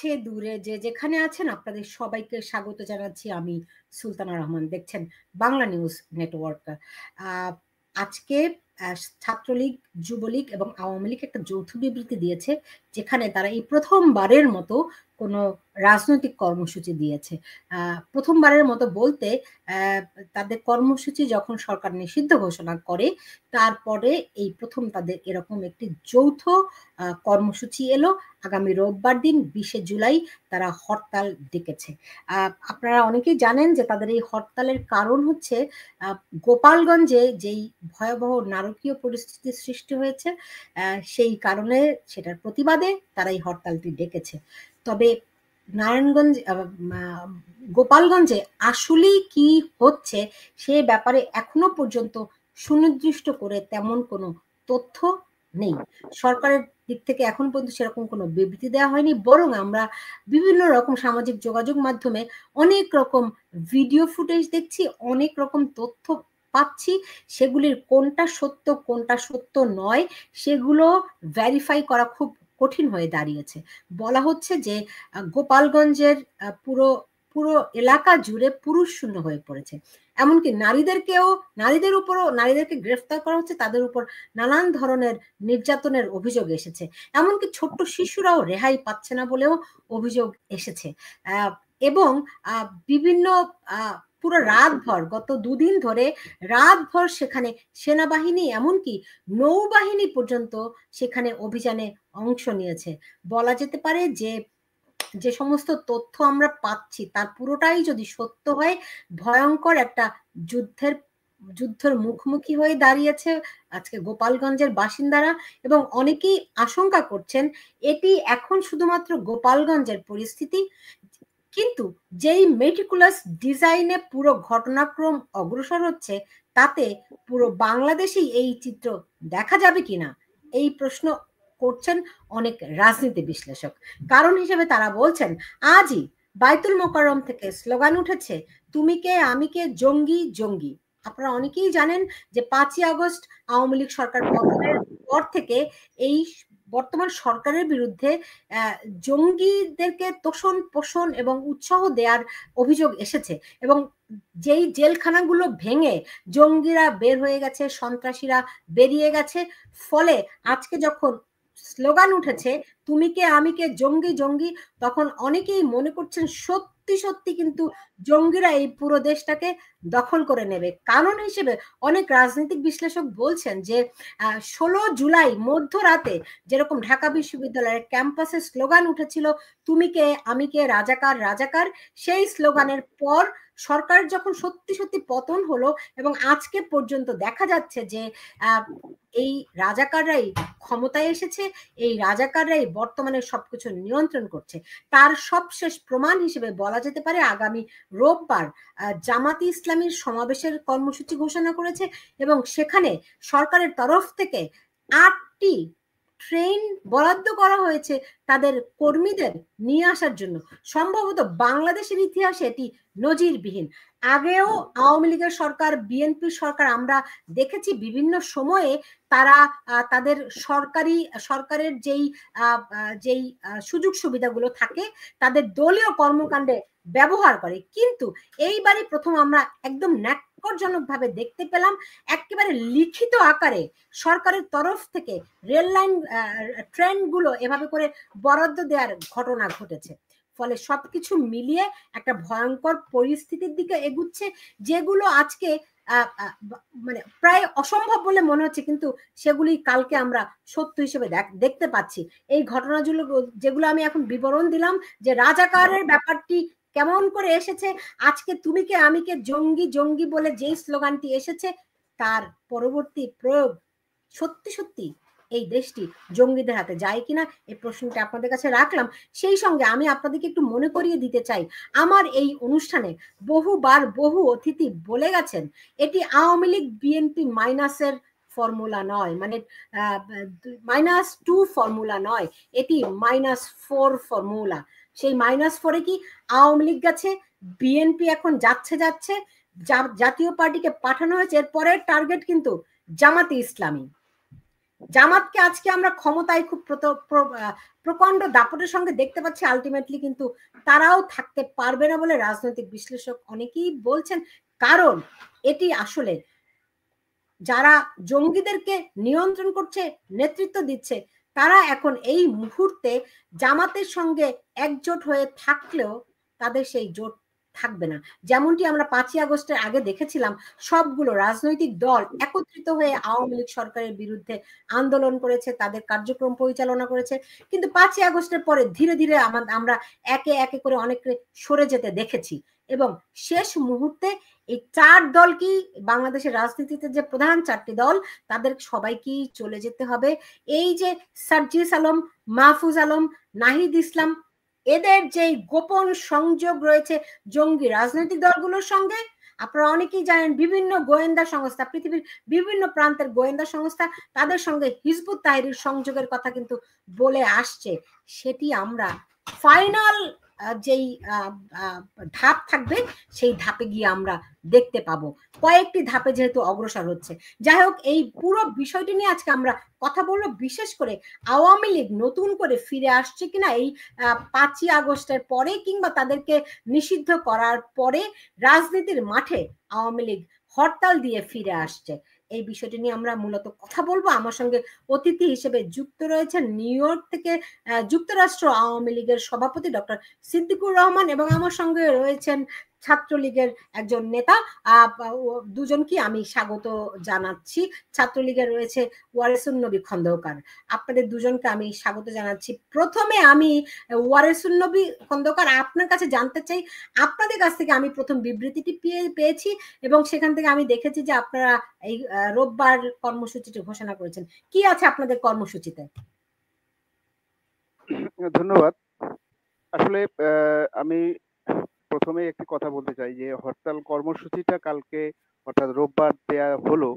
কাছে দূরে যে যেখানে আছেন আপনাদের সবাইকে স্বাগত জানাচ্ছি। আমি সুলতানা রহমান, দেখছেন বাংলা নিউজ নেটওয়ার্ক। আজকে ছাত্রলীগ, যুবলীগ এবং আওয়ামী লীগ একটা যৌথ বিবৃতি দিয়েছে, যেখানে তারা এই প্রথমবারের মতো কোনো রাজনৈতিক কর্মসূচি দিয়েছে। প্রথমবারের মতো বলতে তাদের কর্মসূচি যখন সরকার নিষিদ্ধ ঘোষণা করে, তারপরে এই প্রথম তাদের এরকম একটি যৌথ কর্মসূচি এলো। আগামী রোববার দিন 20শে জুলাই তারা হরতাল ডেকেছে। আপনারা অনেকেই জানেন যে তাদের এই হরতালের কারণ হচ্ছে গোপালগঞ্জে যেই ভয়াবহ নারকীয় পরিস্থিতির সৃষ্টি হয়েছে, সেই কারণে সেটার প্রতিবাদে তারা এই হরতালটি ডেকেছে। তবে নারায়ণগঞ্জ, গোপালগঞ্জে আসলেই কি হচ্ছে সে ব্যাপারে এখনো পর্যন্ত সুনির্দিষ্ট করে তেমন কোনো তথ্য নেই। সরকারের দিক থেকে এখন পর্যন্ত সেরকম কোনো বিবৃতি দেওয়া হয়নি, বরং আমরা বিভিন্ন রকম সামাজিক যোগাযোগ মাধ্যমে অনেক রকম ভিডিও ফুটেজ দেখছি, অনেক রকম তথ্য পাচ্ছি। সেগুলির কোনটা সত্য নয় সেগুলো ভেরিফাই করা খুব কঠিন হয়ে দাঁড়িয়েছে। বলা হচ্ছে যে গোপালগঞ্জের পুরো এলাকা জুড়ে পুরুষ শূন্য হয়ে পড়েছে। এমনকি নারীদেরকে গ্রেফতার করা হচ্ছে, তাদের উপর নানান ধরনের নির্যাতনের অভিযোগ এসেছে। এমনকি ছোট্ট শিশুরাও রেহাই পাচ্ছে না বলেও অভিযোগ এসেছে। এবং বিভিন্ন পুরো রাতভর, গত দুদিন ধরে রাতভর সেখানে সেনাবাহিনী, এমনকি নৌবাহিনী পর্যন্ত সেখানে অভিযানে অংশ নিয়েছে। বলা যেতে পারে যে সমস্ত তথ্য আমরা পাচ্ছি তার পুরোটাই যদি সত্য হয়, ভয়ঙ্কর একটা যুদ্ধের মুখোমুখি হয়ে দাঁড়িয়েছে আজকে গোপালগঞ্জের বাসিন্দারা। এবং অনেকেই আশঙ্কা করছেন এটি এখন শুধুমাত্র গোপালগঞ্জের পরিস্থিতি, কিন্তু যেই মেটিকুলাস ডিজাইনে পুরো ঘটনাক্রম অগ্রসর হচ্ছে, তাতে পুরো বাংলাদেশেই এই চিত্র দেখা যাবে কিনা এই প্রশ্ন করছেন অনেক রাজনীতি বিশ্লেষক। কারণ হিসেবে তারা বলছেন, আজই বাইতুল মোকাররম থেকে স্লোগান উঠেছে, তুমি কে আমি কে, জঙ্গি জঙ্গি। আপনারা অনেকেই জানেন যে 5ই আগস্ট আওয়ামী লীগ সরকার পতনের পর থেকে এই বর্তমান সরকারের বিরুদ্ধে জঙ্গিদেরকে তোষণ পোষণ এবং উৎসাহ দেওয়ার অভিযোগ এসেছে। এবং যেই জেলখানাগুলো ভেঙে জঙ্গিরা বের হয়ে গেছে, সন্ত্রাসীরা বেরিয়ে গেছে, ফলে আজকে যখন স্লোগান উঠেছে তুমি কে আমি কে, জঙ্গি জঙ্গি, তখন অনেকেই মনে করছেন সত্যি সত্যি কিন্তু জঙ্গিরা এই পুরো দেশটাকে দখল করে নেবে। কারণ হিসেবে অনেক রাজনৈতিক বিশ্লেষক বলছেন যে 16 জুলাই মধ্যরাতে যেরকম ঢাকা বিশ্ববিদ্যালয়ের ক্যাম্পাসে স্লোগান উঠেছিল, তুমি কে আমি কে, রাজাকার রাজাকার, সেই স্লোগানের পর সরকার যখন সত্যি সত্যি পতন হলো এবং আজকে পর্যন্ত দেখা যাচ্ছে যে এই রাজাকাররাই ক্ষমতায় এসেছে, এই রাজাকাররাই বর্তমানে সবকিছু নিয়ন্ত্রণ করছে। তার সবশেষ প্রমাণ হিসেবে বলা যেতে পারে আগামী রোববার জামাতি ইসলামীর সমাবেশের কর্মসূচি ঘোষণা করেছে এবং সেখানে সরকারের তরফ থেকে 8টি ট্রেন বরাদ্দ করা হয়েছে তাদের কর্মীদের নিয়ে আসার জন্য। সম্ভবত বাংলাদেশের ইতিহাসে এটি নজিরবিহীন। আগেও আওয়ামী লীগের সরকার, বিএনপির সরকার আমরা দেখেছি বিভিন্ন সময়ে তারা তাদের সরকারের যেই সুযোগ সুবিধাগুলো থাকে তাদের দলীয় কর্মকাণ্ডে ব্যবহার করে। কিন্তু এইবারই প্রথম আমরা একদম ন্যাক্কারজনকভাবে দেখতে পেলাম একেবারে লিখিত আকারে সরকারের তরফ থেকে রেল লাইন ট্রেনগুলো এভাবে করে বরাদ্দ দেওয়ার ঘটনা ঘটেছে। ফলে সবকিছু মিলিয়ে একটা ভয়ঙ্কর পরিস্থিতির দিকে এগুচ্ছে, যেগুলো আজকে মানে প্রায় অসম্ভব বলে মনে হচ্ছে, কিন্তু সেগুলি কালকে আমরা সত্য হিসেবে দেখতে পাচ্ছি। এই ঘটনাগুলো যেগুলো আমি এখন বিবরণ দিলাম, যে রাজাকারের ব্যাপারটি কেমন করে এসেছে, আজকে তুমি কে আমি কে, জঙ্গি জঙ্গি বলে যেই স্লোগানটি এসেছে, তার পরবর্তী প্রয়োগ সত্যি সত্যি এই দেশটি জঙ্গিদের হাতে যায় কিনা এই প্রশ্নটা আপনাদের কাছে রাখলাম। সেই সঙ্গে আমি আপনাদেরকে একটু মনে করিয়ে দিতে চাই, আমার এই অনুষ্ঠানে বহুবার বহু অতিথি বলে গেছেন এটি আওয়ামী লীগ বিএনপি মাইনাসের ফর্মুলা নয়, মানে -2 ফর্মুলা নয়, এটি -4 ফর্মুলা। সেই -4-এ কি আওয়ামী লীগ গেছে, বিএনপি এখন যাচ্ছে, জাতীয় পার্টিকে পাঠানো হয়েছে, এর পরের টার্গেট কিন্তু জামাতে ইসলামী। জামাতকে আজকে আমরা ক্ষমতায় খুব প্রকাণ্ড দাপটের সঙ্গে দেখতে পাচ্ছি, আলটিমেটলি কিন্তু তারাও থাকতে পারবে না বলে রাজনৈতিক বিশ্লেষক অনেকেই বলছেন। কারণ এটি আসলে যারা জঙ্গিদেরকে নিয়ন্ত্রণ করছে, নেতৃত্ব দিচ্ছে, তারা এখন এই মুহূর্তে জামাতের সঙ্গে একজোট হয়ে থাকলেও তাদের সেই জোট থাকবে না। যেমনটি আমরা 5ই আগস্টের আগে দেখেছিলাম, সবগুলো রাজনৈতিক দল একত্রিত হয়ে আওয়ামী লীগ সরকারের বিরুদ্ধে আন্দোলন করেছে, তাদের কার্যক্রম পরিচালনা করেছে। কিন্তু 5ই আগস্টের পরে ধীরে ধীরে আমরা একে একে করে অনেকে সরে যেতে দেখেছি, এবং শেষ মুহূর্তে এই 4 দল কি বাংলাদেশের রাজনীতিতে যে প্রধান 4টি দল, তাদের সবাইকেই চলে যেতে হবে। এই যে সার্জিস আলম, মাহফুজ আলম, নাহিদ ইসলাম, এদের যে গোপন সংযোগ রয়েছে জঙ্গি রাজনৈতিক দলগুলোর সঙ্গে, আপনারা অনেকেই জানেন বিভিন্ন গোয়েন্দা সংস্থা, পৃথিবীর বিভিন্ন প্রান্তের গোয়েন্দা সংস্থা তাদের সঙ্গে হিজবুত তাহরীর সংযোগের কথা কিন্তু বলে আসছে। সেটি আমরা ফাইনাল যেই ধাপ থাকবে সেই ধাপে গিয়ে আমরা দেখতে পাবো। কয়েকটি ধাপে যেহেতু অগ্রসর হচ্ছে। যাই হোক, এই পুরো বিষয়টি নিয়ে আজকে আমরা কথা বলবো, বিশেষ করে আওয়ামী লীগ নতুন করে ফিরে আসছে কিনা এই 5ই আগস্টের পরে, কিংবা তাদেরকে নিষিদ্ধ করার পরে রাজনীতির মাঠে আওয়ামী লীগ হরতাল দিয়ে ফিরে আসছে। এই বিষয়টি নিয়ে আমরা মূলত কথা বলবো। আমার সঙ্গে অতিথি হিসেবে যুক্ত রয়েছেন নিউ ইয়র্ক থেকে যুক্তরাষ্ট্র আওয়ামী লীগের সভাপতি ডক্টর সিদ্দিকুর রহমান, এবং আমার সঙ্গে রয়েছেন ছাত্রলীগের একজন নেতা। দুজনকে আমি স্বাগত জানাচ্ছি। ছাত্রলীগের রয়েছে ওয়ারেসুন নবী খন্দকার। আপনাদের দুজনকে আমি স্বাগত জানাচ্ছি। প্রথমে আমি ওয়ারেসুন নবী খন্দকার, আপনার কাছে জানতে চাই, আপনাদের কাছ থেকে আমি প্রথম বিবৃতিটি পেয়েছি, এবং সেখান থেকে আমি দেখেছি যে আপনারা এই রোববার কর্মসূচিটি ঘোষণা করেছেন। কি আছে আপনাদের কর্মসূচিতে? ধন্যবাদ। আসলে আমি প্রথমে একটি কথা বলতে চাই যে হরতাল কর্মসূচিটা কালকে অর্থাৎ রোববার দেয়া হলো।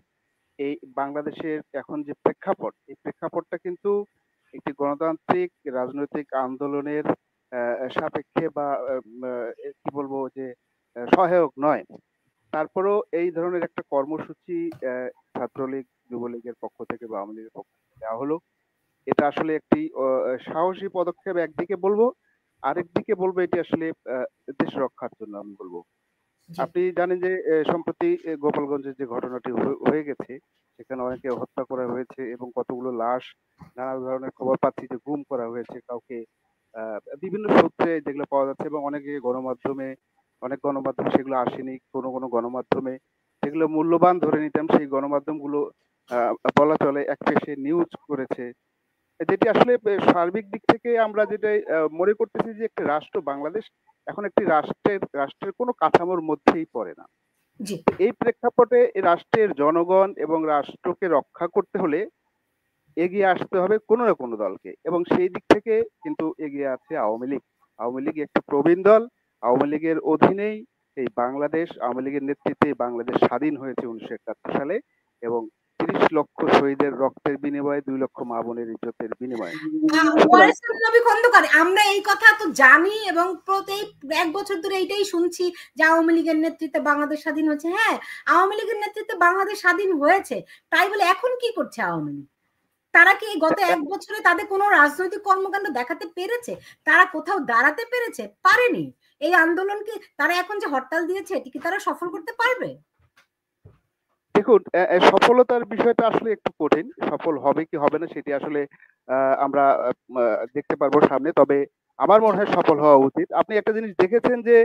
এই বাংলাদেশের এখন যে প্রেক্ষাপট, এই প্রেক্ষাপটটা কিন্তু একটি গণতান্ত্রিক রাজনৈতিক আন্দোলনের সাপেক্ষে বা কি বলবো যে সহায়ক নয়। তারপরেও এই ধরনের একটা কর্মসূচি ছাত্রলীগ, যুবলীগের পক্ষ থেকে বা আওয়ামী লীগের পক্ষ থেকে দেওয়া হলো। এটা আসলে একটি সাহসী পদক্ষেপ একদিকে বলবো, আরেকদিকে বলবো এটি আসলে দেশ রক্ষার জন্য আমি বলবো। আপনি জানেন যে সম্প্রতি গোপালগঞ্জের যে ঘটনাটি হয়ে গেছে, সেখানে অনেকে হত্যা করা হয়েছে এবং কতগুলো লাশ, নানা ধরনের খবর পাচ্ছি যে গুম করা হয়েছে কাউকে, বিভিন্ন সূত্রে যেগুলো পাওয়া যাচ্ছে, এবং অনেক গণমাধ্যমে সেগুলো আসেনি। কোনো গণমাধ্যমে যেগুলো মূল্যবান ধরে নিতাম সেই গণমাধ্যমগুলো বলা চলে একপেশে নিউজ করেছে, যেটি আসলে সার্বিক দিক থেকে আমরা যেটা মনে করতেছি যে একটা রাষ্ট্র বাংলাদেশ এখন একটি রাষ্ট্রের কোনো কাঠামোর মধ্যেই পড়ে না। এই প্রেক্ষাপটে রাষ্ট্রের জনগণ এবং রাষ্ট্রকে রক্ষা করতে হলে এগিয়ে আসতে হবে কোনো না কোনো দলকে, এবং সেই দিক থেকে কিন্তু এগিয়ে আছে আওয়ামী লীগ। আওয়ামী লীগ একটি প্রবীণ দল। আওয়ামী লীগের অধীনেই এই বাংলাদেশ, আওয়ামী লীগের নেতৃত্বে বাংলাদেশ স্বাধীন হয়েছে 1971 সালে, এবং 30 লক্ষ শহীদের রক্তের বিনিময়ে 2 লক্ষ মা বোনের ইজ্জতের বিনিময়ে। আমরা এই কথা তো জানি, এবং প্রতি 1 বছর ধরে এইটাই শুনছি যে আওয়ামী লীগের নেতৃত্বে বাংলাদেশ স্বাধীন হয়েছে। হ্যাঁ, আওয়ামী লীগের নেতৃত্বে বাংলাদেশ স্বাধীন হয়েছে, তাই বলে এখন কি করছে আওয়ামী লীগ? তারা কি গত 1 বছরে তাদের কোনো রাজনৈতিক কর্মকাণ্ড দেখাতে পেরেছে? তারা কোথাও দাঁড়াতে পেরেছে? পারেনি। এই আন্দোলনকে তারা এখন যে হরতাল দিয়েছে, এটি কি তারা সফল করতে পারবে? দেখুন, সফলতার বিষয়টা আসলে একটু কঠিন। সফল হবে কি হবে না সেটি আসলে আমরা দেখতে পারবো সামনে। তবে আমার মনে হয় সফল হওয়া উচিত। আপনি একটা জিনিস দেখেছেন যে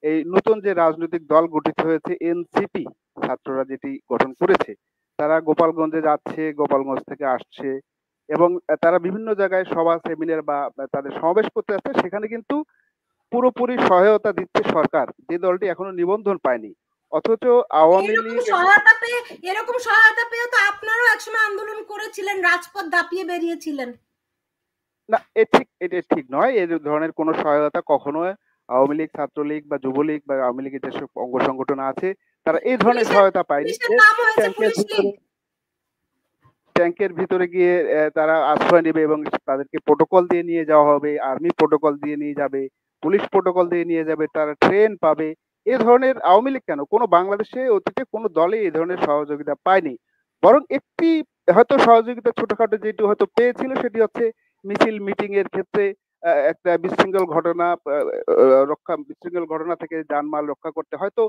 এই নতুন যে রাজনৈতিক দল গঠিত হয়েছে এনসিপি, ছাত্ররা যেটি গঠন করেছে, তারা গোপালগঞ্জে যাচ্ছে, গোপালগঞ্জ থেকে আসছে, এবং তারা বিভিন্ন জায়গায় সভা সেমিনার বা তাদের সমাবেশ করতে যাচ্ছে। সেখানে কিন্তু পুরোপুরি সহায়তা দিচ্ছে সরকার, যে দলটি এখনো নিবন্ধন পায়নি। অথচ আওয়ামী লীগ এরকম সহায়তা পেয়ে তো আপনারাও একসময় আন্দোলন করেছিলেন, রাজপথ দাপিয়ে বেরিয়েছিলেন। না, এটা ঠিক নয়। এই ধরনের কোনো সহায়তা কখনো আওয়ামী লীগ, ছাত্রলীগ বা যুবলীগ বা আওয়ামী লীগের যেসব অঙ্গ সংগঠন আছে তারা এই ধরনের সহায়তা পায়নি। ট্যাঙ্কের ভিতরে গিয়ে তারা আশ্রয় নেবে এবং তাদেরকে প্রোটোকল দিয়ে নিয়ে যাওয়া হবে, আর্মি প্রোটোকল দিয়ে নিয়ে যাবে, পুলিশ প্রোটোকল দিয়ে নিয়ে যাবে, তারা ট্রেন পাবে। এ ধরনের আওয়ামী লীগ কেন, কোনো বাংলাদেশে অতীতে কোনো দলে এই ধরনের সহযোগিতা পায়নি। বরং একটি হয়তো সহযোগিতা ছোটখাটো যেটি হয়তো পেয়েছিল সেটি হচ্ছে মিছিল মিটিং এর ক্ষেত্রে একটা বিশৃঙ্খল ঘটনা থেকে জানমাল রক্ষা করতে হয়তো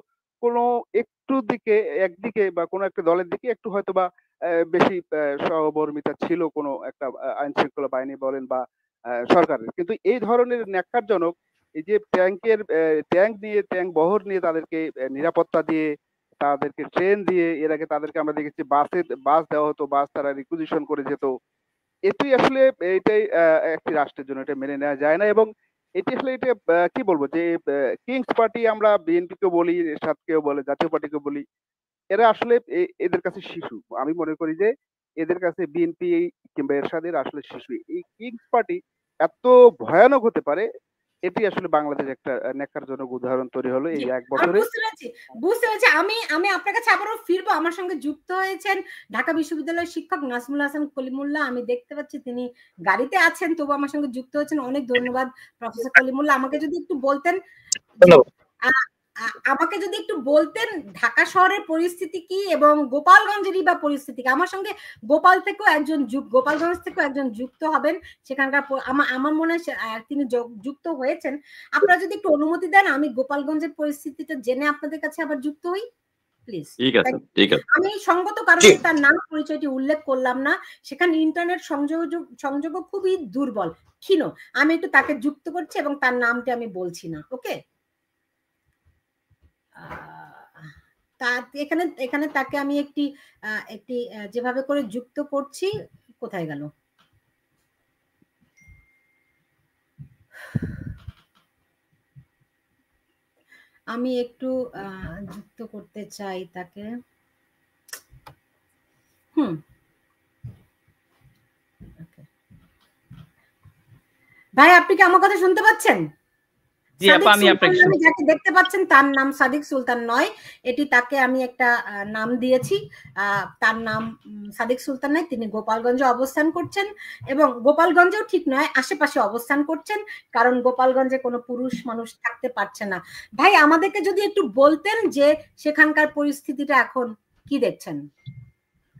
কোনো একটু দিকে একদিকে বা কোনো একটা দলের দিকে একটু হয়তো বা বেশি সহমর্মিতা ছিল কোনো একটা আইন শৃঙ্খলা বাহিনী বলেন বা সরকারের, কিন্তু এই ধরনের ন্যাক্কারজনক এই যে ট্যাঙ্ক বহর নিয়ে তাদেরকে নিরাপত্তা দিয়ে তাদেরকে ট্রেন দিয়ে, এর আগে তাদেরকে আমরা দেখেছি বাস দেওয়া হতো, বাস তারা রিকুইজিশন করে যেত। এটি আসলে এটাই একটি রাষ্ট্রের জন্য এটা মেনে নেওয়া যায় না। এবং এটি আসলে এটা কি বলবো যে কিংস পার্টি আমরা বিএনপি কে বলি, এরশাদকেও বলে, জাতীয় পার্টিকে বলি, এরা আসলে এদের কাছে শিশু। আমি মনে করি যে এদের কাছে বিএনপি কিংবা এরশাদের আসলে শিশু। এই কিংস পার্টি এত ভয়ানক হতে পারে, এটি আসলে বাংলাদেশ একটা ন্যাক্কারজনক উদাহরণ তৈরি হলো এই জি, এক আমি বছরে। বুঝতে পেরেছি। আমি আপনার কাছে আবারও ফিরবো। আমার সঙ্গে যুক্ত হয়েছেন ঢাকা বিশ্ববিদ্যালয়ের শিক্ষক নাজমুল হাসান কলিমুল্লাহ। আমি দেখতে পাচ্ছি তিনি গাড়িতে আছেন, তবু আমার সঙ্গে যুক্ত হয়েছেন। অনেক ধন্যবাদ প্রফেসর কলিমুল্লাহ। আমাকে যদি একটু বলতেন, আমাকে যদি একটু বলতেন ঢাকা শহরের পরিস্থিতি কি এবং গোপালগঞ্জেরই বা পরিস্থিতি কি। আমার সঙ্গে গোপালগঞ্জ থেকেও একজন যুক্ত হবেন সেখানকার। আমার মনে হয় তিনি যুক্ত হয়েছেন। আপনারা যদি একটু অনুমতি দেন আমি গোপালগঞ্জের পরিস্থিতিটা জেনে আপনাদের কাছে আবার যুক্ত হই প্লিজ। আমি সঙ্গত কারণে তার নাম পরিচয়টি উল্লেখ করলাম না, সেখানে ইন্টারনেট সংযোগ খুবই দুর্বল, ক্ষীণ। আমি একটু তাকে যুক্ত করছি এবং তার নামটি আমি বলছি না। ওকে, এখানে তাকে আমি একটি যেভাবে করে যুক্ত করছি, কোথায় গেল? আমি একটু যুক্ত করতে চাই তাকে। ভাই, আপনি কি আমার কথা শুনতে পাচ্ছেন? যাকে দেখতে পাচ্ছেন তার নাম সাদিক সুলতান নয়, এটি তাকে আমি একটা নাম দিয়েছি। তার নাম সাদিক সুলতান নয়, তিনি গোপালগঞ্জে অবস্থান করছেন এবং গোপালগঞ্জেও ঠিক নয়, আশেপাশে অবস্থান করছেন, কারণ গোপালগঞ্জে কোনো পুরুষ মানুষ থাকতে পারছে না। ভাই, আমাদেরকে যদি একটু বলতেন যে সেখানকার পরিস্থিতিটা এখন কি দেখছেন,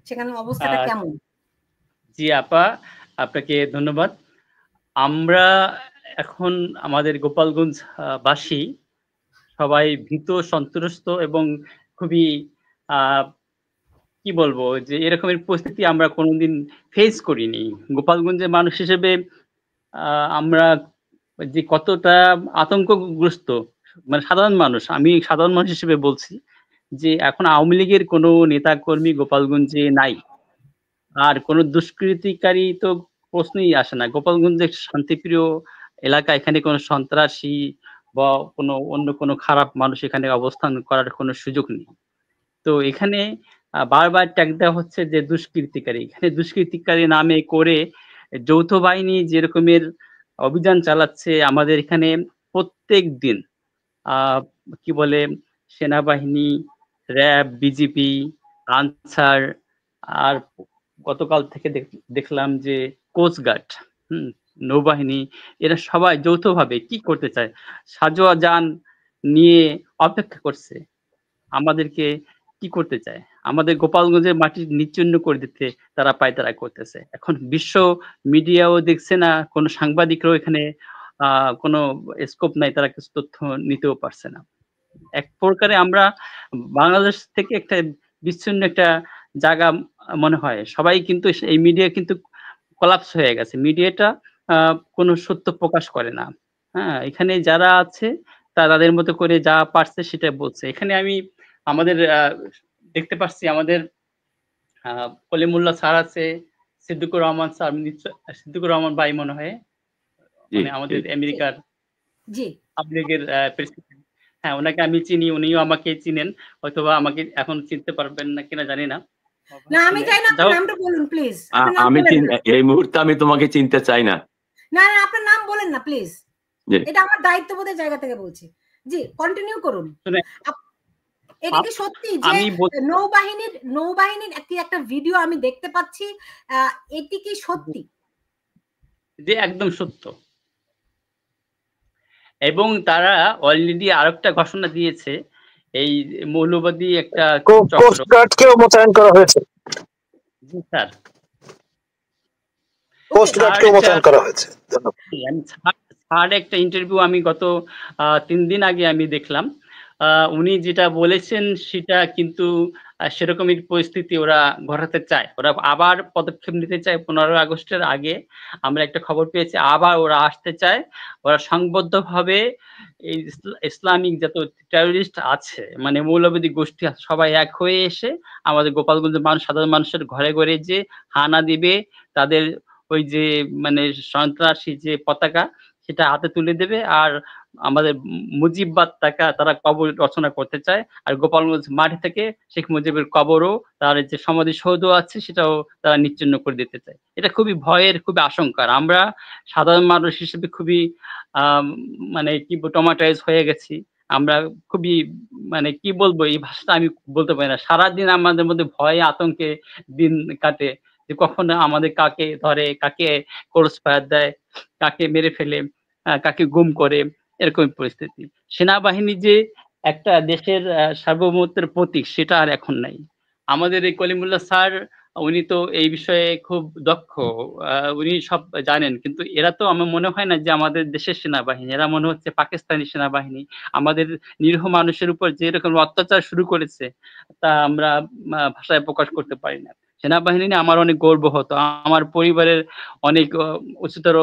সেখানে অবস্থাটা কেমন? জি আপা, আপনাকে ধন্যবাদ। আমরা এখন আমাদের গোপালগঞ্জ বাসী সবাই ভীত, সন্ত্রস্ত এবং খুবই কি বলবো যে এরকমের পরিস্থিতি আমরা কোনোদিন ফেস করিনি। গোপালগঞ্জের মানুষ হিসেবে আমরা যে কতটা আতঙ্কগ্রস্ত, মানে আমি সাধারণ মানুষ হিসেবে বলছি যে এখন আওয়ামী লীগের কোনো নেতা কর্মী গোপালগঞ্জে নাই, আর কোনো দুষ্কৃতিকারী তো প্রশ্নই আসে না। গোপালগঞ্জ একটা শান্তিপ্রিয় এলাকা, এখানে কোনো সন্ত্রাসী বা অন্য কোনো খারাপ মানুষ এখানে অবস্থান করার কোনো সুযোগ নেই। তো এখানে বারবার ট্যাগ দেওয়া হচ্ছে যে দুষ্কৃতিকারী, এখানে দুষ্কৃতিকারী নামে করে যৌথ বাহিনী যেরকমের অভিযান চালাচ্ছে আমাদের এখানে প্রত্যেক দিন, কি বলে, সেনাবাহিনী, র্যাব, বিজিপি, আনসার, আর গতকাল থেকে দেখলাম যে কোস্টগার্ড, নৌবাহিনী, এরা সবাই যৌথভাবে কি করতে চায়, সাজোয়া যান নিয়ে অপেক্ষা করছে আমাদেরকে কি করতে চায়, আমাদের গোপালগঞ্জের মাটি নিচ্ছিন্ন করে দিতে তারা পায়তারা করতেছে। এখন বিশ্ব মিডিয়াও দেখছে না, কোনো সাংবাদিকরাও এখানে কোনো স্কোপ নাই, তারা কিছু তথ্য নিতেও পারছে না। এক প্রকারে আমরা বাংলাদেশ থেকে একটা বিচ্ছিন্ন একটা জায়গা মনে হয়। সবাই কিন্তু এই মিডিয়া কিন্তু কোলাপস হয়ে গেছে, মিডিয়াটা কোনো সত্য প্রকাশ করে না। হ্যাঁ, এখানে যারা আছে তাদের মতো করে যা পারছে সেটা বলছে। এখানে আমি আমাদের দেখতে পাচ্ছি আমাদের কলিমুল্লাহ স্যার আছে, সিদ্দিকুর রহমান স্যার, সিদ্দিকুর রহমান ভাই মনে হয়, মানে আমাদের আমেরিকার আওয়ামী প্রেসিডেন্ট। হ্যাঁ, ওনাকে আমি চিনি, উনিও আমাকে চিনেন, হয়তোবা আমাকে এখন চিনতে পারবেন না কিনা জানি না। আমি চাই না, আপনার নামটা বলুন প্লিজ। এই মুহূর্তে আমি তোমাকে চিনতে চাই না। না, আপনার নাম বলেন না প্লিজ, এটা আমার দায়িত্ববোধের জায়গা থেকে বলছি। জি, কন্টিনিউ করুন। এটা কি সত্যি যে নৌবাহিনীর একটা ভিডিও আমি দেখতে পাচ্ছি, এটি কি সত্যি? জি, একদম সত্য। এবং তারা অলরেডি আরেকটা ঘোষণা দিয়েছে, এই মৌলবাদী একটা কোস্টগার্ডকেও মোতায়েন করা হয়েছে। জি স্যার, পোস্টগার্ডকেও মোতায়েন করা হয়েছে। স্যার একটা ইন্টারভিউ আমি গত 3 দিন আগে আমি দেখলাম। উনি যেটা বলেছেন সেটা কিন্তু সেরকমই পরিস্থিতি ওরা ঘটাতে চায়, ওরা আবার পদক্ষেপ নিতে চায়। 15 আগস্টের আগে আমরা একটা খবর পেয়েছি আবার ওরা আসতে চায়, ওরা সংবদ্ধভাবে এই ইসলামিক যত টেররিস্ট আছে, মানে মৌলবাদী গোষ্ঠী আছে, সবাই এক হয়ে এসে আমাদের গোপালগঞ্জের মানুষ, সাধারণ মানুষের ঘরে ঘরে যে হানা দিবে, তাদের ওই যে মানে সন্ত্রাসী যে পতাকা সেটা হাতে তুলে দেবে, আর আমাদের মুজিববাদ তারা কবর রচনা করতে চায়। আর গোপালগঞ্জ মাটি থেকে শেখ মুজিবের কবরও, তার যে সমাধিসৌধ আছে সেটাও তারা নিচ্ছিন্ন করে দিতে চায়। এটা খুবই ভয়ের, খুবই আশঙ্কার। আমরা সাধারণ মানুষ হিসেবে খুবই মানে কি ট্রমাটাইজ হয়ে গেছি। আমরা খুবই মানে কি বলবো, এই ভাষাটা আমি বলতে পারি না। সারাদিন আমাদের মধ্যে ভয়ে আতঙ্কে দিন কাটে, যে কখন আমাদের কাকে ধরে, কাকে ক্রস ফায়ার দেয়, কাকে মেরে ফেলে, কাকে গুম করে, এরকম পরিস্থিতি। সেনাবাহিনী যে একটা দেশের সার্বভৌমত্বের প্রতীক সেটা আর এখন নাই। আমাদের এই কলিমুল্লাহ স্যার, উনি তো এই বিষয়ে খুব দক্ষ, উনি সব জানেন, কিন্তু এরা তো আমার মনে হয় না যে আমাদের দেশের সেনাবাহিনী, এরা মনে হচ্ছে পাকিস্তানি সেনাবাহিনী। আমাদের নিরীহ মানুষের উপর যে এরকম অত্যাচার শুরু করেছে তা আমরা ভাষায় প্রকাশ করতে পারি না। সেনাবাহিনী নিয়ে আমার অনেক গর্ব হতো। আমার পরিবারের অনেক উচ্চতর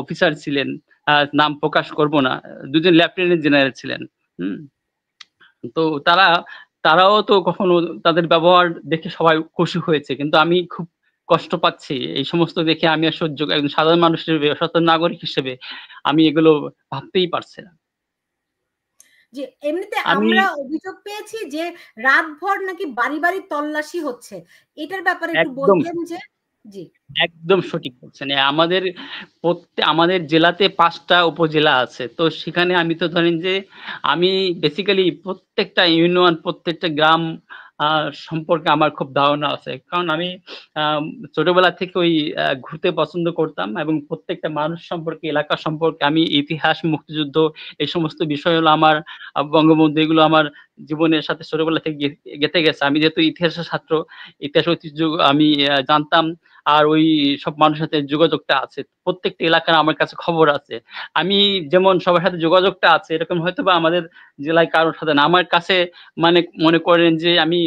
অফিসার ছিলেন, নাম প্রকাশ করব না, দুজন লেফটেন্যান্ট জেনারেল ছিলেন। তো তারাও তো কখনো তাদের ব্যবহার দেখে সবাই খুশি হয়েছে, কিন্তু আমি খুব কষ্ট পাচ্ছি এই সমস্ত দেখে। আমি আর সহ্য, একজন সাধারণ মানুষ হিসেবে, সচেতন নাগরিক হিসেবে আমি এগুলো ভাবতেই পারছি না। যে এমনিতে আমরা অভিযোগ পেয়েছি যে রাতভর নাকি বাড়ি বাড়ি তল্লাশি হচ্ছে, এটার ব্যাপারে একটু বলতেন যে? জি, একদম সঠিক বলছেন। আমাদের জেলাতে 5টা উপজেলা আছে, তো সেখানে আমি তো ধরেন যে আমি বেসিক্যালি প্রত্যেকটা ইউনিয়ন, প্রত্যেকটা গ্রাম সম্পর্কে আমার খুব ধারণা আছে, কারণ আমি ছোটবেলা থেকে ওই ঘুরতে পছন্দ করতাম, এবং প্রত্যেকটা মানুষ সম্পর্কে, এলাকা সম্পর্কে আমি ইতিহাস, মুক্তিযুদ্ধ, এই সমস্ত বিষয় হলো আমার, বঙ্গবন্ধু, এগুলো আমার জীবনের সাথে ছোটবেলা থেকে গেঁথে গেছে। আমি যেহেতু ইতিহাসের ছাত্র, ইতিহাস ঐতিহ্য আমি জানতাম, আর ওই সব মানুষের সাথে যোগাযোগটা আছে, প্রত্যেকটা এলাকার আমার কাছে খবর আছে। আমি যেমন সবার সাথে যোগাযোগটা আছে, এরকম হয়তো বা আমাদের জেলায় কারোর সাথে না। আমার কাছে মানে মনে করেন যে আমি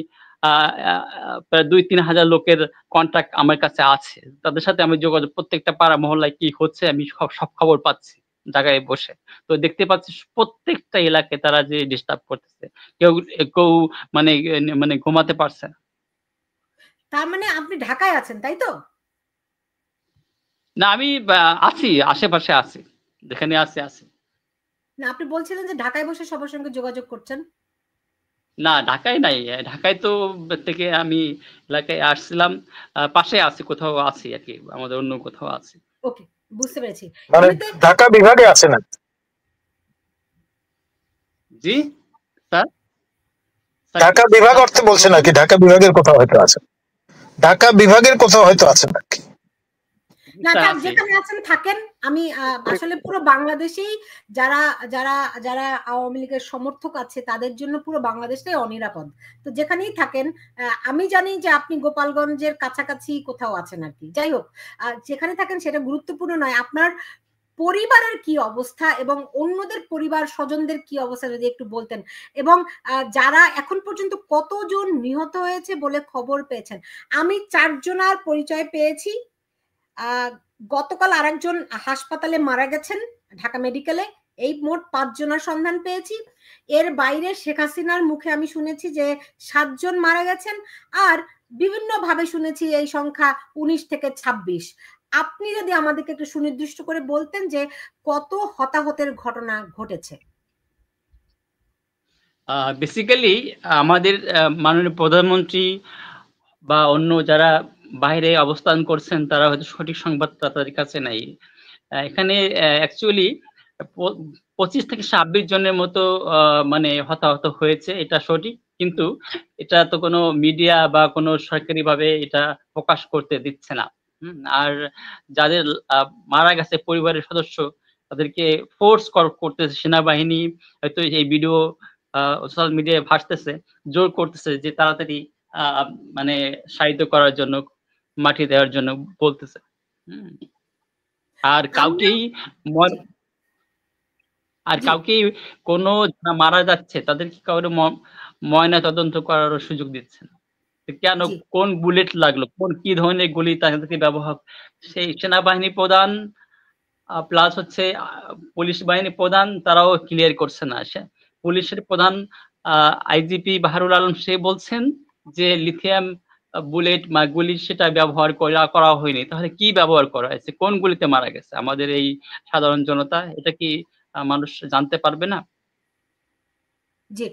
প্রায় 2-3 হাজার লোকের কন্ট্যাক্ট আমার কাছে আছে, তাদের সাথে আমি যোগাযোগ, প্রত্যেকটা পাড়া মহল্লায় কি হচ্ছে আমি সব খবর পাচ্ছি জায়গায় বসে। তো দেখতে পাচ্ছি প্রত্যেকটা এলাকায় তারা যে ডিস্টার্ব করতেছে, কেউ কেউ মানে মানে ঘুমাতে পারছে না। তার মানে আপনি ঢাকায় আছেন, তাই তো? না, আমি আছি, আশেপাশে আছি, যেখানে আছি। না, আপনি বলছিলেন যে ঢাকায় বসে সবার সঙ্গে যোগাযোগ করছেন। না, ঢাকায় নাই, ঢাকায় তো থেকে আমি এলাকায় আসছিলাম, পাশে আছি, কোথাও আছি আর কি, আমাদের অন্য কোথাও আছি। ওকে, বুঝতে পেরেছি। মানে ঢাকা বিভাগে আছে না? জি স্যার, ঢাকা বিভাগ অর্থে বলছে নাকি ঢাকা বিভাগের কোথাও হয়তো আছে? ঢাকা বিভাগের কোথাও হয়তো আছে নাকি? না, যেখানে আছেন থাকেন। আমি আসলে পুরো বাংলাদেশেই যারা যারা যারা আওয়ামী লীগের সমর্থক আছে তাদের জন্য পুরো বাংলাদেশটাই অনিরাপদ। তো যেখানেই থাকেন, আমি জানি যে আপনি গোপালগঞ্জের কাছাকাছি কোথাও আছেন আর কি। যাই হোক, যেখানে থাকেন সেটা গুরুত্বপূর্ণ নয়। আপনার পরিবারের কি অবস্থা এবং অন্যদের পরিবার স্বজনদের কি অবস্থা যদি একটু বলতেন, এবং যারা এখন পর্যন্ত কতজন নিহত হয়েছে বলে খবর পেয়েছেন? আমি 4 জনের পরিচয় পেয়েছি। গতকাল আরেকজন হাসপাতালে মারা গেছেন ঢাকা মেডিকেলে। এই মোট 5 জনের সন্ধান পেয়েছি। এর বাইরে শেখ হাসিনার মুখে আমি শুনেছি যে 7 জন মারা গেছেন, আর বিভিন্ন ভাবে শুনেছি এই সংখ্যা 19 থেকে 26। আপনি যদি আমাদেরকে একটু সুনির্দিষ্ট করে বলতেন যে কত হতাহতের ঘটনা ঘটেছে। বেসিক্যালি আমাদের মাননীয় প্রধানমন্ত্রী বা অন্য যারা বাইরে অবস্থান করছেন তারা হয়তো সঠিক সংবাদ তাদের কাছে নাই। এখানে অ্যাকচুয়ালি 25 থেকে 26 জনের মতো মানে হতাহত হয়েছে, এটা সঠিক, কিন্তু এটা তো কোনো মিডিয়া বা কোনো সরকারি ভাবে এটা প্রকাশ করতে দিচ্ছে না। আর যাদের মারা গেছে পরিবারের সদস্য, তাদেরকে ফোর্স করতেছে সেনাবাহিনী, হয়তো এই ভিডিও সোশ্যাল মিডিয়ায় ভাসতেছে, জোর করতেছে যে তাড়াতাড়ি মানে শায়িত করার জন্য, মাটি দেওয়ার জন্য বলতেছে। আর কাউকেই কোনো মারা যাচ্ছে তাদেরকে কাউরে ময়না তদন্ত করার সুযোগ দিচ্ছে না। কেন, কোন বুলেট লাগলো, কি ধরনের গুলি তাদেরকে ব্যবহার, সেই সেনাবাহিনী প্রধান প্লাস হচ্ছে পুলিশ বাহিনী প্রধান তারাও ক্লিয়ার করছে না। পুলিশের প্রধান আইজিপি বাহারুল আলম সে বলছেন যে লিথিয়াম বুলেট বা গুলি সেটা ব্যবহার করা হয়নি। তাহলে কি ব্যবহার করা হয়েছে, কোন গুলিতে মারা গেছে আমাদের এই সাধারণ জনতা, এটা কি মানুষ জানতে পারবে না? জি,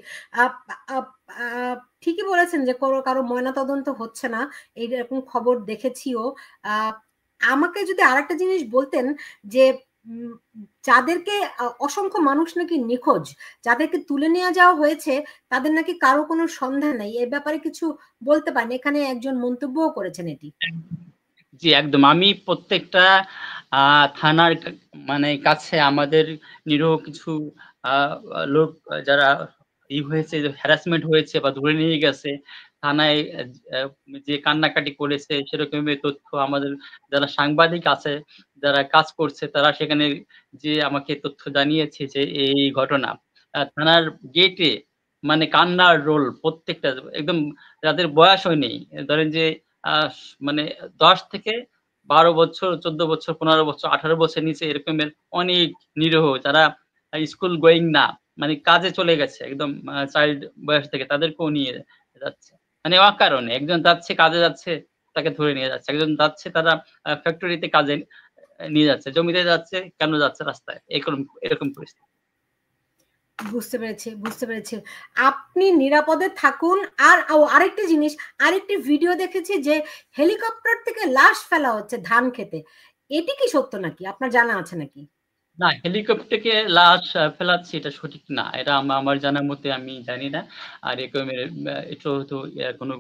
ঠিকই বলেছেন যে কারো ময়না তদন্ত হচ্ছে না, এইরকম খবর দেখেছিও। আমাকে যদি আরেকটা জিনিস বলতেন যে যাদেরকে অসংখ্য মানুষ নাকি নিখোঁজ, যাদেরকে তুলে নিয়ে যাওয়া হয়েছে তাদের নাকি কারো কোনো সন্ধান নাই, এ ব্যাপারে কিছু বলতে পারেন? এখানে একজন মন্তব্যও করেছেন এটি। জি একদম, আমি প্রত্যেকটা থানার মানে কাছে আমাদের নিরীহ কিছু লোক যারা হয়েছে, হ্যারাসমেন্ট হয়েছে বা ধরে নিয়ে গেছে, থানায় যে কান্নাকাটি করেছে সেরকমের তথ্য আমাদের যারা সাংবাদিক আছে, যারা কাজ করছে, তারা সেখানে যে আমাকে তথ্য জানিয়েছে যে এই ঘটনা থানার গেটে মানে কান্নার রোল প্রত্যেকটা, একদম যাদের বয়সও নেই, ধরেন যে মানে 10 থেকে 12 বছর, 14 বছর, 15 বছর, 18 বছর নিচে এরকমের অনেক নিরীহ যারা স্কুল গোয়িং না, মানে কাজে চলে গেছে একদম চাইল্ড বয়স থেকে, তাদেরকেও নিয়ে যাচ্ছে মানে অকারণে। একজন যাচ্ছে কাজে যাচ্ছে, তাকে ধরে নিয়ে যাচ্ছে। একজন যাচ্ছে তারা ফ্যাক্টরিতে কাজে নিয়ে যাচ্ছে, জমিতে যাচ্ছে, কেন যাচ্ছে রাস্তায়, এরকম পরিস্থিতি। বুঝতে পেরেছি। আপনি নিরাপদে থাকুন। আর আরেকটি জিনিস, আরেকটি ভিডিও দেখেছি যে হেলিকপ্টার থেকে লাশ ফেলা হচ্ছে ধান খেতে, এটি কি সত্য নাকি? আপনার জানা আছে নাকি? না, হেলিকপ্টারকে লাশ ফেলাচ্ছে এটা সঠিক না, এটা আমার জানার মতে আমি জানি না। আর এরকমের এটা তো কোনো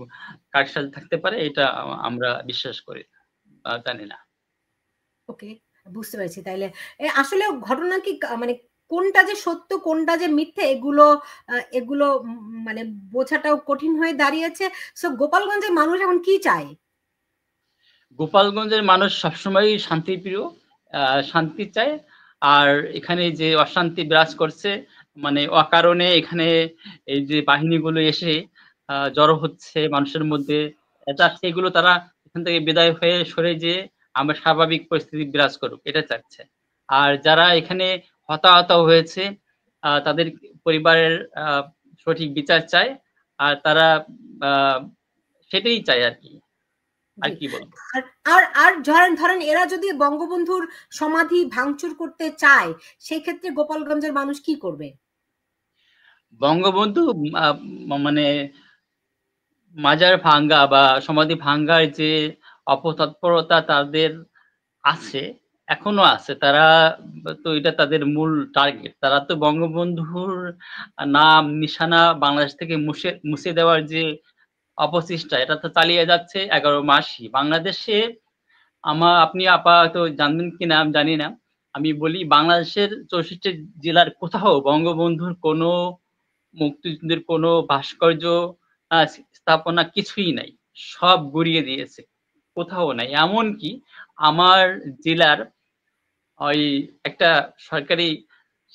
কারসাজি থাকতে পারে, এটা আমরা বিশ্বাস করি, জানি না। ওকে, বুঝতে পেরেছি। তাইলে আসলে ঘটনা কি মানে কোনটা যে সত্য কোনটা যে মিথ্যে এগুলো মানে বোঝাটাও কঠিন হয়ে দাঁড়িয়েছে। সো গোপালগঞ্জের মানুষ এখন কি চায়? গোপালগঞ্জের মানুষ সবসময় শান্তিপ্রিয়, শান্তি চায়। আর এখানে যে অশান্তি বিরাজ করছে, মানে অকারণে এখানে এই যে বাহিনীগুলো এসে জড়ো হচ্ছে মানুষের মধ্যে, এগুলো তারা এখান থেকে বিদায় হয়ে সরে যেয়ে আমরা স্বাভাবিক পরিস্থিতি বিরাজ করুক, এটা চাচ্ছে। আর যারা এখানে হতাহত হয়েছে তাদের পরিবারের সঠিক বিচার চায়, আর তারা সেটাই চায় আর কি। আর কি বলবো? আর ধরেন এরা যদি বঙ্গবন্ধুর সমাধি ভাঙচুর করতে চায়, সেই ক্ষেত্রে গোপালগঞ্জের মানুষ কি করবে? বঙ্গবন্ধু মানে মাজার ভাঙ্গা বা সমাধি ভাঙ্গার যে অপতৎপরতা তাদের আছে, এখনো আছে, তারা তো এটা তাদের মূল টার্গেট। তারা তো বঙ্গবন্ধুর নাম নিশানা বাংলাদেশ থেকে মুছে দেওয়ার যে অপচেষ্টা, এটা তো চালিয়ে যাচ্ছে 11 মাসই। বাংলাদেশে আপনি আপাতত জানবেন কিনা আমি জানি না, আমি বলি বাংলাদেশের 64 জেলার কোথাও বঙ্গবন্ধুর কোনো মুক্তিযুদ্ধের কোনো ভাস্কর্য স্থাপনা কিছুই নাই, সব গুড়িয়ে দিয়েছে, কোথাও নাই। এমনকি আমার জেলার ওই একটা সরকারি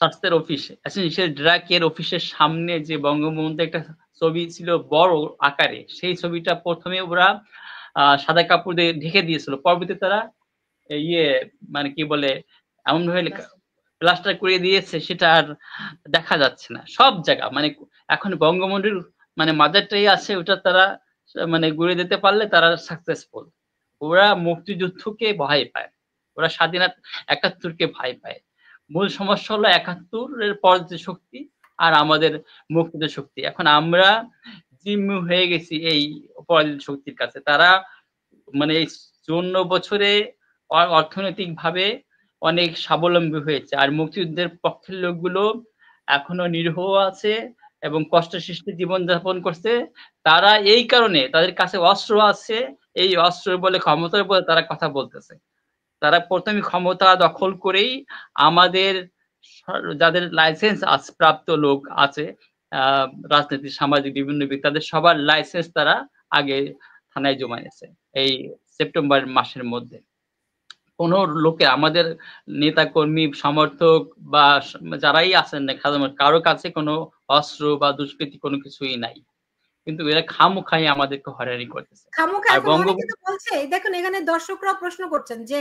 স্বাস্থ্যের অফিস এসেনশিয়াল ড্রাগের অফিসের সামনে যে বঙ্গবন্ধু একটা ছবি ছিল বড় আকারে, সেই ছবিটা প্রথমে ওরা সাদা কাপড় দিয়ে ঢেকে দিয়েছিল, পরবর্তীতে তারা মানে কি বলে এমন ভাবে প্লাস্টার করে দিয়েছে, সেটা আর দেখা যাচ্ছে না সব জায়গা। মানে এখন বঙ্গবন্ধুর মানে মাজারটাই আছে, ওটা তারা মানে ঘুরে দিতে পারলে তারা সাকসেসফুল। ওরা মুক্তিযুদ্ধকে ভয় পায়, ওরা স্বাধীনতা 71কে ভয় পায়। মূল সমস্যা হলো 71-এর পর যে শক্তি আর আমাদের মুক্তিযুদ্ধ শক্তি। এখন আমরা জিম্মি হয়ে গেছি এই পরাজিত শক্তির কাছে। তারা মানে 54 বছরে অর্থনৈতিক ভাবে অনেক স্বাবলম্বী হয়েছে, আর মুক্তিযুদ্ধের পক্ষের লোকগুলো এখনো নিরীহ আছে এবং কষ্ট সৃষ্টি জীবনযাপন করছে। তারা এই কারণে তাদের কাছে অস্ত্র আছে, এই অস্ত্র বলে ক্ষমতার বলে তারা কথা বলতেছে। তারা প্রথমে ক্ষমতা দখল করেই আমাদের যাদের লাইসেন্স প্রাপ্ত লোক আছে রাজনীতি সামাজিক বিভিন্ন ব্যক্তি, তাদের সবার লাইসেন্স তারা আগে থানায় জমা নিয়েছে এই সেপ্টেম্বর মাসের মধ্যে। কোনো লোকে আমাদের নেতা কর্মী সমর্থক বা যারাই আছেন না কারো কাছে কোনো অস্ত্র বা দুষ্কৃতি কোনো কিছুই নাই, কিন্তু এরা খামোখাই আমাদেরকে হয়রানি করতেছে। আর অনেকে তো বলছে, দেখুন এখানে দর্শকরা প্রশ্ন করছেন যে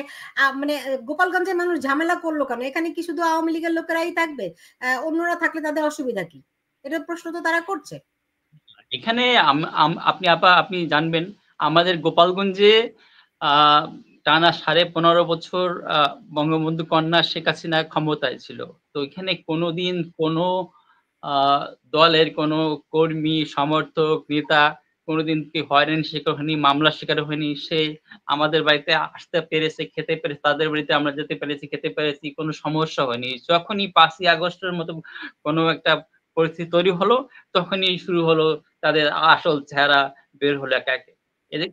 মানে গোপালগঞ্জের মানুষ ঝামেলা করলো কেন, এখানে কি শুধু আওয়ামী লীগের লোকেরাই থাকবে, অন্যরা থাকলে তাদের অসুবিধা কি? এটা প্রশ্ন তো তারা করছে। এখানে আপনি জানবেন আমাদের গোপালগঞ্জে টানা 15.5 বছর বঙ্গবন্ধু কন্যা শেখ হাসিনা ক্ষমতায় ছিল। তো এখানে কোনোদিন কোনো দলের কোনো কর্মী সমর্থক নেতা কোনোদিন কি হয়রানি শিকার হয়নি, মামলার শিকার হয়নি। সে আমাদের বাড়িতে আসতে পেরেছে, খেতে পেরেছে, তাদের বাড়িতে আমরা যেতে পেরেছি, খেতে পেরেছি, কোনো সমস্যা হয়নি। যখনই 5ই আগস্টের মতো কোনো একটা পরিস্থিতি তৈরি হলো তখনই শুরু হলো তাদের আসল চেহারা বের হলো একে একে।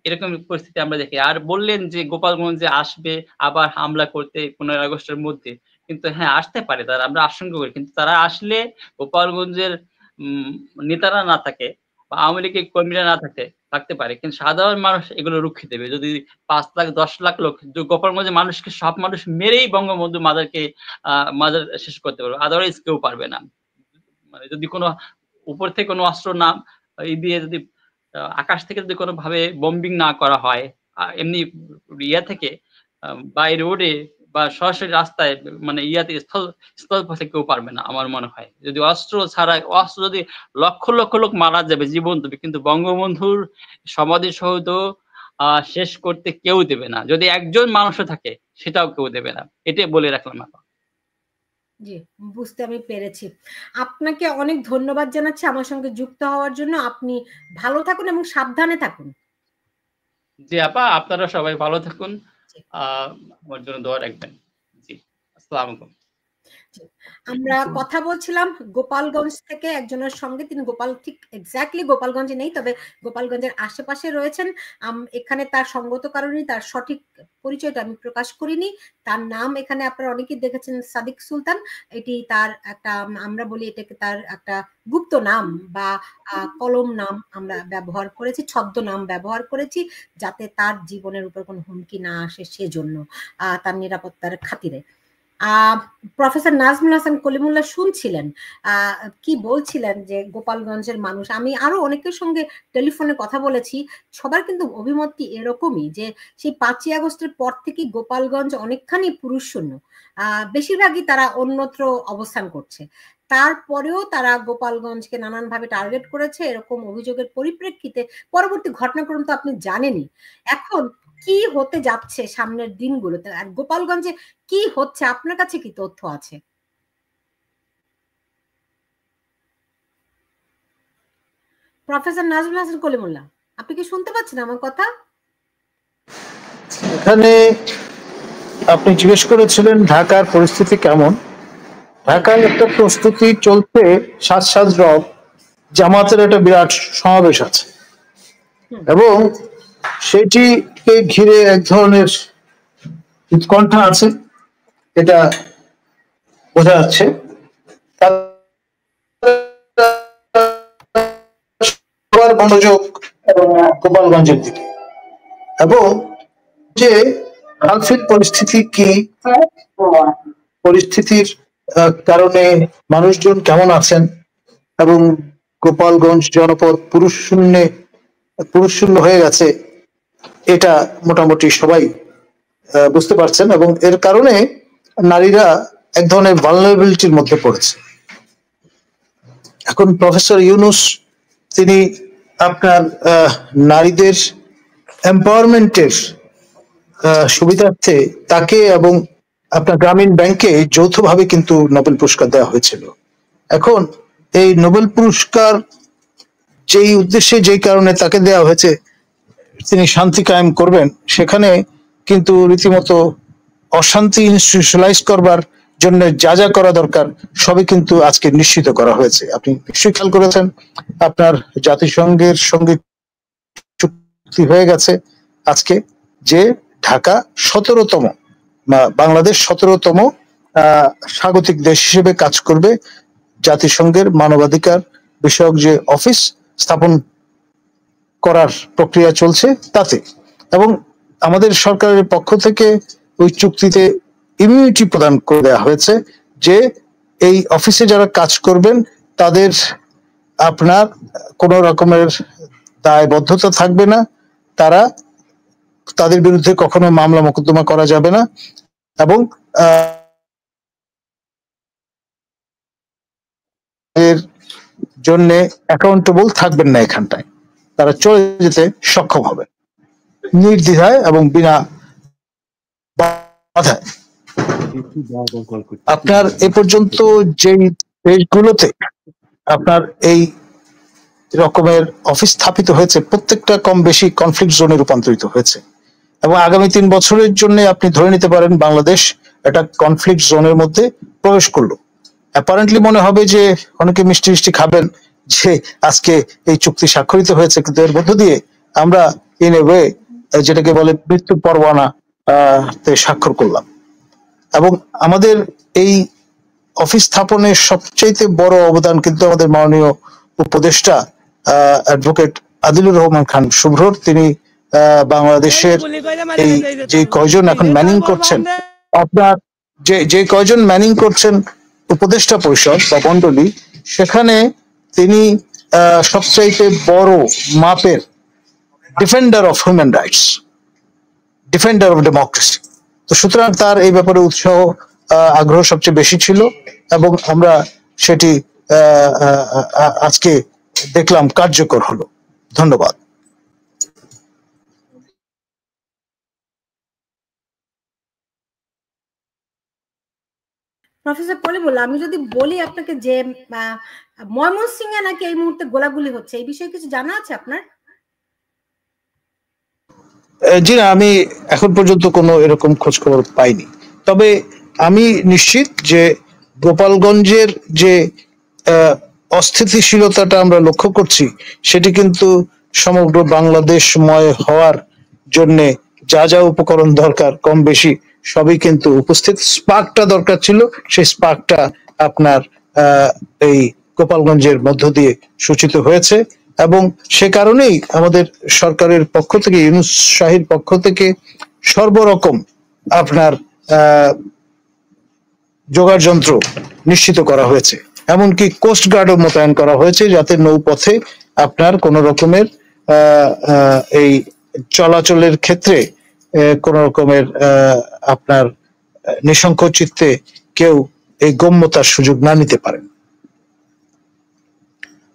এরকম পরিস্থিতি আমরা দেখি। আর বললেন যে গোপালগঞ্জে আসবে আবার হামলা করতে 15 আগস্টের মধ্যে, কিন্তু হ্যাঁ আসতে পারে, তারা আমরা আশঙ্কা করি। কিন্তু তারা আসলে গোপালগঞ্জের নেতারা না থাকে বা আওয়ামী লীগের কর্মীরা না থাকতে পারে, কিন্তু সাধারণ মানুষ এগুলো রুখে দেবে। যদি 5 লাখ 10 লাখ লোক গোপালগঞ্জের মানুষকে সব মানুষ মেরেই বঙ্গবন্ধু মাজার শেষ করতে পারবে, আদারওয়াইজ কেউ পারবে না। মানে যদি কোনো উপর থেকে কোনো অস্ত্র না দিয়ে যদি আকাশ থেকে যদি কোনো ভাবে বম্বিং না করা হয়, এমনি ইয়া থেকে বাই রোডে বা সরাসরি রাস্তায় মানে ইয়াতে স্থল পথে কেউ পারবে না আমার মনে হয়। যদি অস্ত্র ছাড়া, অস্ত্র যদি লক্ষ লক্ষ লোক মারা যাবে জীবন দেবে, কিন্তু বঙ্গবন্ধুর সমাধিসৌধ শেষ করতে কেউ দেবে না। যদি একজন মানুষও থাকে সেটাও কেউ দেবে না। এটাই বলে রাখলাম। জি, বুঝতে আমি পেরেছি। আপনাকে অনেক ধন্যবাদ জানাচ্ছি আমার সঙ্গে যুক্ত হওয়ার জন্য। আপনি ভালো থাকুন এবং সাবধানে থাকুন। জি আপা, আপনারা সবাই ভালো থাকুন, আমার জন্য দোয়া রাখবেন। জি, আসসালামু আলাইকুম। আমরা কথা বলছিলাম গোপালগঞ্জ থেকে একজনের সঙ্গে। তিনি ঠিক এক্স্যাক্টলি গোপালগঞ্জে নেই, তবে গোপালগঞ্জের আশেপাশে রয়েছেন। এখানে তার সঙ্গত কারণে তার সঠিক পরিচয়টা আমি প্রকাশ করিনি। তার নাম এখানে আপনারা অনেকেই দেখেছেন সাদিক সুলতান। এটি তার একটা, আমরা বলি এটাকে তার একটা গুপ্ত নাম বা কলম নাম আমরা ব্যবহার করেছি, ছদ্ম নাম ব্যবহার করেছি, যাতে তার জীবনের উপর কোনো হুমকি না আসে, সেজন্য তার নিরাপত্তার খাতিরে। প্রফেসর নাজমুল হাসান কলিমুল্লাহ শুনছিলেন কি বলছিলেন যে গোপালগঞ্জের মানুষ। আমি আরো অনেকের সঙ্গে টেলিফোনে কথা বলেছি, সবার কিন্তু অভিমতটি এরকমই যে সেই 5ই আগস্টের পর থেকে গোপালগঞ্জ অনেকখানি পুরুষ শূন্য, বেশিরভাগই তারা অন্যত্র অবস্থান করছে। তারপরেও তারা গোপালগঞ্জকে নানানভাবে টার্গেট করেছে। এরকম অভিযোগের পরিপ্রেক্ষিতে পরবর্তী ঘটনাক্রম তো আপনি জানেনই। এখন কি হতে যাচ্ছে সামনের দিনগুলোতে, আর গোপালগঞ্জে কি হচ্ছে আপনার কাছে কি তথ্য আছে? প্রফেসর নাজমুল হাসান কলিমুল্লাহ, আপনি কি শুনতে পাচ্ছেন আমার কথা? এখানে আপনি জিজ্ঞেস করেছিলেন ঢাকার পরিস্থিতি কেমন। ঢাকায় একটা প্রস্তুতি চলছে, সাজ রব জামাতের একটা বিরাট সমাবেশ আছে এবং সেটিকে ঘিরে এক ধরনের উৎকণ্ঠা আছে, এটা বোঝা যাচ্ছে। মনোযোগ গোপালগঞ্জের দিকে এবং যে কালফিট পরিস্থিতি কি, পরিস্থিতির কারণে মানুষজন কেমন আছেন এবং গোপালগঞ্জ জনপদ পুরুষ শূন্য হয়ে গেছে, এটা মোটামুটি সবাই বুঝতে পারছেন এবং এর কারণে নারীরা এক ধরনের ভালনারেবিলিটির মধ্যে পড়েছে। এখন প্রফেসর ইউনূস তিনি আপনার নারীদের এম্পাওয়ারমেন্টের সুবিধার্থে তাকে এবং আপনার গ্রামীণ ব্যাংকে যৌথভাবে কিন্তু নোবেল পুরস্কার দেওয়া হয়েছিল। এখন এই নোবেল পুরস্কার যেই উদ্দেশ্যে, যেই কারণে তাকে দেওয়া হয়েছে, তিনি শান্তি কায়েম করবেন, সেখানে কিন্তু রীতিমতো অশান্তি ইনস্টিটিউশনালাইজ করবার জন্য যা যা করা দরকার সবই কিন্তু আজকে নিশ্চিত করা হয়েছে। আপনি নিশ্চয়ই খেয়াল করেছেন, আপনার জাতিসংঘের সঙ্গে চুক্তি হয়ে গেছে আজকে যে ঢাকা 17তম বাংলাদেশ 17তম স্বাগতিক দেশ হিসেবে কাজ করবে জাতিসংঘের মানবাধিকার বিষয়ক যে অফিস স্থাপন করার প্রক্রিয়া চলছে তাতে, এবং আমাদের সরকারের পক্ষ থেকে ওই চুক্তিতে ইমিউনিটি প্রদান করে দেওয়া হয়েছে যে এই অফিসে যারা কাজ করবেন তাদের আপনার কোন রকমের দায়বদ্ধতা থাকবে না, তাদের বিরুদ্ধে কখনো মামলা মোকদ্দমা করা যাবে না, এবং এর জন্য অ্যাকাউন্টেবল থাকবেন না, এখানটায় তারা চলে যেতে সক্ষম হবে নির্দ্বিধায় এবং বিনা বাধায়। আপনার এ পর্যন্ত যেই দেশগুলোতে আপনার এই রকমের অফিস স্থাপিত হয়েছে প্রত্যেকটা কম বেশি কনফ্লিক্ট জোনে রূপান্তরিত হয়েছে, এবং আগামী 3 বছরের জন্য আপনি ধরে নিতে পারেন বাংলাদেশ একটা কনফ্লিক্ট জোনের মধ্যে প্রবেশ করলো। অ্যাপারেন্টলি মনে হবে যে অনেকে মিষ্টি মিষ্টি খাবেন যে আজকে এই চুক্তি স্বাক্ষরিত হয়েছে, কিন্তু এর মধ্য দিয়ে আমরা ইন এ ওয়ে যেটাকে বলে মৃত্যু পরোয়ানা তে স্বাক্ষর করলাম। এবং আমাদের এই অফিস স্থাপনের সবচেয়ে বড় অবদান কিন্তু আমাদের মাননীয় উপদেষ্টা অ্যাডভোকেট আদিলুর রহমান খান শুভ্রর। তিনি বাংলাদেশের এই যে কয়জন এখন ম্যানিং করছেন, আপনার যে কয়জন ম্যানিং করছেন উপদেষ্টা পরিষদ বা মন্ডলী, সেখানে তিনি সবচাইতে বড় মাপের defender of human rights, defender of democracy. তো সুতরাং তার এই ব্যাপারে উৎসাহ আগ্রহ সবচেয়ে বেশি ছিল, এবং আমরা সেটি আজকে দেখলাম কার্যকর হলো। ধন্যবাদ। প্রফেসর পলিবুল, আমি যদি বলি আপনাকে যে ময়মনসিংহে নাকি এই মুহূর্তে গোলাগুলি হচ্ছে, এই বিষয়ে কিছু জানা আছে আপনার? জি না, আমি এখন পর্যন্ত কোনো এরকম খোঁজ খবর পাইনি, তবে আমি নিশ্চিত যে গোপালগঞ্জের যে অস্থিতিশীলতাটা আমরা লক্ষ্য করছি সেটি কিন্তু সমগ্র বাংলাদেশময় হওয়ার জন্যে যা যা উপকরণ দরকার কম বেশি সবই কিন্তু উপস্থিত। স্পার্কটা দরকার ছিল, সেই স্পার্কটা আপনার এই গোপালগঞ্জের মধ্য দিয়ে সূচিত হয়েছে, এবং সে কারণেই আমাদের সরকারের পক্ষ থেকে, ইউনূস শাহীর পক্ষ থেকে সর্বরকম আপনার যোগাড় যন্ত্র নিশ্চিত করা হয়েছে, এমনকি কোস্ট গার্ডও মোতায়েন করা হয়েছে যাতে নৌপথে আপনার কোন রকমের এই চলাচলের ক্ষেত্রে কোন রকমের আপনার নিঃসংক চিত্তে কেউ এই গম্যতার সুযোগ না নিতে পারেন।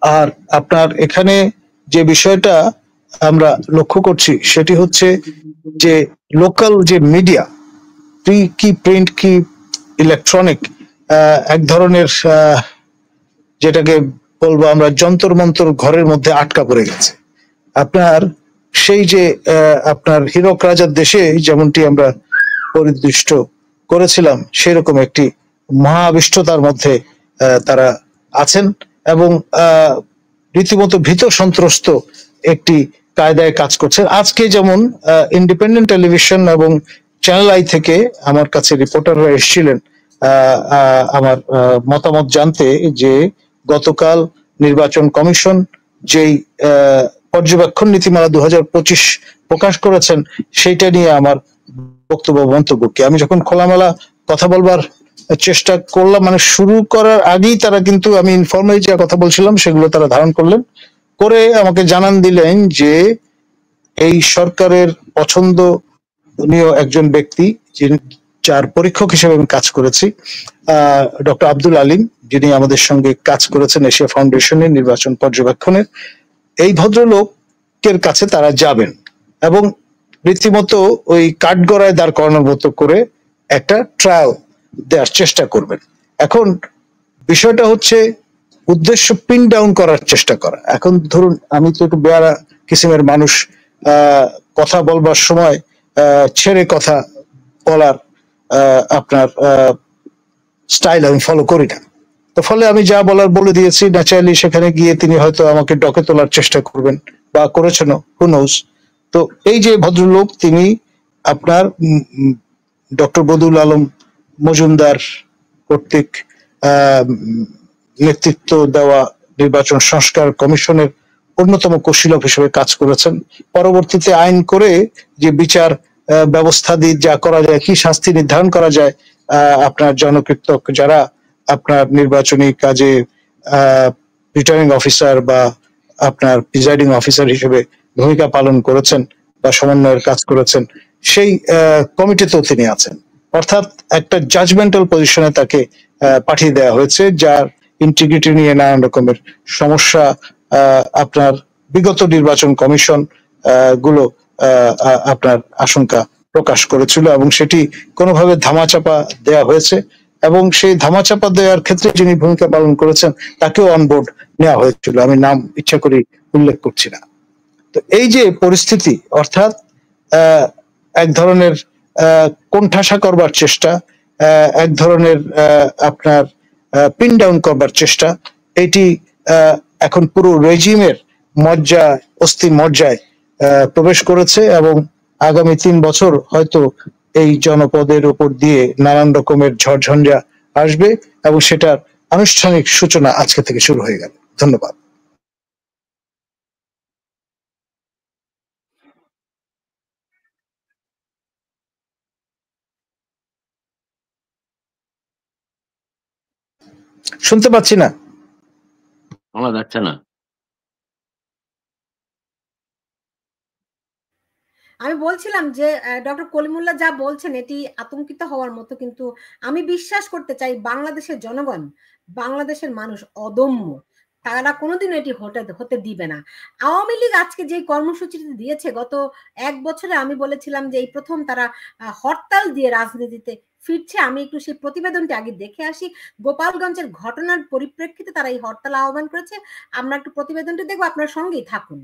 আর আপনার এখানে যে বিষয়টা আমরা লক্ষ্য করছি সেটি হচ্ছে যে লোকাল যে মিডিয়া, কি প্রিন্ট কি ইলেকট্রনিক, এক ধরনের যেটাকে বলবো আমরা যন্তর মন্তর ঘরের মধ্যে আটকা পড়ে গেছে। আপনার সেই যে আপনার হীরক রাজার দেশে যেমনটি আমরা পরিদৃষ্ট করেছিলাম সেরকম একটি মহাবিষ্টতার মধ্যে তারা আছেন, এবং রীতিমতো ভীত সন্ত্রস্ত একটি কায়দায় কাজ করছেন। আজকে যেমন ইন্ডিপেন্ডেন্ট টেলিভিশন এবং চ্যানেল আই থেকে আমার কাছে রিপোর্টাররা এসেছিলেন আমার মতামত জানতে, যে গতকাল নির্বাচন কমিশন যেই পর্যবেক্ষণ নীতিমালা 2025 প্রকাশ করেছেন সেইটা নিয়ে আমার বক্তব্য মন্তব্য কি। আমি যখন খোলামেলা কথা বলবার চেষ্টা করলাম, মানে শুরু করার আগেই তারা কিন্তু, আমি ইনফর্মালি যে কথা বলছিলাম সেগুলো তারা ধারণ করলেন, করে আমাকে জানান দিলেন যে এই সরকারের পছন্দনীয় একজন ব্যক্তি, যার পরীক্ষক হিসেবে আমি কাজ করেছি, ডক্টর আব্দুল আলিম, যিনি আমাদের সঙ্গে কাজ করেছেন এশিয়া ফাউন্ডেশনের নির্বাচন পর্যবেক্ষণের, এই ভদ্রলোকের কাছে তারা যাবেন এবং রীতিমতো ওই কাঠগড়ায় দাঁড় করানোর মতো করে একটা ট্রায়াল দেওয়ার চেষ্টা করবেন। এখন বিষয়টা হচ্ছে উদ্দেশ্য পিন ডাউন করার চেষ্টা করা। এখন ধরুন আমি তো একটু বেয়ারা কিসিমের মানুষ, কথা বলবার সময় ছেড়ে কথা বলার আপনার স্টাইল আমি ফলো করি না, তো ফলে আমি যা বলার বলে দিয়েছি। ন্যাচারালি সেখানে গিয়ে তিনি হয়তো আমাকে ডকে তোলার চেষ্টা করবেন বা করেছেন, হু নোজ। তো এই যে ভদ্রলোক, তিনি আপনার ডক্টর বদিউল আলম মজুমদার কর্তৃক নেতৃত্ব দেওয়া নির্বাচন সংস্কার কমিশনের অন্যতম কৌশলক হিসেবে কাজ করেছেন। পরবর্তীতে আইন করে যে বিচার ব্যবস্থা দিয়ে যা করা যায়, কি শাস্তি নির্ধারণ করা যায়, আপনার জনকীর্তক যারা আপনার নির্বাচনী কাজে রিটার্নিং অফিসার বা আপনার প্রিজাইডিং অফিসার হিসেবে ভূমিকা পালন করেছেন বা সমন্বয়ের কাজ করেছেন, সেই কমিটিতেও তিনি আছেন। অর্থাৎ একটা জাজমেন্টাল পজিশনে তাকে পাঠিয়ে দেওয়া হয়েছে, যার ইন্টিগ্রিটি নিয়ে নানান রকমের সমস্যা আপনার বিগত নির্বাচন কমিশন গুলো আপনার আশঙ্কা প্রকাশ করেছিল এবং সেটি কোনোভাবে ধামাচাপা দেওয়া হয়েছে এবং সেই ধামাচাপা দেওয়ার ক্ষেত্রে যিনি ভূমিকা পালন করেছেন তাকেও অনবোর্ড নেওয়া হয়েছিল। আমি নাম ইচ্ছা করি উল্লেখ করছি না। তো এই যে পরিস্থিতি, অর্থাৎ এক ধরনের কোণঠাসা করবার চেষ্টা, এক ধরনের আপনার পিন ডাউন করবার চেষ্টা, এটি এখন পুরো রেজিমের অস্থি মজ্জায় প্রবেশ করেছে এবং আগামী 3 বছর হয়তো এই জনপদের উপর দিয়ে নানান রকমের ঝড়ঝঞ্ঝা আসবে এবং সেটার আনুষ্ঠানিক সূচনা আজকে থেকে শুরু হয়ে গেল। ধন্যবাদ। শুনতে পাচ্ছি না, শোনা যাচ্ছে না। আমি বলছিলাম যে ডক্টর কলিমুল্লাহ যা বলছেন এটি আতঙ্কিত হওয়ার মতো, কিন্তু আমি বিশ্বাস করতে চাই বাংলাদেশের জনগণ, বাংলাদেশের মানুষ অদম্য, তারা কোনোদিনও এটি হতে দিবে না। আওয়ামী লীগ আজকে যে কর্মসূচিটি দিয়েছে, গত 1 বছরে আমি বলেছিলাম যে এই প্রথম তারা হরতাল দিয়ে রাজনীতিতে ফিরছে। আমি একটু সেই প্রতিবেদনটি আগে দেখে আসি। গোপালগঞ্জের ঘটনার পরিপ্রেক্ষিতে তারা এই হরতাল আহ্বান করেছে। আমরা একটু প্রতিবেদনটি দেখবো, আপনার সঙ্গেই থাকুন।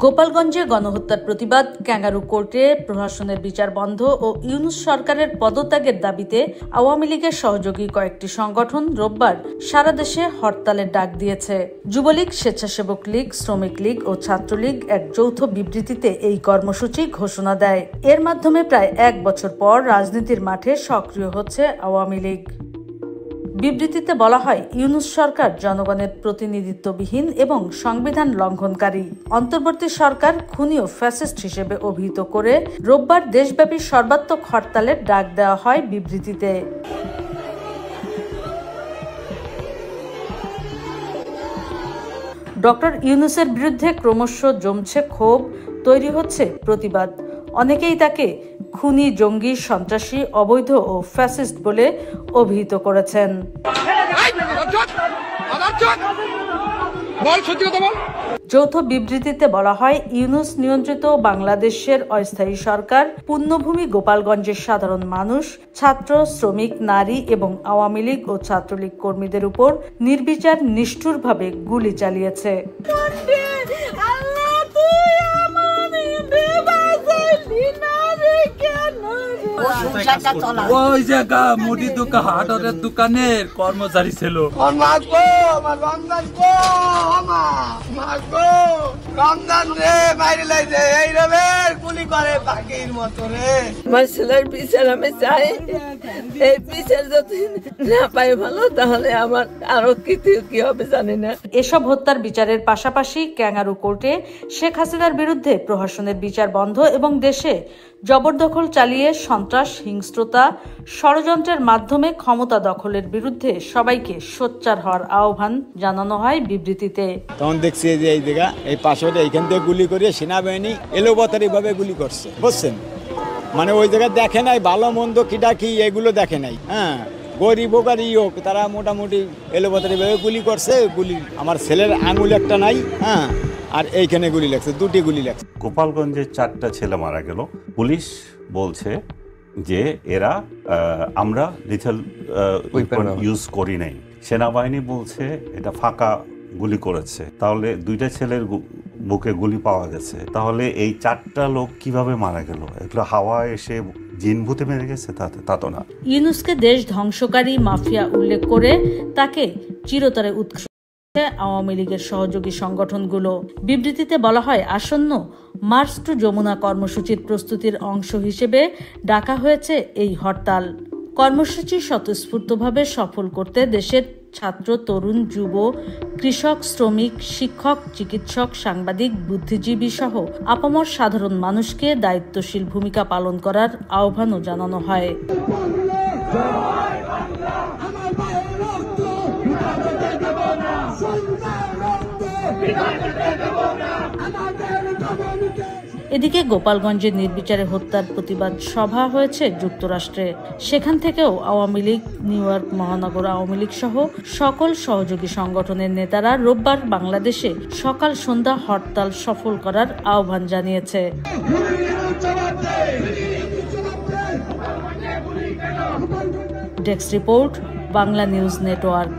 গোপালগঞ্জে গণহত্যার প্রতিবাদ, ক্যাঙ্গারু কোর্টে প্রশাসনের বিচার বন্ধ ও ইউনূস সরকারের পদত্যাগের দাবিতে আওয়ামী লীগের সহযোগী কয়েকটি সংগঠন রোববার সারা দেশে হরতালের ডাক দিয়েছে। যুবলীগ, স্বেচ্ছাসেবক লীগ, শ্রমিক লীগ ও ছাত্রলীগ এক যৌথ বিবৃতিতে এই কর্মসূচি ঘোষণা দেয়। এর মাধ্যমে প্রায় 1 বছর পর রাজনীতির মাঠে সক্রিয় হচ্ছে আওয়ামী লীগ। বিবৃতিতে বলা হয়, ইউনূস সরকার জনগণের প্রতিনিধিত্ববিহীন এবং সংবিধান লঙ্ঘনকারী। অন্তর্বর্তী সরকার খুনি ও ফ্যাসিস্ট হিসেবে অভিহিত করে রোববার দেশব্যাপী সর্বাত্মক হরতালের ডাক দেওয়া হয় বিবৃতিতে। ডক্টর ইউনূসের বিরুদ্ধে ক্রমশ জমছে ক্ষোভ, তৈরি হচ্ছে প্রতিবাদ। অনেকেই তাকে খুনি, জঙ্গি, সন্ত্রাসী, অবৈধ ও ফ্যাসিস্ট বলে অভিহিত করেছেন। যৌথ বিবৃতিতে বলা হয়, ইউনূস নিয়ন্ত্রিত বাংলাদেশের অস্থায়ী সরকার পুণ্যভূমি গোপালগঞ্জের সাধারণ মানুষ, ছাত্র, শ্রমিক, নারী এবং আওয়ামী লীগ ও ছাত্রলীগ কর্মীদের উপর নির্বিচার নিষ্ঠুরভাবে গুলি চালিয়েছে। ওই জায়গা মুদি দোকান, হাটের দোকানের কর্মচারী ছিল। আমার ছেলের বিচার আমি চাই, এই বিচার যদি না পাই ভালো, তাহলে আমার আরো কি হবে জানি না। এসব হত্যার বিচারের পাশাপাশি ক্যাঙ্গারু কোর্টে শেখ হাসিনার বিরুদ্ধে প্রশাসনের বিচার বন্ধ এবং দেশে জবরদখল চালিয়ে সন্ত্রাস, হিংস্রতা, ষড়যন্ত্রের মাধ্যমে ক্ষমতা দখলের বিরুদ্ধে সবাইকে সোচ্চার হওয়ার আহ্বান জানানো হয় বিবৃতিতে। তখন দেখছি যে এই জায়গা, এই পাশে এইখান থেকে গুলি করে সেনাবাহিনী এলোপাতারি ভাবে গুলি করছে, বুঝছেন? মানে ওই জায়গায় দেখে নাই ভালো মন্দ কিটা কি, এগুলো দেখে নাই। হ্যাঁ, গরিব হোক আর ই হোক, তারা মোটামুটি এলোপাতারি ভাবে গুলি করছে। গুলি আমার ছেলের আঙুল একটা নাই, হ্যাঁ, আর এইখানে গুলি লাগছে, 2টি গুলি লাগছে। গোপালগঞ্জে 4টা ছেলে মারা গেল। পুলিশ বলছে যে এরা আমরা লিথেল ইউজ করি নাই। সেনাবাহিনী বলছে এটা ফাঁকা গুলি করেছে। তাহলে 2টা ছেলের বুকে গুলি পাওয়া গেছে। তাহলে এই 4টা লোক কিভাবে মারা গেল? এগুলো হাওয়া এসে জিন ভূতে মেরে গেছে? তা তো না। ইউনূসকে দেশ ধ্বংসকারী মাফিয়া উল্লেখ করে তাকে চিরতরে উৎস আওয়ামী লীগের সহযোগী সংগঠনগুলো। বিবৃতিতে বলা হয়, আসন্ন মার্চ টু যমুনা কর্মসূচির প্রস্তুতির অংশ হিসেবে ডাকা হয়েছে এই হরতাল। কর্মসূচি স্বতঃস্ফূর্তভাবে সফল করতে দেশের ছাত্র, তরুণ, যুব, কৃষক, শ্রমিক, শিক্ষক, চিকিৎসক, সাংবাদিক, বুদ্ধিজীবী সহ আপামর সাধারণ মানুষকে দায়িত্বশীল ভূমিকা পালন করার আহ্বানও জানানো হয়। এদিকে গোপালগঞ্জে নির্বিচারে হত্যার প্রতিবাদ সভা হয়েছে যুক্তরাষ্ট্রে। সেখান থেকেও আওয়ামী লীগ, নিউ ইয়র্ক মহানগর আওয়ামী লীগ সহ সকল সহযোগী সংগঠনের নেতারা রোববার বাংলাদেশে সকাল সন্ধ্যা হরতাল সফল করার আহ্বান জানিয়েছে। Desk report, Bangla news network.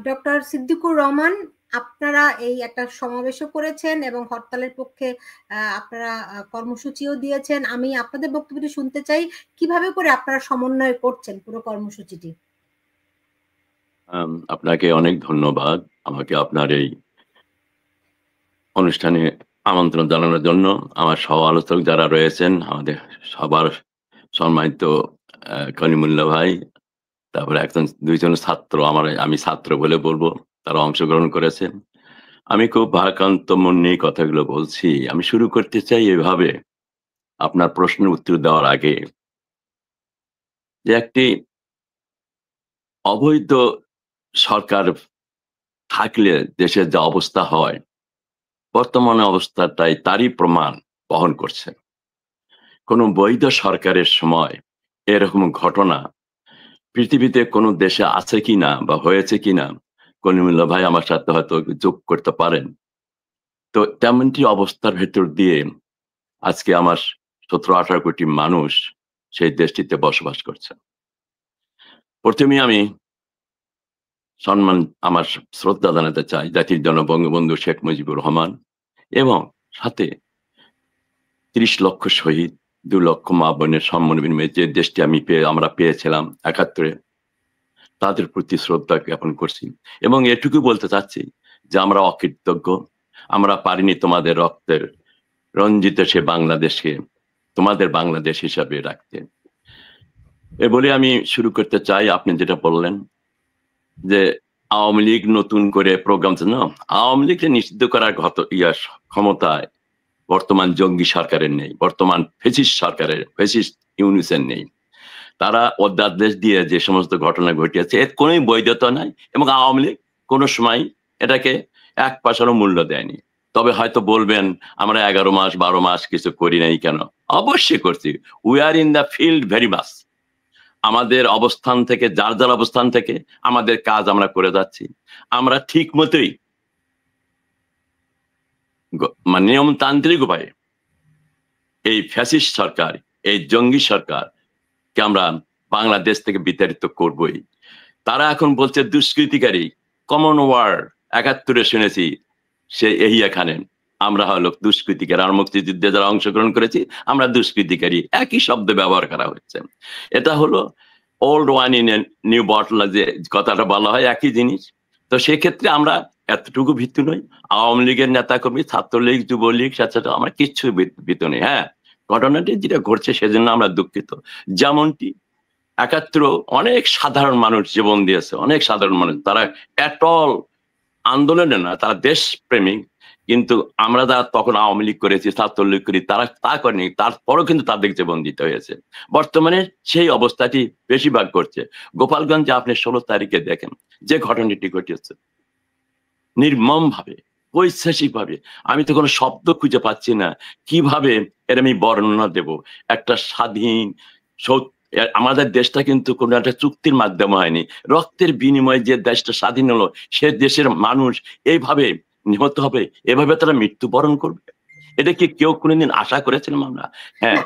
Doctor Siddiqur Rahman, আপনারা এই একটা সমাবেশও করেছেন এবং হরতালের পক্ষে আপনারা কর্মসূচিও দিয়েছেন। আমি আপনাদের বক্তব্যটি শুনতে চাই, কিভাবে করে আপনারা সমন্বয় করছেন পুরো কর্মসূচিটি? আপনাকে অনেক ধন্যবাদ আমাকে আপনার এই অনুষ্ঠানে আমন্ত্রণ জানানোর জন্য। আমার সহ আলোচক যারা রয়েছেন, আমাদের সবার সম্মানিত কলিমুল্লাহ ভাই, তারপরে দুইজন ছাত্র, আমি ছাত্র বলে বলবো, তারা অংশগ্রহণ করেছেন। আমি খুব ভারাক্রান্ত মন নিয়ে কথাগুলো বলছি। আমি শুরু করতে চাই এভাবে, আপনার প্রশ্নের উত্তর দেওয়ার আগে, যে একটি অবৈধ সরকার থাকলে দেশের যা অবস্থা হয়, বর্তমানে অবস্থাটাই তারই প্রমাণ বহন করছে। কোন বৈধ সরকারের সময় এরকম ঘটনা পৃথিবীতে কোনো দেশে আছে কিনা বা হয়েছে কিনা কলিমুল্লাহ ভাই আমার সাথে হয়তো যোগ করতে পারেন। তো তেমনটি অবস্থার ভেতর দিয়ে আজকে আমার 17-18 কোটি মানুষ সেই দেশটিতে বসবাস করছে। প্রথমে আমি আমার শ্রদ্ধা জানাতে চাই জাতির জনক বঙ্গবন্ধু শেখ মুজিবুর রহমান এবং সাথে 30 লক্ষ শহীদ, 2 লক্ষ মা বোনের সম্মান বিনিময়ে যে দেশটি আমরা পেয়েছিলাম 71-এ, তাদের প্রতি শ্রদ্ধা জ্ঞাপন করছি। এবং এটুকু বলতে চাচ্ছি যে আমরা অকৃতজ্ঞ, আমরা পারিনি তোমাদের রক্তের রঞ্জিত সে বাংলাদেশকে তোমাদের বাংলাদেশ হিসাবে রাখতে। এ বলে আমি শুরু করতে চাই, আপনি যেটা বললেন যে আওয়ামী লীগ নতুন করে প্রোগ্রাম, আওয়ামী লীগকে নিষিদ্ধ করার ক্ষমতায় বর্তমান জঙ্গি সরকারের নেই, বর্তমান ফ্যাসিস্ট সরকারের, ফ্যাসিস্ট ইউনিসের নেই। তারা অধ্যাদেশ দিয়ে যে সমস্ত ঘটনা ঘটিয়েছে এর কোনো বৈধতা নাই, এবং আওয়ামী লীগ কোনো সময় এটাকে 1 পয়সারও মূল্য দেয়নি। তবে হয়তো বলবেন আমরা 11 মাস 12 মাস কিছু করি নাই কেন? অবশ্যই করছি। We are in the field very much. আমাদের অবস্থান থেকে, যার যার অবস্থান থেকে আমাদের কাজ আমরা করে যাচ্ছি। আমরা ঠিক মতোই নিয়মতান্ত্রিক উপায়ে এই ফ্যাসিস্ট সরকার, এই জঙ্গি সরকারকে আমরা বাংলাদেশ থেকে বিতাড়িত করবই। তারা এখন বলছে দুষ্কৃতিকারী, কমন ওয়ার্ড 71-এ শুনেছি সে এহিয়া খানেন, আমরা হলো দুষ্কৃতিকারী। আর মুক্তিযুদ্ধে যারা অংশগ্রহণ করেছি আমরা দুষ্কৃতিকারী, একই শব্দ ব্যবহার করা হচ্ছে। এটা হলো old one in a new bottle, যে কথাটা বলা হয়, একই জিনিস। তো সেক্ষেত্রে আমরা এতটুকু ভীতু নই। আওয়ামী লীগের নেতাকর্মী, ছাত্রলীগ, যুবলীগ, স্বেচ্ছাসেবক, আমরা কিচ্ছু ভীতু নেই। হ্যাঁ, ঘটনাটি যেটা ঘটছে সেজন্য আমরা দুঃখিত। যেমনটি 71 অনেক সাধারণ মানুষ জীবন দিয়েছে, অনেক সাধারণ মানুষ, তারা এটল আন্দোলনে না, তারা দেশপ্রেমিক। কিন্তু আমরা যারা তখন আওয়ামী লীগ করেছি, ছাত্রলীগ করি, তারা তা করেনি, তারপরও কিন্তু তাদের জীবন দিতে হয়েছে। বর্তমানে সেই অবস্থাটি বেশিরভাগ করছে। গোপালগঞ্জে আপনি 16 তারিখে দেখেন যে ঘটনাটি ঘটেছে, নির্মম ভাবে, পৈশাচিক ভাবে, আমি তো কোনো শব্দ খুঁজে পাচ্ছি না কিভাবে এর আমি বর্ণনা দেব। একটা স্বাধীন, আমাদের দেশটা কিন্তু কোনো একটা চুক্তির মাধ্যমে হয়নি, রক্তের বিনিময়ে যে দেশটা স্বাধীন হলো, সে দেশের মানুষ এইভাবে নিহত হবে, এভাবে তারা মৃত্যুবরণ করবে, এটা কি কেউ কোনোদিন আশা করেছিলাম আমরা? হ্যাঁ,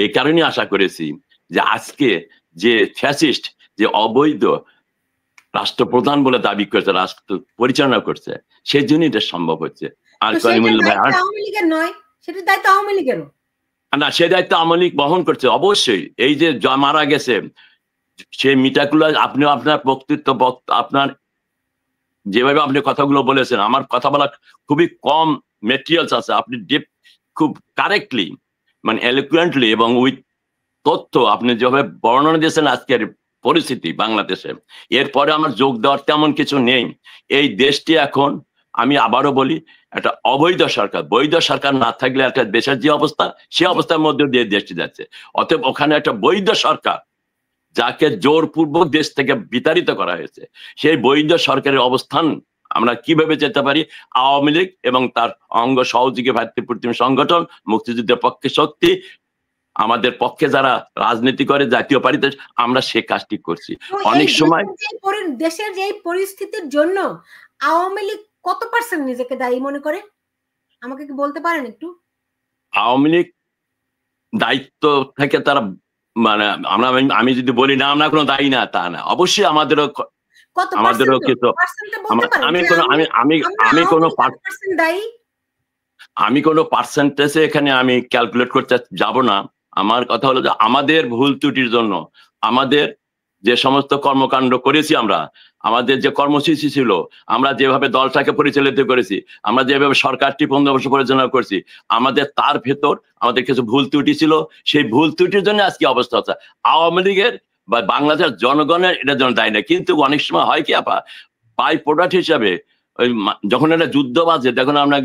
এই কারণে আশা করেছি যে আজকে যে ফ্যাসিস্ট, যে অবৈধ রাষ্ট্রপ্রধান বলে দাবি করছে, রাষ্ট্র পরিচালনা করছে, সেই জন্য এটা সম্ভব হচ্ছে। আর কলিমুল্লাহ ভাই, আওয়ামী লীগের নয়, সেটা দায়িত্ব আওয়ামী লীগেরও না, সে দায়িত্ব আওয়ামী লীগ বহন করছে অবশ্যই। এই যে মারা গেছে সেই মিটাকুলাস আপনি আপনার আপনার যেভাবে আপনি কথাগুলো বলেছেন, আমার কথা বলা খুবই কম মেটেরিয়ালস আছে, আপনি খুব কারেক্টলি মানে এলিকুয়েন্টলি এবং উইথ তথ্য আপনি যেভাবে বর্ণনা দিয়েছেন আজকের পরিস্থিতি বাংলাদেশে, এরপরে আমার যোগ দেওয়ার তেমন কিছু নেই। এই দেশটি এখন, আমি আবারও বলি, একটা অবৈধ সরকার, বৈধ সরকার না থাকলে একটা দেশের যে অবস্থা, সে অবস্থার মধ্যে দিয়ে দেশটি যাচ্ছে। অতএব ওখানে একটা বৈধ সরকার, যাকে জোরপূর্বক দেশ থেকে বিতাড়িত করা হয়েছে, সেই বৈধ সরকারের অবস্থান আমরা কিভাবে যেতে পারি? আওয়ামী লীগ এবং তার অঙ্গ সহযোগী ভাতৃপ্রতিম সংগঠন, মুক্তিযুদ্ধের পক্ষে শক্তি, আমাদের পক্ষে যারা রাজনীতি করে জাতীয় পার্টিতে, আমরা সে কাজটি করছি। অনেক সময় দেশের যে পরিস্থিতির জন্য আওয়ামী লীগ কত পার্সেন্ট নিজেকে দায়ী মনে করে, আমাকে কি বলতে পারেন একটু? আওয়ামী লীগ দায়িত্ব থেকে তারা মানে আমি যদি বলি না আমরা কোনো দায়ী না, তা না, অবশ্যই আমাদেরও কিছু, আমি কোনো পার্সেন্টেজে এখানে আমি ক্যালকুলেট করতে যাব না। আমার কথা হলো যে আমাদের ভুল ত্রুটির জন্য, আমাদের যে সমস্ত কর্মকাণ্ড করেছি, আমাদের যে কর্মসূচি ছিল, আমরা যেভাবে দলটাকে পরিচালিত করেছি, আমরা যেভাবে সরকারটি 15 বছর পরিচালনা করেছি, আমাদের তার ভেতর আমাদের কিছু ভুল ত্রুটি ছিল। সেই ভুল ত্রুটির জন্য আজকে অবস্থা হচ্ছে। আওয়ামী লীগের বা বাংলাদেশের জনগণের এটার জন্য দায়ী না। কিন্তু অনেক সময় হয় কি আপা, বাই প্রোডাক্ট হিসাবে ওই যখন একটা যুদ্ধ বাজে, দেখুন আমরা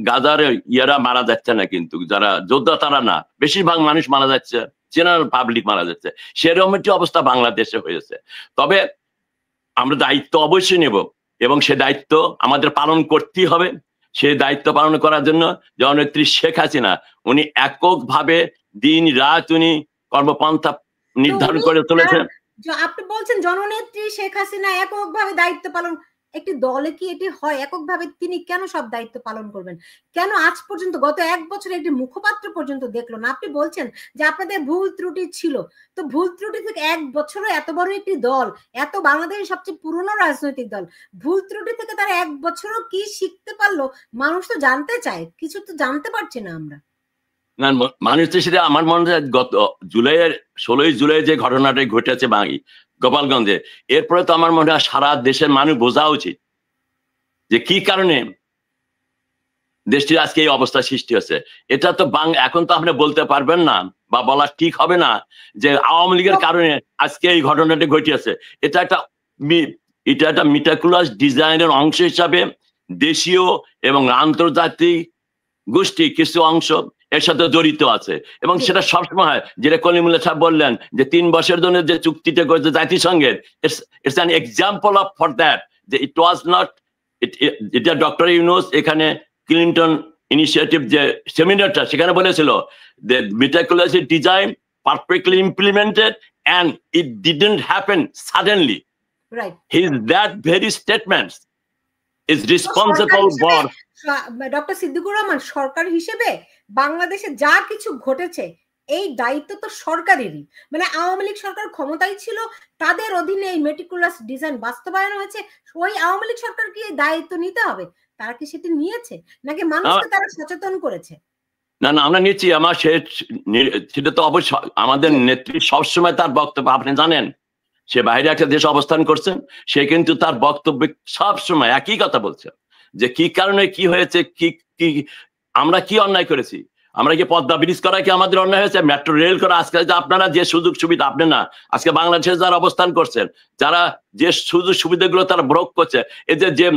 গাজার ইয়ারা মারা যাচ্ছে না, কিন্তু যারা যোদ্ধা তারা না, বেশিরভাগ মানুষ মারা যাচ্ছে, জেনারেল পাবলিক মারা যাচ্ছে। সেরকম একটি অবস্থা বাংলাদেশে হয়েছে। তবে আমরা দায়িত্ব অবশ্যই নেব এবং সে দায়িত্ব আমাদের পালন করতেই হবে। সেই দায়িত্ব পালন করার জন্য জননেত্রী শেখ হাসিনা উনি এককভাবে দিন রাত উনি কর্মপন্থা নির্ধারণ করে চলেছেন। আপনি বলছেন জননেত্রী শেখ হাসিনা এককভাবে দায়িত্ব পালন, একটি দলে কি এটি হয় এককভাবে? তিনি কেন সব দায়িত্ব পালন করবেন? কেন আজ পর্যন্ত গত 1 বছরে একটি মুখপাত্র পর্যন্ত দেখলো না? আপনি বলছেন যে আপনাদের ভুল ত্রুটি ছিল, তো ভুল ত্রুটি থেকে 1 বছরে এত বড় একটি দল, এত বাংলাদেশের সবচেয়ে পুরনো রাজনৈতিক দল, ভুল ত্রুটি থেকে তারা 1 বছরও কি শিখতে পারলো? মানুষ তো জানতে চায়, কিছু তো জানতে পারছি না আমরা। না, মানুষ তো সেটা, আমার মনে হয় গত 16 জুলাই যে ঘটনাটা ঘটেছে গোপালগঞ্জে, এরপরে তো আমার মনে হয় সারা দেশের মানুষ বোঝা উচিত যে কি কারণে দেশটির আজকে এই অবস্থা সৃষ্টি হচ্ছে। এটা তো এখন তো আপনি বলতে পারবেন না বা বলা ঠিক হবে না যে আওয়ামী লীগের কারণে আজকে এই ঘটনাটি ঘটিয়েছে। এটা একটা মিটাকুলাস ডিজাইনের অংশ হিসাবে দেশীয় এবং আন্তর্জাতিক গোষ্ঠী কিছু অংশ এর সাথে জড়িত আছে, এবং সেটা সবসময় হয়। যেটা কলিমুল্লাহ সাহেব বললেন যে 3 বছরের জন্য যে চুক্তিটা করেছে জাতিসংঘের, it's an example of for that, যে ইট ওয়াজ নট, এটা ডক্টর ইউনূস এখানে ক্লিন্টন ইনিশিয়েটিভ যে সেমিনারটা, সেখানে বলেছিল যে meticulous design perfectly implemented and it didn't happen suddenly. Right. That very statement is responsible for doctor Siddiqur Rahman, সরকার হিসেবে বাংলাদেশে যা কিছু ঘটেছে এই দায়িত্ব তো সরকারেরই। মানে আওয়ামী লীগ সরকার ক্ষমতায় ছিল, তাদের অধীনে এই মেটিকুলাস ডিজাইন বাস্তবায়ন হয়েছে, ওই আওয়ামী লীগ সরকার কি এই দায়িত্ব নিতে হবে? তারা কি সেটি নিয়েছে নাকি মানুষকে তারা সচেতন করেছে? না, আমরা নিচ্ছি। সেটা তো অবশ্যই আমাদের নেত্রী সবসময় তার বক্তব্য, আপনি জানেন সে বাইরে একটা দেশে অবস্থান করছেন, সে কিন্তু তার বক্তব্য সবসময় একই কথা বলছে যে কি কারণে কি হয়েছে, কি আমরা কি অন্যায় করেছি, আমরা কি পদ্মা ব্রিজ করা কি আমাদের অন্যায় হয়েছে, মেট্রো রেল করা, আজকে আপনারা যে সুযোগ সুবিধা, আপনি না আজকে বাংলাদেশে যারা অবস্থান করছেন, যারা যে সুযোগ সুবিধাগুলো তারা ভোগ করছে, এই যে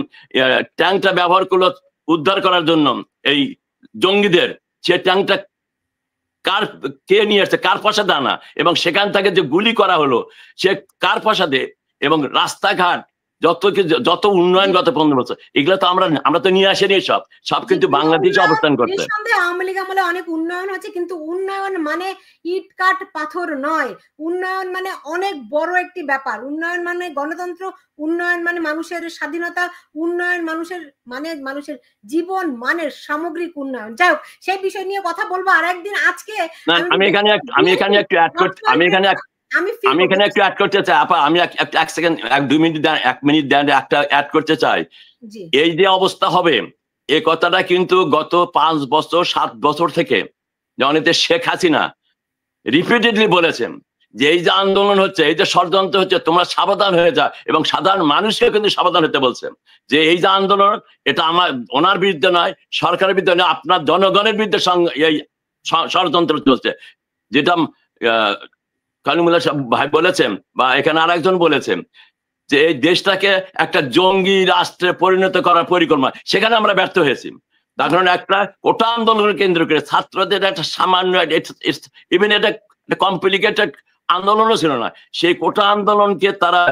ট্যাঙ্কটা ব্যবহার করলো উদ্ধার করার জন্য এই জঙ্গিদের, সে ট্যাঙ্কটা কে নিয়ে আসছে, কার পয়সা দানা, এবং সেখান থেকে যে গুলি করা হলো সে কার পয়সা দে, এবং রাস্তাঘাট যত উন্নয়নগত 15 বছর, এগুলো তো আমরা তো নিয়ে আসেনি, সব কিন্তু বাংলাদেশে অবস্থান করছে। আওয়ামী লীগ আমলে অনেক উন্নয়ন হচ্ছে, কিন্তু উন্নয়ন মানে ইট কাঠ পাথর নয়। উন্নয়ন মানে অনেক বড় একটি ব্যাপার। উন্নয়ন মানে গণতন্ত্র, উন্নয়ন মানে মানুষের স্বাধীনতা, উন্নয়ন মানুষের জীবন মানের সামগ্রিক উন্নয়ন। যাই হোক, সেই বিষয় নিয়ে কথা বলবো আরেকদিন। আজকে আমি এখানে একটু অ্যাড করতে চাই আপা, আমি 1 সেকেন্ড 1-2 মিনিট 1 মিনিট একটা অ্যাড করতে চাই। এই যে অবস্থা হবে, এই কথাটা কিন্তু গত 5 বছর 7 বছর থেকে জননেত্রী শেখ হাসিনা রিপিটেডলি বলেছেন যে এই যে আন্দোলন হচ্ছে, এই যে ষড়যন্ত্র হচ্ছে, তোমরা সাবধান হয়ে যা, এবং সাধারণ মানুষকে কিন্তু সাবধান হতে বলছেন যে এই যে আন্দোলন, এটা আমার ওনার বিরুদ্ধে নয়, সরকারের বিরুদ্ধে নয়, আপনার জনগণের বিরুদ্ধে এই ষড়যন্ত্র চলছে। যেটা কালিমুল্লাহ ভাই বলেছেন, বা এখানে আর একজন বলেছেন, যে এই দেশটাকে একটা জঙ্গি রাষ্ট্রে পরিণত করার পরিকল্পনা, সেখানে আমরা ব্যর্থ হয়েছি। তার কারণ একটা কোটা আন্দোলন কেন্দ্র করে ছাত্রদের একটা সামান্য, ইভেন এটা কমপ্লিকেটেড আন্দোলনও ছিল না, সেই কোটা আন্দোলনকে তারা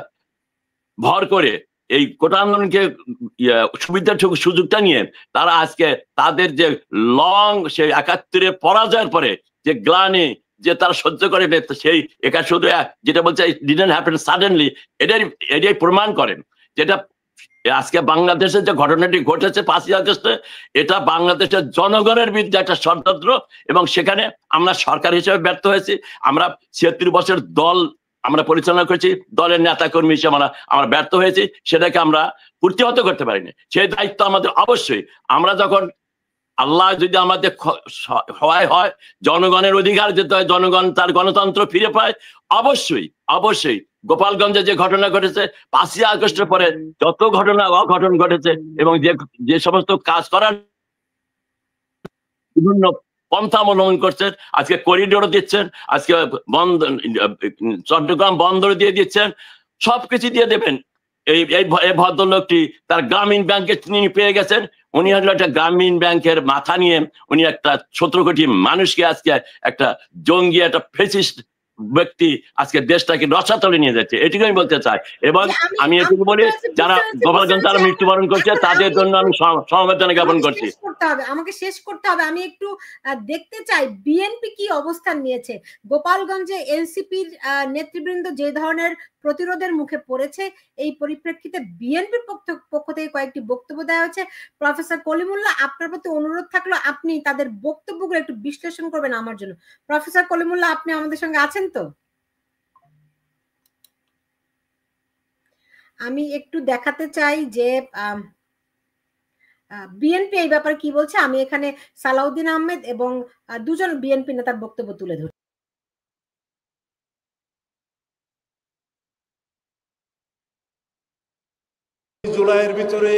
ভর করে, এই কোটা আন্দোলনকে সুযোগটা নিয়ে তারা আজকে তাদের যে লং, সেই ৭১-এর পরাজয়ের পরে যে গ্লানি যে তারা সহ্য করে, সেই একা শুধু যেটা বলছে ডিডন্ট হ্যাপেন সাডেনলি, এটাই প্রমাণ করেন। যেটা আজকে বাংলাদেশের যে ঘটনাটি ঘটেছে ৫ই আগস্টে, এটা বাংলাদেশের জনগণের বিরুদ্ধে একটা ষড়যন্ত্র, এবং সেখানে আমরা সরকার হিসেবে ব্যর্থ হয়েছি। আমরা ৭৬ বছর দল আমরা পরিচালনা করেছি, দলের নেতা কর্মী হিসেবে আমরা ব্যর্থ হয়েছি, সেটাকে আমরা প্রতিহত করতে পারিনি। সেই দায়িত্ব আমাদের অবশ্যই। আমরা যখন আল্লাহ যদি আমাদের সহায় হয়, জনগণের অধিকার যেতে হয়, জনগণ তার গণতন্ত্র ফিরে পায়, অবশ্যই অবশ্যই গোপালগঞ্জে যে ঘটনা ঘটেছে, ৫ই আগস্টের পরে যত ঘটনা অঘটন ঘটেছে, এবং যে সমস্ত কাজ করার বিভিন্ন পন্থা অবলম্বন করছেন, আজকে করিডোর দিচ্ছেন, আজকে চট্টগ্রাম বন্দর দিয়ে দিচ্ছেন, সবকিছু দিয়ে দেবেন। এই ভদ্রলোকটি তার গ্রামীণ ব্যাংকে তিনি পেয়ে গেছেন। উনি হলো একটা গ্রামীণ ব্যাংকের মাথা নিয়ে উনি একটা ১৭ কোটি মানুষকে আজকে একটা জঙ্গি, একটা ফেসিস্ট ব্যক্তি আজকে দেশটাকে রসাতলে নিয়ে যাচ্ছে, এটুকু আমি বলতে চাই। এবং আমি এটুকু বলি, যারা গোপালগঞ্জ তারা মৃত্যুবরণ করছে, তাদের জন্য আমি সমবেদনা জ্ঞাপন করছি। আমাকে শেষ করতে হবে। আমি একটু দেখতে চাই বিএনপি কি অবস্থান নিয়েছে। গোপালগঞ্জে এনসিপির নেতৃবৃন্দ যে ধরনের প্রতিরোধের মুখে পড়েছে, এই পরিপ্রেক্ষিতে বিএনপির পক্ষ থেকে কয়েকটি বক্তব্য দেওয়া হয়েছে। প্রফেসর কলিমুল্লাহ, আপনার প্রতি অনুরোধ থাকলো আপনি তাদের বক্তব্যগুলো একটু বিশ্লেষণ করবেন আমার জন্য। প্রফেসর কলিমুল্লাহ, আপনি আমাদের সঙ্গে আছেন তো? আমি একটু দেখাতে চাই যে বিএনপি এই ব্যাপারে কি বলছে। আমি এখানে সালাউদ্দিন আহমেদ এবং দুজন বিএনপি নেতার বক্তব্য তুলে ধরি। জুলাইয়ের ভিতরে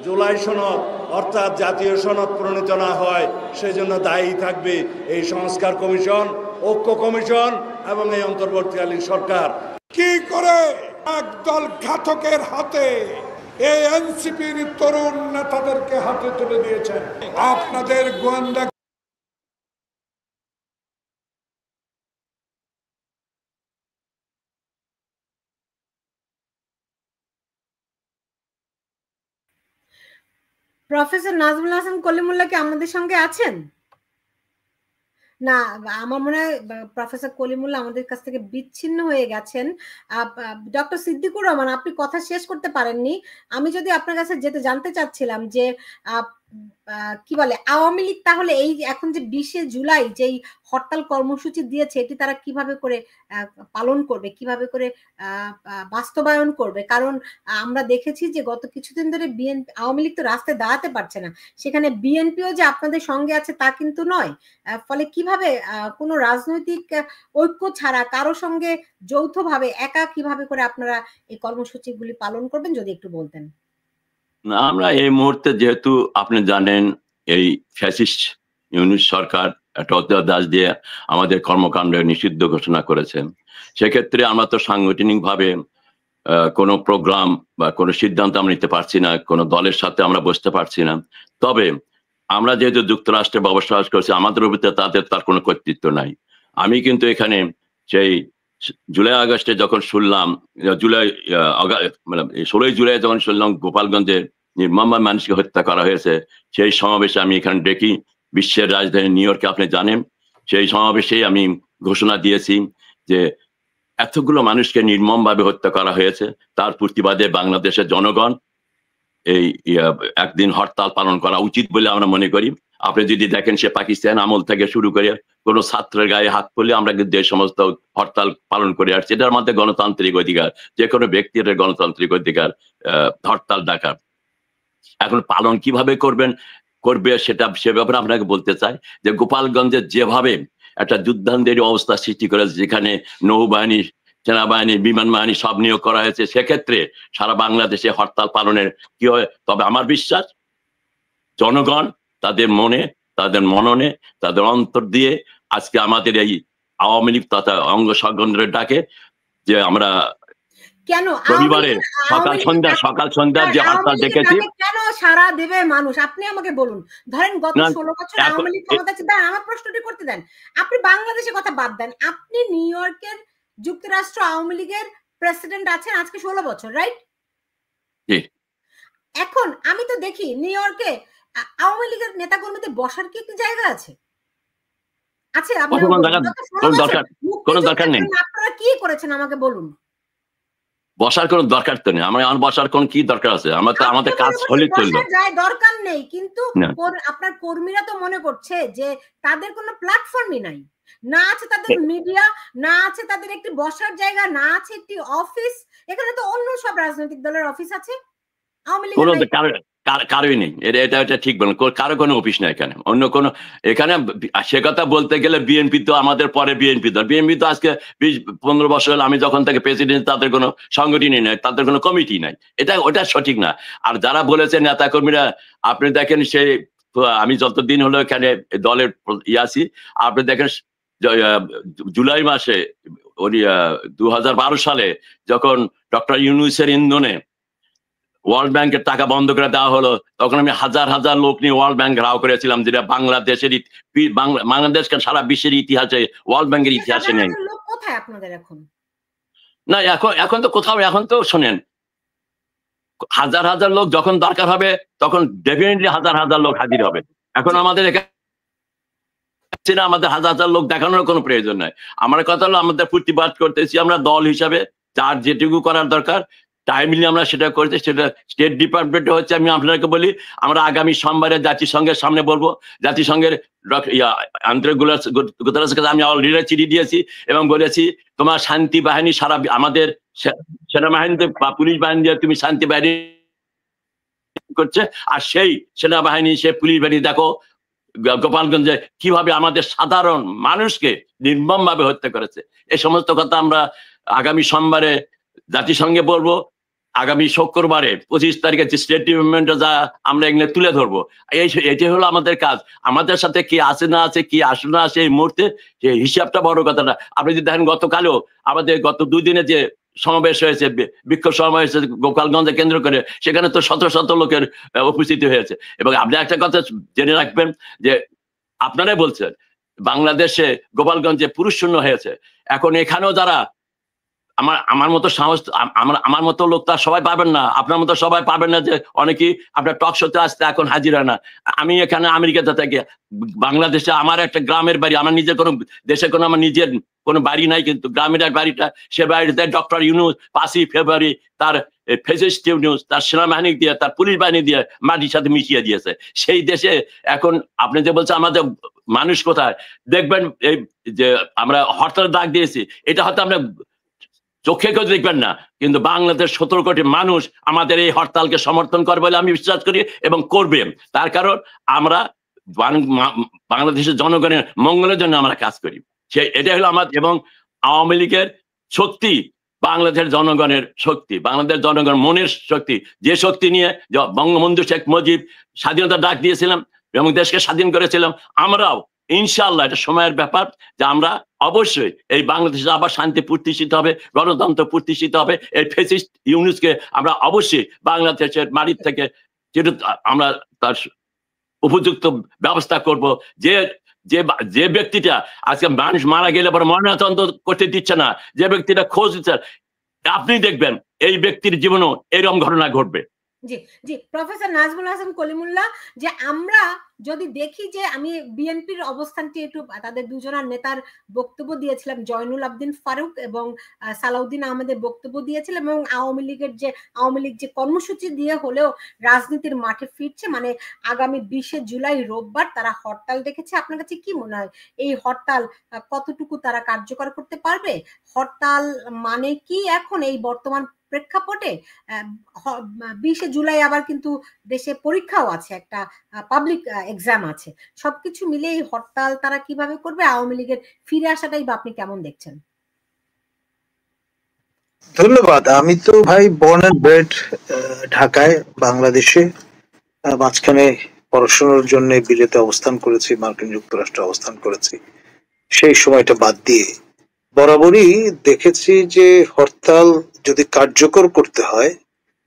জুলাই সনদ অর্থাৎ জাতীয় সনদ প্রণীত না হয়, সেজন্য দায়ী থাকবে এই সংস্কার কমিশন, ঐক্য কমিশন এবং এই অন্তর্বর্তীকালীন সরকার। কি করে একদল ঘাতকের হাতে এই এনসিপির তরুণ নেতাদেরকে হাতে তুলে দিয়েছেন। আপনাদের গোয়েন্দা প্রফেসর নাজমুল হাসান কলিমুল্লাহ কি আমাদের সঙ্গে আছেন? না, আমার মনে হয় প্রফেসর কলিমুল্লাহ আমাদের কাছ থেকে বিচ্ছিন্ন হয়ে গেছেন। ডক্টর সিদ্দিকুর রহমান, আপনি কথা শেষ করতে পারেননি। আমি যদি আপনার কাছে জানতে চাচ্ছিলাম যে কি বলে আওয়ামী লীগ তাহলে এই এখন যে 20শে জুলাই যেই হরতাল কর্মসূচি দিয়েছে, এটি তারা কিভাবে করে পালন করবে, কিভাবে করে বাস্তবায়ন করবে? কারণ আমরা দেখেছি যে গত কিছুদিন ধরে আওয়ামী লীগ তো রাস্তায় দাঁড়াতে পারছে না, সেখানে বিএনপিও যে আপনাদের সঙ্গে আছে তা কিন্তু নয়। ফলে কিভাবে কোনো রাজনৈতিক ঐক্য ছাড়া কারো সঙ্গে যৌথভাবে একা কিভাবে করে আপনারা এই কর্মসূচিগুলি পালন করবেন, যদি একটু বলতেন। না, আমরা এই মুহূর্তে যেহেতু আপনি জানেন এই ফ্যাসিস্ট ইউনিট সরকার একটা অত্যাচার দিয়ে আমাদের কর্মকাণ্ড নিষিদ্ধ ঘোষণা করেছেন, সেক্ষেত্রে আমরা তো সাংগঠনিকভাবে কোনো প্রোগ্রাম বা কোনো সিদ্ধান্ত আমরা নিতে পারছি না, কোনো দলের সাথে আমরা বসতে পারছি না। তবে আমরা যেহেতু যুক্তরাষ্ট্রে বসবাস করছি, আমাদের উপরে তার কোনো কর্তৃত্ব নাই। আমি কিন্তু এখানে সেই জুলাই আগস্টে যখন শুনলাম, 16ই জুলাই যখন শুনলাম গোপালগঞ্জে নির্মমভাবে মানুষকে হত্যা করা হয়েছে, সেই সমাবেশে আমি এখানে ডেকে বিশ্বের রাজধানী নিউ ইয়র্কে আপনি জানেন, সেই সমাবেশেই আমি ঘোষণা দিয়েছি যে এতগুলো মানুষকে নির্মমভাবে হত্যা করা হয়েছে, তার প্রতিবাদে বাংলাদেশের জনগণ এই একদিন হরতাল পালন করা উচিত বলে আমরা মনে করি। আপনি যদি দেখেন সে পাকিস্তান আমল থেকে শুরু করে কোনো ছাত্রের গায়ে হাত পড়লে আমরা কিন্তু এই সমস্ত হরতাল পালন করে আসছি। এটার মধ্যে গণতান্ত্রিক অধিকার, যে কোনো ব্যক্তির গণতান্ত্রিক অধিকার হরতাল ডাকার। এখন পালন কিভাবে করবে সে ব্যাপারে আপনাকে বলতে চাই যে গোপালগঞ্জে যেভাবে একটা যুদ্ধান্তরী অবস্থা সৃষ্টি করেছে, যেখানে নৌবাহিনী, সেনাবাহিনী, বিমান বাহিনী সব নিয়োগ করা হয়েছে। সেক্ষেত্রে সারা বাংলাদেশে হরতাল পালনের কি হয়? তবে আমার বিশ্বাস জনগণ তাদের মনে, তাদের মননে, তাদের অন্তর দিয়ে আজকে আমাদের এই আওয়ামী লীগ তথা অঙ্গ সংগঠনের ডাকে যে আমরা কেন রবিবারে সকাল সন্ধ্যা যে হরতাল ডেকেছি, কেন সারা দেবে মানুষ? আপনি আমাকে বলুন, ধরেন গত 16 বছর আওয়ামী লীগ ক্ষমতা ছিল, আমার প্রশ্নটি করতে দেন। আপনি বাংলাদেশের কথা বাদ দেন, আপনি নিউ ইয়র্কের যুক্তরাষ্ট্র আওয়ামী লীগের প্রেসিডেন্ট আছেন আজকে 16 বছর, রাইট? এখন আমি তো দেখি নিউ ইয়র্কে আওয়ামী লীগের নেতাকর্মীদের বসার কি একটি জায়গা আছে? আছে? কোনো দরকার নেই। আপনারা কি করেছেন আমাকে বলুন। বসার কোনো দরকার তো নেই, আমার বসার কোন কি দরকার আছে? আমাদের কাজ হলে চলবে, দরকার নেই। কিন্তু আপনার কর্মীরা তো মনে করছে যে তাদের কোনো প্ল্যাটফর্মই নাই, না আছে তাদের মিডিয়া, না আছে তাদের একটি বসার জায়গা, না আছে একটি অফিস। এখানে তো অন্য সব রাজনৈতিক দলের অফিস আছে, আওয়ামী লীগের কারোই নেই। এটা ঠিক বলেন, কারো কোনো অফিস নেই এখানে, অন্য কোনো। এখানে সে কথা বলতে গেলে বিএনপি তো আমাদের পরে বিএনপি তো আজকে 20-15 বছর হল, আমি যখন থেকে প্রেসিডেন্ট, তাদের কোনো সংগঠনই নাই, তাদের কোনো কমিটি নাই। ওটা সঠিক না। আর যারা বলেছে নেতা কর্মীরা, আপনি দেখেন সেই আমি যতদিন হলো এখানে দলের আছি, আপনি দেখেন জুলাই মাসে 2012 সালে যখন ডক্টর ইউনূসের ইন্ধনে ওয়ার্ল্ড ব্যাংকের টাকা বন্ধ করে দেওয়া হলো, তখন আমি হাজার হাজার লোক নিয়ে ওয়ার্ল্ড ব্যাংক ঘেরাও করেছিলাম, যেটা বাংলাদেশকে সারা বিশ্বের ইতিহাসে, ওয়ার্ল্ড ব্যাংকের ইতিহাসে নেই। কোথায় আপনাদের এখন? না, এখন তো কোথাও, এখন তো শোনেন, হাজার হাজার লোক যখন দরকার হবে তখন ডেফিনেটলি হাজার হাজার লোক হাজির হবে। এখন আমাদের এখানে আমাদের হাজার হাজার লোক দেখানোর কোনো প্রয়োজন নাই। আমার কথা হলো, আমাদের প্রতিবাদ করতেছি আমরা দল হিসাবে, যার যেটুকু করার দরকার টাইমলি আমরা সেটা করছি। সেটা স্টেট ডিপার্টমেন্টে হচ্ছে। আমি আপনাকে বলি, আমরা আগামী সোমবারে জাতিসংঘের সামনে বলবো। জাতিসংঘের গুতেরেসের কাছে আমি অলরেডি চিঠি দিয়েছি এবং বলেছি, তোমার শান্তি বাহিনী সারা আমাদের সেনাবাহিনীতে বা পুলিশ বাহিনী দিয়ে তুমি শান্তি বাহিনী করছে, আর সেই সেনাবাহিনী, সে পুলিশ বাহিনী দেখো গোপালগঞ্জে কিভাবে আমাদের সাধারণ মানুষকে নির্মম ভাবে হত্যা করেছে। এই সমস্ত কথা আমরা আগামী সোমবারে জাতিসংঘে বলবো। আগামী শুক্রবারে 25 তারিখে যে স্টেট ডিপার্টমেন্টে যা আমরা এগুলো তুলে ধরবো। এটি হলো আমাদের কাজ। আমাদের সাথে কি আছে না আছে, কি আসে না আসে এই মুহূর্তে, সেই হিসাবটা বড় কথা না। আপনি যদি দেখেন গতকালও আমাদের গত 2 দিনে যে সমাবেশ হয়েছে, বিক্ষোভ সমাবেশ হয়েছে গোপালগঞ্জে কেন্দ্র করে, সেখানে তো শত শত লোকের উপস্থিতি হয়েছে। এবং আপনি একটা কথা জেনে রাখবেন যে আপনারাই বলছেন বাংলাদেশে গোপালগঞ্জে পুরুষ শূন্য হয়েছে। এখন এখানেও যারা আমার মতো সাহস, আমার মতো লোক তো সবাই পাবেন না, আপনার মতো সবাই পাবেন না, যে অনেকেই আপনার টক শোতে আসতে এখন হাজির হয় না। আমি এখানে আমেরিকাতে থাকি, বাংলাদেশে আমার একটা গ্রামের বাড়ি, আমার নিজের কোনো দেশে কোনো আমার নিজের কোনো বাড়ি নাই, কিন্তু গ্রামের এক বাড়িটা, সে বাড়িতে ডক্টর ইউনূস 5ই ফেব্রুয়ারি তার ফেসিস্ট ইউনূস তার সেনাবাহিনী দিয়ে, তার পুলিশ বাহিনী দিয়ে মাটির সাথে মিশিয়ে দিয়েছে। সেই দেশে এখন আপনি যে বলছেন আমাদের মানুষ কোথায়, দেখবেন এই যে আমরা হরতালের ডাক দিয়েছি, এটা হয়তো আমরা চোখে কেউ দেখবেন না, কিন্তু বাংলাদেশ 17 কোটি মানুষ আমাদের এই হরতালকে সমর্থন করবে বলে আমি বিশ্বাস করি এবং করবে। তার কারণ আমরা বাংলাদেশের জনগণের মঙ্গলের জন্য আমরা কাজ করি। এটাই হলো আমার এবং আওয়ামী লীগের শক্তি, বাংলাদেশের জনগণের শক্তি, বাংলাদেশ জনগণের মনের শক্তি, যে শক্তি নিয়ে বঙ্গবন্ধু শেখ মুজিব স্বাধীনতা ডাক দিয়েছিলাম এবং দেশকে স্বাধীন করেছিলাম, আমরাও ইনশাআল্লাহ, এটা সময়ের ব্যাপার, যে আমরা অবশ্যই এই বাংলাদেশে আবার শান্তি প্রতিষ্ঠিত হবে, গণতন্ত্র প্রতিষ্ঠিত হবে। এই ফ্যাসিস্ট ইউনূসকে আমরা অবশ্যই বাংলাদেশের মাটির থেকে আমরা তার উপযুক্ত ব্যবস্থা করব। যে ব্যক্তিটা আজকে মানুষ মারা গেলে পরে ময়নাতদন্ত করতে দিচ্ছে না, যে ব্যক্তিটা খোঁজ দিচ্ছে, আপনি দেখবেন এই ব্যক্তির জীবনেও এরকম ঘটনা ঘটবে। জি জি, প্রফেসর নাজমুল হাসান কলিমুল্লাহ, যে আমরা যদি দেখি যে আমি বিএনপির অবস্থানটি একটু, তাদের দুজনের নেতার বক্তব্য দিয়েছিলাম, জয়নুল আবদিন ফারুক এবং সালাউদ্দিন আহমেদের বক্তব্য দিয়েছিলাম, এবং আওয়ামী লীগ যে কর্মসূচি দিয়ে হলেও রাজনীতির মাঠে ফিরছে, মানে আগামী 20শে জুলাই রোববার তারা হরতাল ডেকেছে। আপনার কাছে কি মনে হয় এই হরতাল কতটুকু তারা কার্যকর করতে পারবে? হরতাল মানে কি এখন এই বর্তমান প্রেক্ষাপটে 20 জুলাই আবার কিন্তু দেশে পরীক্ষাও আছে, একটা পাবলিক এক্সাম আছে, সবকিছু মিলে এই হরতাল তারা কিভাবে করবে, আওয়ামী লীগের ফিরে আসাটাই বা আপনি কেমন দেখছেন? ধন্যবাদ। আমি তো ভাই বর্ন এন্ড ব্রেড ঢাকায়, বাংলাদেশে, মাঝখানে পড়াশোনার জন্য বিলেতে অবস্থান করেছি, মার্কিন যুক্তরাষ্ট্রে অবস্থান করেছি। সেই সময়টা বাদ দিয়ে বরাবরই দেখেছি যে হরতাল যদি কার্যকর করতে হয়,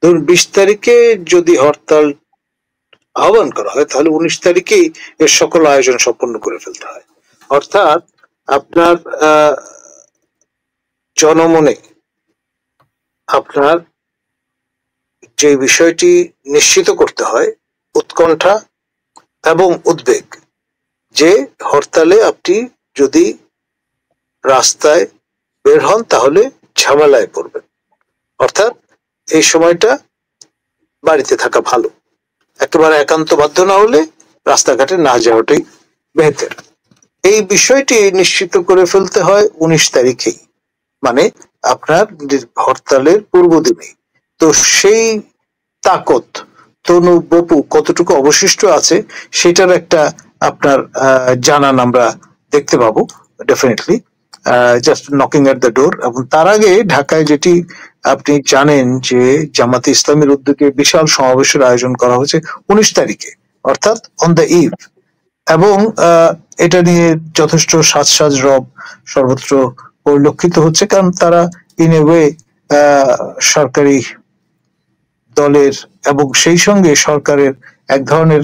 ধরুন 20 তারিখে যদি হরতাল আহ্বান করা হয়, তাহলে 19 তারিখেই এর সকল আয়োজন সম্পন্ন করে ফেলতে হয়। অর্থাৎ আপনার জনমনে আপনার যে বিষয়টি নিশ্চিত করতে হয়, উৎকণ্ঠা এবং উদ্বেগ, যে হরতালে আপনি যদি রাস্তায় বের হন তাহলে ঝামেলায় পড়বেন, অর্থাৎ এই সময়টা বাড়িতে থাকা ভালো, একেবারে একান্ত বাধ্য না হলে রাস্তাঘাটে না যাওয়াটাই বেহতর। এই বিষয়টি নিশ্চিত করে ফেলতে হয় 19 তারিখেই, মানে আপনার হরতালের পূর্বদিনে। তো সেই তাকত তনু বপু কতটুকু অবশিষ্ট আছে সেটার একটা আপনার জানান আমরা দেখতে পাবো definitely, just knocking at the door. এবং তার আগে ঢাকায় যেটি আপনি জানেন যে জামাতে ইসলামের উদ্যোগে বিশাল সমাবেশের আয়োজন করা হয়েছে 19 তারিখে, অর্থাৎ অন দ্য ইভ। এবং এটা নিয়ে যথেষ্ট সাজ রব সর্বত্র পরিলক্ষিত হচ্ছে, কারণ তারা ইন এ ওয়ে সরকারি দলের এবং সেই সঙ্গে সরকারের এক ধরনের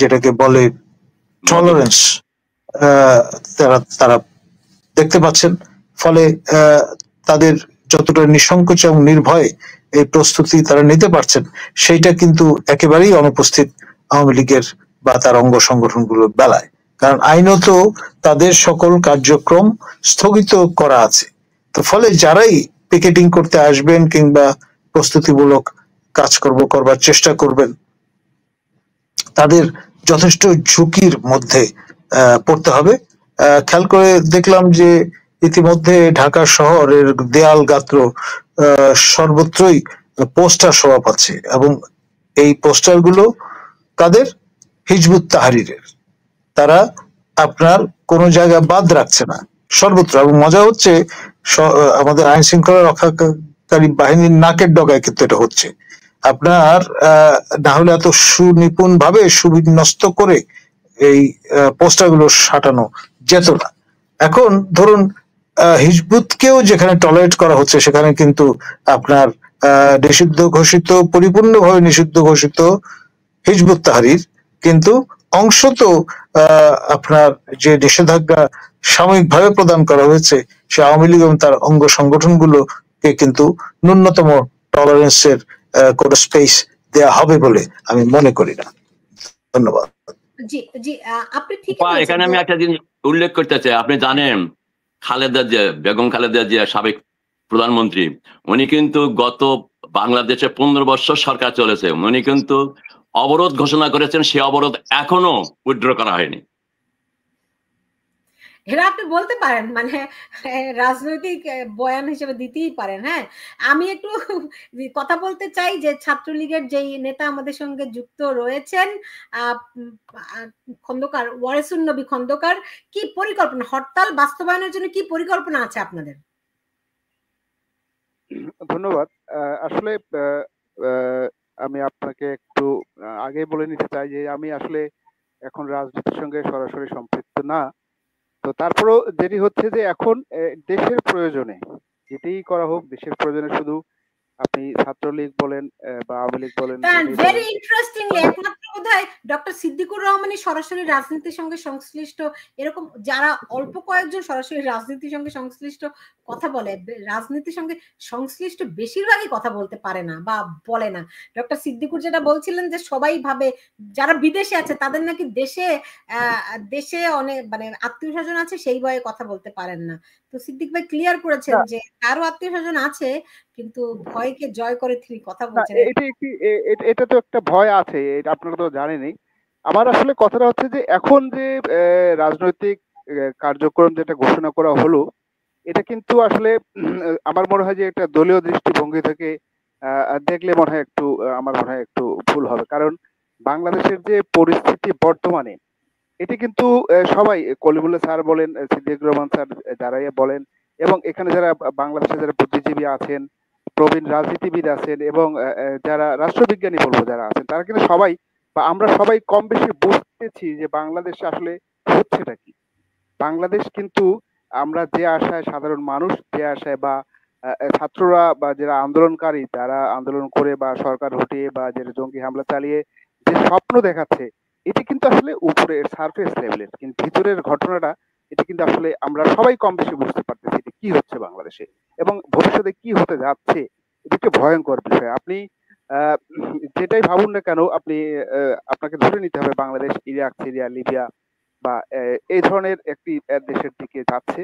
যেটাকে বলে টলারেন্স তারা দেখতে পাচ্ছেন। ফলে তাদের যতটা নিঃসংকোচ এবং নির্ভয়ে এই প্রস্তুতি তারা নিতে পারছেন, সেইটা কিন্তু একেবারেই অনুপস্থিত আওয়ামী লীগের বা তার অঙ্গ সংগঠনগুলোর বেলায়, কারণ আইনত তাদের সকল কার্যক্রম স্থগিত করা আছে। তো ফলে যারাই পিকেটিং করতে আসবেন কিংবা প্রস্তুতিমূলক করবার চেষ্টা করবেন, তাদের যথেষ্ট ঝুঁকির মধ্যে পড়তে হবে। খেয়াল করে দেখলাম যে ইতিমধ্যে ঢাকা শহরের দেয়াল গাত্র সর্বত্রই পোস্টার শোভা পাচ্ছে, এবং এই পোস্টারগুলো কাদের? হিজবুত তাহরিরের। তারা আপনার কোনো জায়গা বাদ রাখছে না সর্বত্র। এবং মজা হচ্ছে, আমাদের আইন শৃঙ্খলা রক্ষাকারী বাহিনীর নাকের ডগায় কিন্তু এটা হচ্ছে। আপনার না হলে এত সুনিপুণ ভাবে সুবিন্যস্ত করে এই পোস্টারগুলো সাঁটানো যেত না। এখন ধরুন হিজবুতকেও যেখানে টলারেট করা হচ্ছে, সেখানে কিন্তু আপনার নিষিদ্ধ ঘোষিত, পরিপূর্ণভাবে নিষিদ্ধ ঘোষিত হিজবুত তাহরির কিন্তু অংশত আপনার যে নিষেধাজ্ঞা সাময়িকভাবে প্রদান করা হয়েছে, সে আওয়ামী লীগ এবং তার অঙ্গ সংগঠনগুলোকে কিন্তু ন্যূনতম টলারেন্সের কোনো স্পেস দেয়া হবে বলে আমি মনে করি না। ধন্যবাদ। জি জি, আপনি ঠিক এখানে আমি একটা জিনিস উল্লেখ করতে চাই। আপনি জানেন খালেদা জিয়া, বেগম খালেদা জিয়া সাবেক প্রধানমন্ত্রী, উনি কিন্তু গত বাংলাদেশে 15 বছর সরকার চলেছে, উনি কিন্তু অবরোধ ঘোষণা করেছেন, সে অবরোধ এখনো উইথড্র করা হয়নি। এরা আপনি বলতে পারেন, মানে রাজনৈতিক বয়ান হিসেবে দিতেই পারেন। হ্যাঁ, আমি একটু কথা বলতে চাই যে ছাত্রলীগের যেই নেতা আমাদের সঙ্গে যুক্ত রয়েছেন, খন্দকার ওয়ারেসুন নবী খন্দকার, কি পরিকল্পনা, হরতাল বাস্তবায়নের জন্য কি পরিকল্পনা আছে আপনাদের? ধন্যবাদ। আসলে আমি আপনাকে একটু আগে বলে নিতে চাই যে আমি আসলে এখন রাজনীতির সঙ্গে সরাসরি সম্পৃক্ত না। তো তারপরেও যেটি হচ্ছে যে এখন দেশের প্রয়োজনে যেটি করা হোক, দেশের প্রয়োজনে শুধু আপনি ছাত্রলীগ বলেন বা আওয়ামী লীগ বলেন, ভেরি ইন্টারেস্টিংলি একমাত্র বোধহয় ডক্টর সিদ্দিকুর রহমানই সরাসরি রাজনীতির সঙ্গে সংশ্লিষ্ট, এরকম যারা অল্প কয়েকজন সরাসরি রাজনীতির সঙ্গে সংশ্লিষ্ট কথা বলে, রাজনীতির সঙ্গে সংশ্লিষ্ট বেশিরভাগই কথা বলতে পারে না বা বলে না। ডক্টর সিদ্দিকুর যেটা বলছিলেন যে সবাই ভাবে যারা বিদেশে আছে তাদের নাকি দেশে অনেক মানে আত্মীয় স্বজন আছে, সেই ভয়ে কথা বলতে পারেন না। তো সিদ্দিক ভাই ক্লিয়ার করেছেন যে কারো আত্মীয় স্বজন আছে, কিন্তু ভয়কে জয় করে তিনি কথা বলছেন। এটা তো একটা ভয় আছে, এটা আপনারা তো জানেনই। আমার আসলে কথাটা হচ্ছে যে এখন যে রাজনৈতিক কার্যক্রম যেটা ঘোষণা করা হলো, এটা কিন্তু আসলে আমার মনে হয় যে একটা দলীয় দৃষ্টিভঙ্গি থেকে দেখলে মনে হয় একটু আমার মনে হয় একটু ভুল হবে। কারণ বাংলাদেশের যে পরিস্থিতি বর্তমানে, এটি কিন্তু সবাই, কলিমুল্লাহ স্যার বলেন, সিদ্দিকুর রহমান স্যার যারাই বলেন, এবং এখানে যারা বাংলাদেশে যারা বুদ্ধিজীবী আছেন, প্রবীণ রাজনীতিবিদ আছেন, এবং যারা রাষ্ট্রবিজ্ঞানী বলবো যারা আছেন, তারা কিন্তু সবাই বা আমরা সবাই কম বেশি বুঝতেছি যে বাংলাদেশে আসলে হচ্ছেটা কি। বাংলাদেশ কিন্তু আমরা যে আশায়, সাধারণ মানুষ যে আশায়, বা ছাত্ররা বা যারা আন্দোলনকারী, তারা আন্দোলন করে বা সরকার হটিয়ে বা যেটা জঙ্গি হামলা চালিয়ে যে স্বপ্ন দেখাচ্ছে, এটি কিন্তু আসলে উপরে সারফেস লেভেলের, কিন্তু ভিতরের ঘটনাটা এটি কিন্তু আসলে আমরা সবাই কম বেশি বুঝতে পারতেছি এটি কি হচ্ছে বাংলাদেশে এবং ভবিষ্যতে কি হতে যাচ্ছে। এটি একটা ভয়ঙ্কর বিষয়। আপনি যেটাই ভাবুন না কেন, আপনি আপনাকে ধরে নিতে হবে বাংলাদেশ ইরাক, সিরিয়া, লিবিয়া বা এই ধরনের একটি দেশের দিকে যাচ্ছে।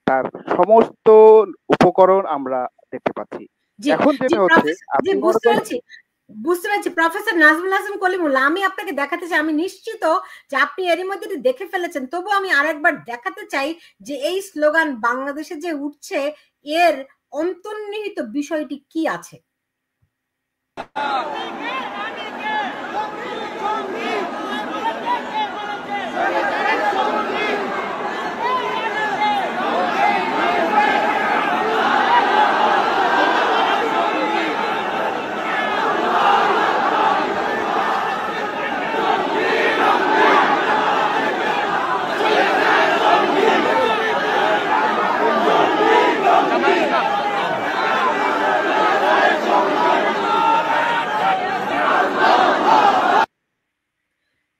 তার সমস্ত উপকরণ আমরা দেখতে পাচ্ছি। এখন যেটা হচ্ছে, আপনি বুঝতে পারছি প্রফেসর নাজমুল হাসান কলিমুল্লাহ, আমি আপনাকে দেখাতে চাই, আমি নিশ্চিত যে আপনি এরই মধ্যে দেখে ফেলেছেন, তবু আমি আরেকবার দেখাতে চাই যে এই স্লোগান বাংলাদেশে যে উঠছে এর অন্তর্নিহিত বিষয়টি কি আছে।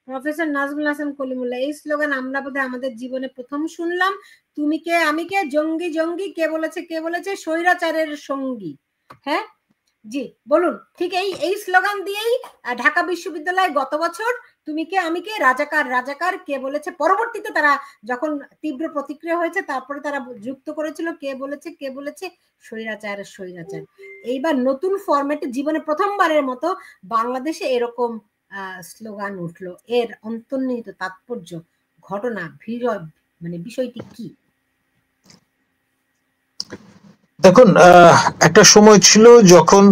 প্রফেসর নাজমুল হাসান কলিমুল্লাহ, এই স্লোগান আমরা বোধহয় আমাদের জীবনে প্রথম শুনলাম। তুমি কে আমি কে, জঙ্গি জঙ্গি, কে বলেছে কে বলেছে, স্বৈরাচারের সঙ্গী। হ্যাঁ জি বলুন। ঠিক এই স্লোগান দিয়েই ঢাকা বিশ্ববিদ্যালয় গত বছর তুমি কে আমি কে, রাজাকার রাজাকার, কে বলেছে, পরবর্তীতে তারা যখন তীব্র প্রতিক্রিয়া হয়েছে তারপরে তারা যুক্ত করেছিল কে বলেছে স্বৈরাচার স্বৈরাচার। এইবার নতুন ফরম্যাটে জীবনে প্রথমবারের মতো বাংলাদেশে এরকম স্লোগান উঠলো। এর অন্তর্নিহিত তাৎপর্য, ঘটনা, মানে বিষয়টি কি? দেখুন, একটা সময় ছিল যখন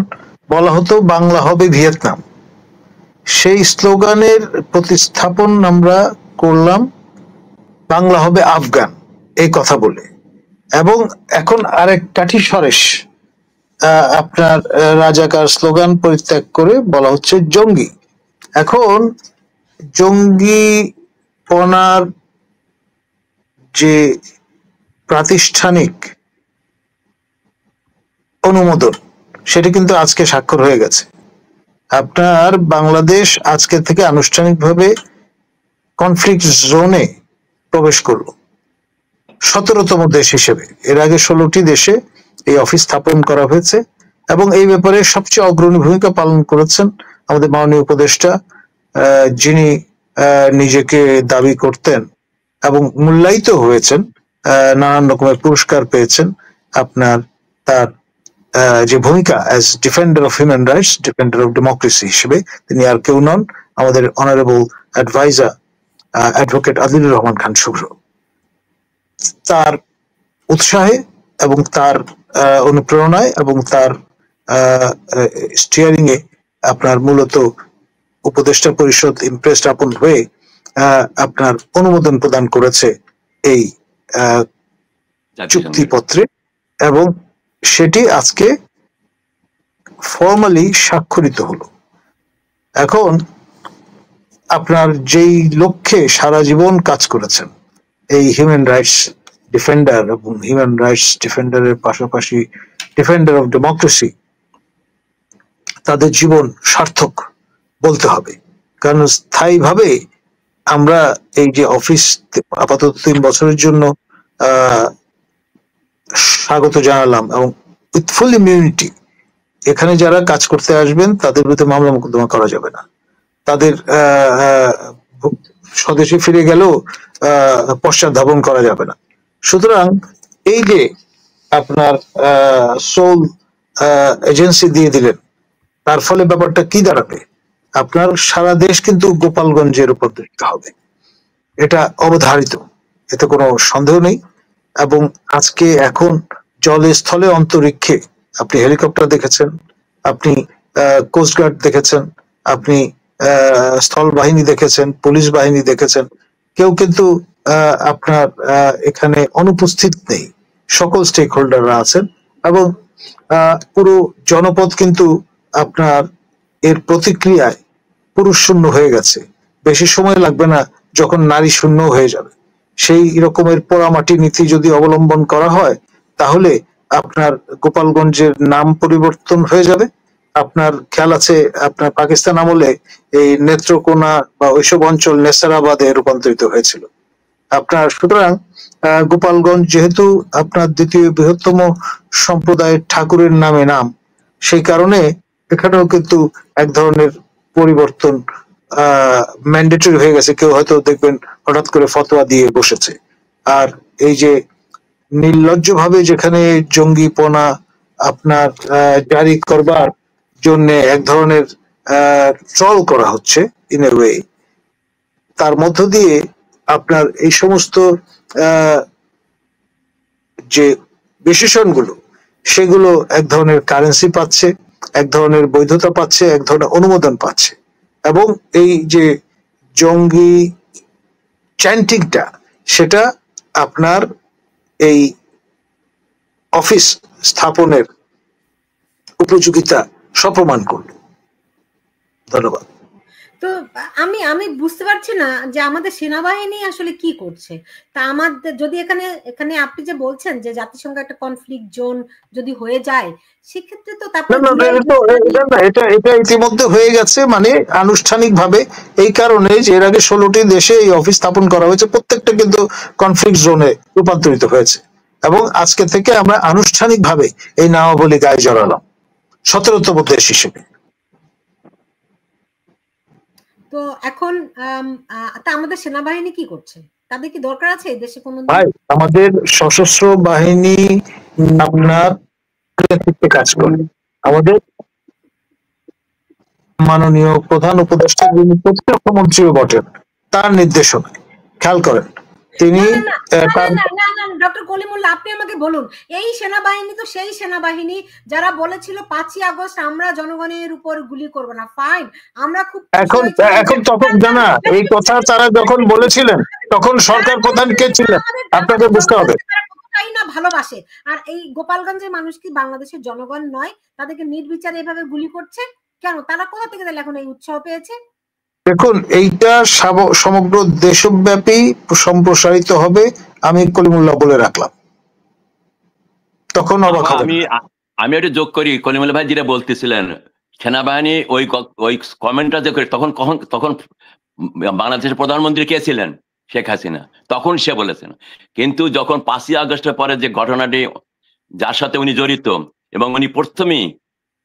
বলা হতো বাংলা হবে ভিয়েতনাম। সেই স্লোগানের প্রতিস্থাপন আমরা করলাম বাংলা হবে আফগান, এই কথা বলে। এবং এখন আরেক কাঠি সরেস, আপনার রাজাকার স্লোগান পরিত্যাগ করে বলা হচ্ছে জঙ্গি। এখন জঙ্গিপনার যে প্রাতিষ্ঠানিক অনুমোদন, সেটা কিন্তু আজকে স্বাক্ষর হয়ে গেছে। আপনার বাংলাদেশ আজকে থেকে আনুষ্ঠানিকভাবে কনফ্লিক্ট জোনে প্রবেশ করলো 17তম দেশ হিসেবে। এর আগে 16টি দেশে এই অফিস স্থাপন করা হয়েছে এবং এই ব্যাপারে সবচেয়ে অগ্রণী ভূমিকা পালন করেছেন আমাদের মাননীয় উপদেষ্টা, যিনি নিজেকে দাবি করতেন এবং মূল্যায়িত হয়েছেন, নানান রকমের পুরস্কার পেয়েছেন আপনার তার যে ভূমিকা as defender of human rights, defender of democracy হিসেবে। তিনি আর কেউ নন, আমাদের honourable adviser advocate Adilur Rahman Khan Shuvro. তার উৎসাহে এবং তার অনুপ্রেরণায় এবং তার স্টিয়ারিং এ আপনার মূলত উপদেষ্টা পরিষদ ইমপ্রেসড আপন হয়ে আপনার অনুমোদন প্রদান করেছে এই চুক্তিপত্রে এবং সেটি আজকে ফর্মালি স্বাক্ষরিত হলো। এখন আপনার যেই লক্ষ্যে সারা জীবন কাজ করেছেন এই হিউম্যান রাইটস ডিফেন্ডার এবং হিউম্যান রাইটস ডিফেন্ডারের পাশাপাশি ডিফেন্ডার অফ ডেমোক্রেসি, তাদের জীবন সার্থক বলতে হবে। কারণ স্থায়ীভাবে আমরা এই যে অফিস আপাতত 3 বছরের জন্য স্বাগত জানালাম এবং উইথ ফুল ইমিউনিটি, এখানে যারা কাজ করতে আসবেন তাদের বিরুদ্ধে মামলা মোকদ্দমা করা যাবে না, তাদের স্বদেশে ফিরে গেলেও পশ্চাৎ করা যাবে না। সুতরাং এই যে আপনার সোল এজেন্সি দিয়ে দিলেন, তার ফলে ব্যাপারটা কি দাঁড়াবে, আপনার সারা দেশ কিন্তু গোপালগঞ্জের উপর দেখতে হবে, এটা অবধারিত, এতে কোনো সন্দেহ নেই। এবং আজকে এখন জলে স্থলে অন্তরিক্ষে আপনি হেলিকপ্টার দেখেছেন, আপনি কোস্টগার্ড দেখেছেন, আপনি স্থল বাহিনী দেখেছেন, পুলিশ বাহিনী দেখেছেন, কেউ কিন্তু আপনার এখানে অনুপস্থিত নেই। সকল স্টেক হোল্ডাররা আছেন এবং পুরো জনপদ কিন্তু আপনার এর প্রতিক্রিয়ায় পুরুষ শূন্য হয়ে গেছে। বেশি সময় লাগবে না যখন নারী শূন্য হয়ে যাবে। সেই রকমের পোড়ামাটি নীতি যদি অবলম্বন করা হয় তাহলে আপনার গোপালগঞ্জের নাম পরিবর্তন হয়ে যাবে। আপনার খেয়াল আছে আপনার পাকিস্তান আমলে এই নেত্রকোনা বা ওইসব অঞ্চল নেসারাবাদে রূপান্তরিত হয়েছিল আপনার। সুতরাং গোপালগঞ্জ যেহেতু আপনার দ্বিতীয় বৃহত্তম সম্প্রদায়ের ঠাকুরের নামে নাম, সেই কারণে এখানেও কিন্তু এক ধরনের পরিবর্তন ম্যান্ডেটরি হয়ে গেছে। কেউ হয়তো দেখবেন হঠাৎ করে ফতোয়া দিয়ে বসেছে। আর এই যে নির্লজ্জভাবে যেখানে জঙ্গিপনা আপনার জারি করবার জন্য এক ধরনের ট্রল করা হচ্ছে ইন এ ওয়ে, তার মধ্য দিয়ে আপনার এই সমস্ত যে বিশেষণগুলো সেগুলো এক ধরনের কারেন্সি পাচ্ছে, এক ধরনের বৈধতা পাচ্ছে, এক ধরনের অনুমোদন পাচ্ছে। এবং এই যে জঙ্গি চ্যান্টিংটা সেটা আপনার এই অফিস স্থাপনের উপযোগিতা সপ্রমাণ করল। ধন্যবাদ। তো আমি বুঝতে পারছি না যে আমাদের সেনাবাহিনী আসলে কি করছে। তা আমাদের যদি এখানে আপনি যে বলছেন যে জাতিসংঘ একটা কনফ্লিক্ট জোন যদি হয়ে যায় সেক্ষেত্রে তো এটা ইতিমধ্যে হয়ে গেছে, মানে আনুষ্ঠানিকভাবে। এই কারণে যে এর আগে 16টি দেশে এই অফিস স্থাপন করা হয়েছে, প্রত্যেকটা কিন্তু কনফ্লিক্ট জোনে রূপান্তরিত হয়েছে এবং আজকে থেকে আমরা আনুষ্ঠানিকভাবে এই নামাবলী গায়ে জড়ালাম 17তম দেশ হিসেবে। তো এখন আমাদের সেনাবাহিনী কি করছে? তাদের কি দরকার আছে এই দেশে কোনো? ভাই, আমাদের সশস্ত্র বাহিনী আপনার কাজ করে। আমাদের মাননীয় প্রধান উপদেষ্টা যিনি প্রতিরক্ষা মন্ত্রীও বটেন, তার নির্দেশনায় খেয়াল করেন তিনি। ডক্টর কলিমুল্লাহ, আপনি আমাকে বলুন, এই সেনাবাহিনী তো সেই সেনাবাহিনী যারা বলেছিল 5ই আগস্ট আমরা জনগণের উপর গুলি করব না। ফাইন, আমরা খুব এখন তখন জানা এই কথা তারা যখন বলেছিলেন তখন সরকার প্রধান কে ছিলেন আপনাকে বুঝতে হবে। কতটাই না ভালোবাসে। আর এই গোপালগঞ্জের মানুষ কি বাংলাদেশের জনগণ নয়? তাদেরকে নির্বিচারে এভাবে গুলি করছে কেন? তারা কোথা থেকে তাহলে এখন এই উৎসাহ পেয়েছে? দেখুন, এইটা সমগ্র দেশব্যাপী সম্প্রসারিত হবে, আমি কলিমুল্লাহ বলে রাখলাম, তখন অবাক হবে। আমি একটু যোগ করি, কলিমুল্লাহ ভাই যেটা বলতেছিলেন সেনাবাহিনী ওই কমেন্টটা যে করে, তখন বাংলাদেশের প্রধানমন্ত্রী কে ছিলেন? শেখ হাসিনা। তখন সে বলেছেন। কিন্তু যখন 5ই আগস্টের পরে যে ঘটনাটি যার সাথে উনি জড়িত এবং উনি প্রথমেই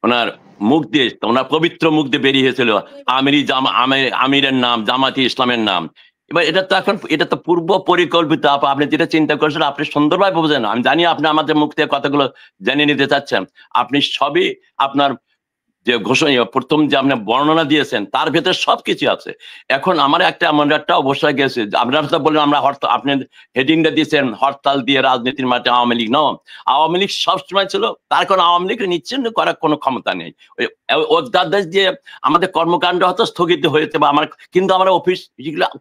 ওনার মুখ দিয়ে, ওনার পবিত্র মুখ দিয়ে বেরিয়েছিল আমিরের নাম, জামাতি ইসলামের নাম। এবার এটা তো পূর্ব পরিকল্পিত। আপনি যেটা চিন্তা করছেন আপনি সুন্দরভাবে বোঝেন। আমি জানি আপনি আমাদের মুখ থেকে কথাগুলো জেনে নিতে চাচ্ছেন। আপনি সবই আপনার যে ঘোষণা প্রথম যে আপনি বর্ণনা দিয়েছেন তার ভেতরে সবকিছু আছে। এখন আমার এমন একটা অবস্থা গেছে, আপনারা তো বললেন আমরা হরতাল, আপনি হেডিংটা দিয়েছেন হরতাল দিয়ে রাজনীতির মাঠে আওয়ামী লীগ। ন, আওয়ামী লীগ সবসময় ছিল, তার কারণ আওয়ামী লীগকে নিচ্ছিন্ন করার কোনো ক্ষমতা নেই। অধ্যাদেশ দিয়ে আমাদের কর্মকাণ্ড হয়তো স্থগিত হয়েছে বা কিন্তু আমরা অফিস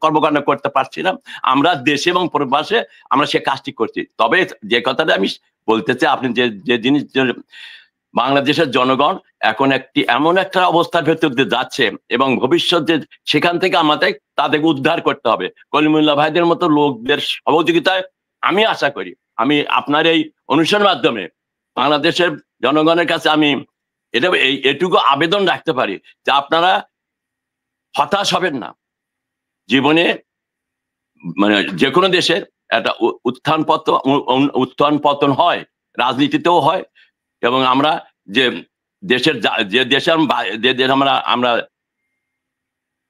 কর্মকাণ্ড করতে পারছি না। আমরা দেশে এবং প্রবাসে আমরা সে কাজটি করছি। তবে যে কথাটা আমি বলতে চাই, আপনি যে জিনিস, বাংলাদেশের জনগণ এখন এমন একটা অবস্থার ভেতর দিয়ে যাচ্ছে এবং ভবিষ্যতে সেখান থেকে আমাদের তাদেরকে উদ্ধার করতে হবে। কলিমুল্লাহ ভাইদের মতো লোকদের সহযোগিতায় আমি আশা করি, আমি আপনার এই অনুষ্ঠানের মাধ্যমে বাংলাদেশের জনগণের কাছে আমি এটুকু আবেদন রাখতে পারি যে আপনারা হতাশ হবেন না। জীবনে মানে যে কোনো দেশের একটা উত্থান পতন হয়, রাজনীতিতেও হয়। এবং আমরা যে দেশে আমরা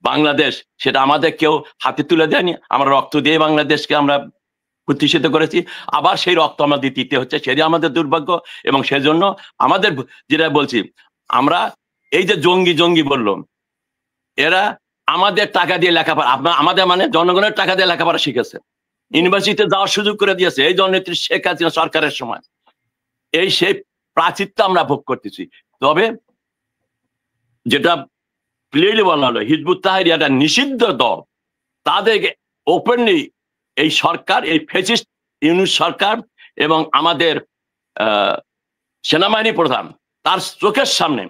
বাংলাদেশ, সেটা আমাদের কেউ হাতে তুলে দেয়নি। আমরা রক্ত দিয়ে বাংলাদেশকে আমরা প্রতিষ্ঠিত করেছি। আবার সেই রক্ত আমাদের দিতে হচ্ছে, সেটাই আমাদের দুর্ভাগ্য। এবং সেজন্য আমাদের যেটা বলছি, আমরা এই যে জঙ্গি বললো, এরা আমাদের টাকা দিয়ে লেখাপড়া, আমাদের মানে জনগণের টাকা দিয়ে লেখাপড়া শিখেছে। ইউনিভার্সিটিতে যাওয়ার সুযোগ করে দিয়েছে এই দলনেত্রী শেখ হাসিনা সরকারের সময়। এই সেই প্রাচীরটা আমরা ভোগ করতেছি। তবে যেটা ক্লিয়ারলি বলা হলো, হিজবুত তাহরির একটা নিষিদ্ধ দল, তাদেরকে ওপেনলি এই সরকার, এই ফ্যাসিস্ট ইউনূস সরকার এবং আমাদের সেনাবাহিনী প্রধান, তার চোখের সামনে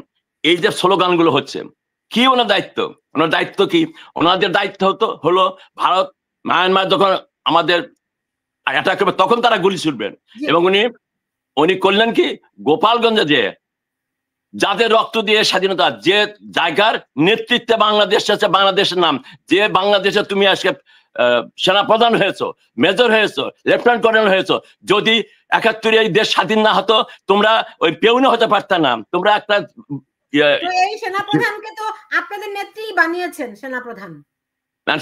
এই যে স্লোগানগুলো হচ্ছে, কি ওনার দায়িত্ব? ওনার দায়িত্ব কি? ওনাদের দায়িত্ব হলো ভারত মায়ানমার যখন আমাদের অ্যাটাক করবে তখন তারা গুলি ছুটবেন। এবং উনি করলেন কি, গোপালগঞ্জে যে যাদের রক্ত দিয়ে স্বাধীনতা, যে জায়গার নেতৃত্বে বাংলাদেশ আছে, বাংলাদেশের নাম, যে বাংলাদেশে তুমি আজকে সেনাপ্রধান হয়েছো, মেজর হয়েছো, লেফটেন্যান্ট কর্নেল হয়েছো, যদি ৭১ এই দেশ স্বাধীন না হতো তোমরা ওই পেউনে হতে পারত না। তোমরা একটা এই সেনাপ্রধানকে তো আপনাদের নেত্রী বানিয়েছেন সেনাপ্রধান।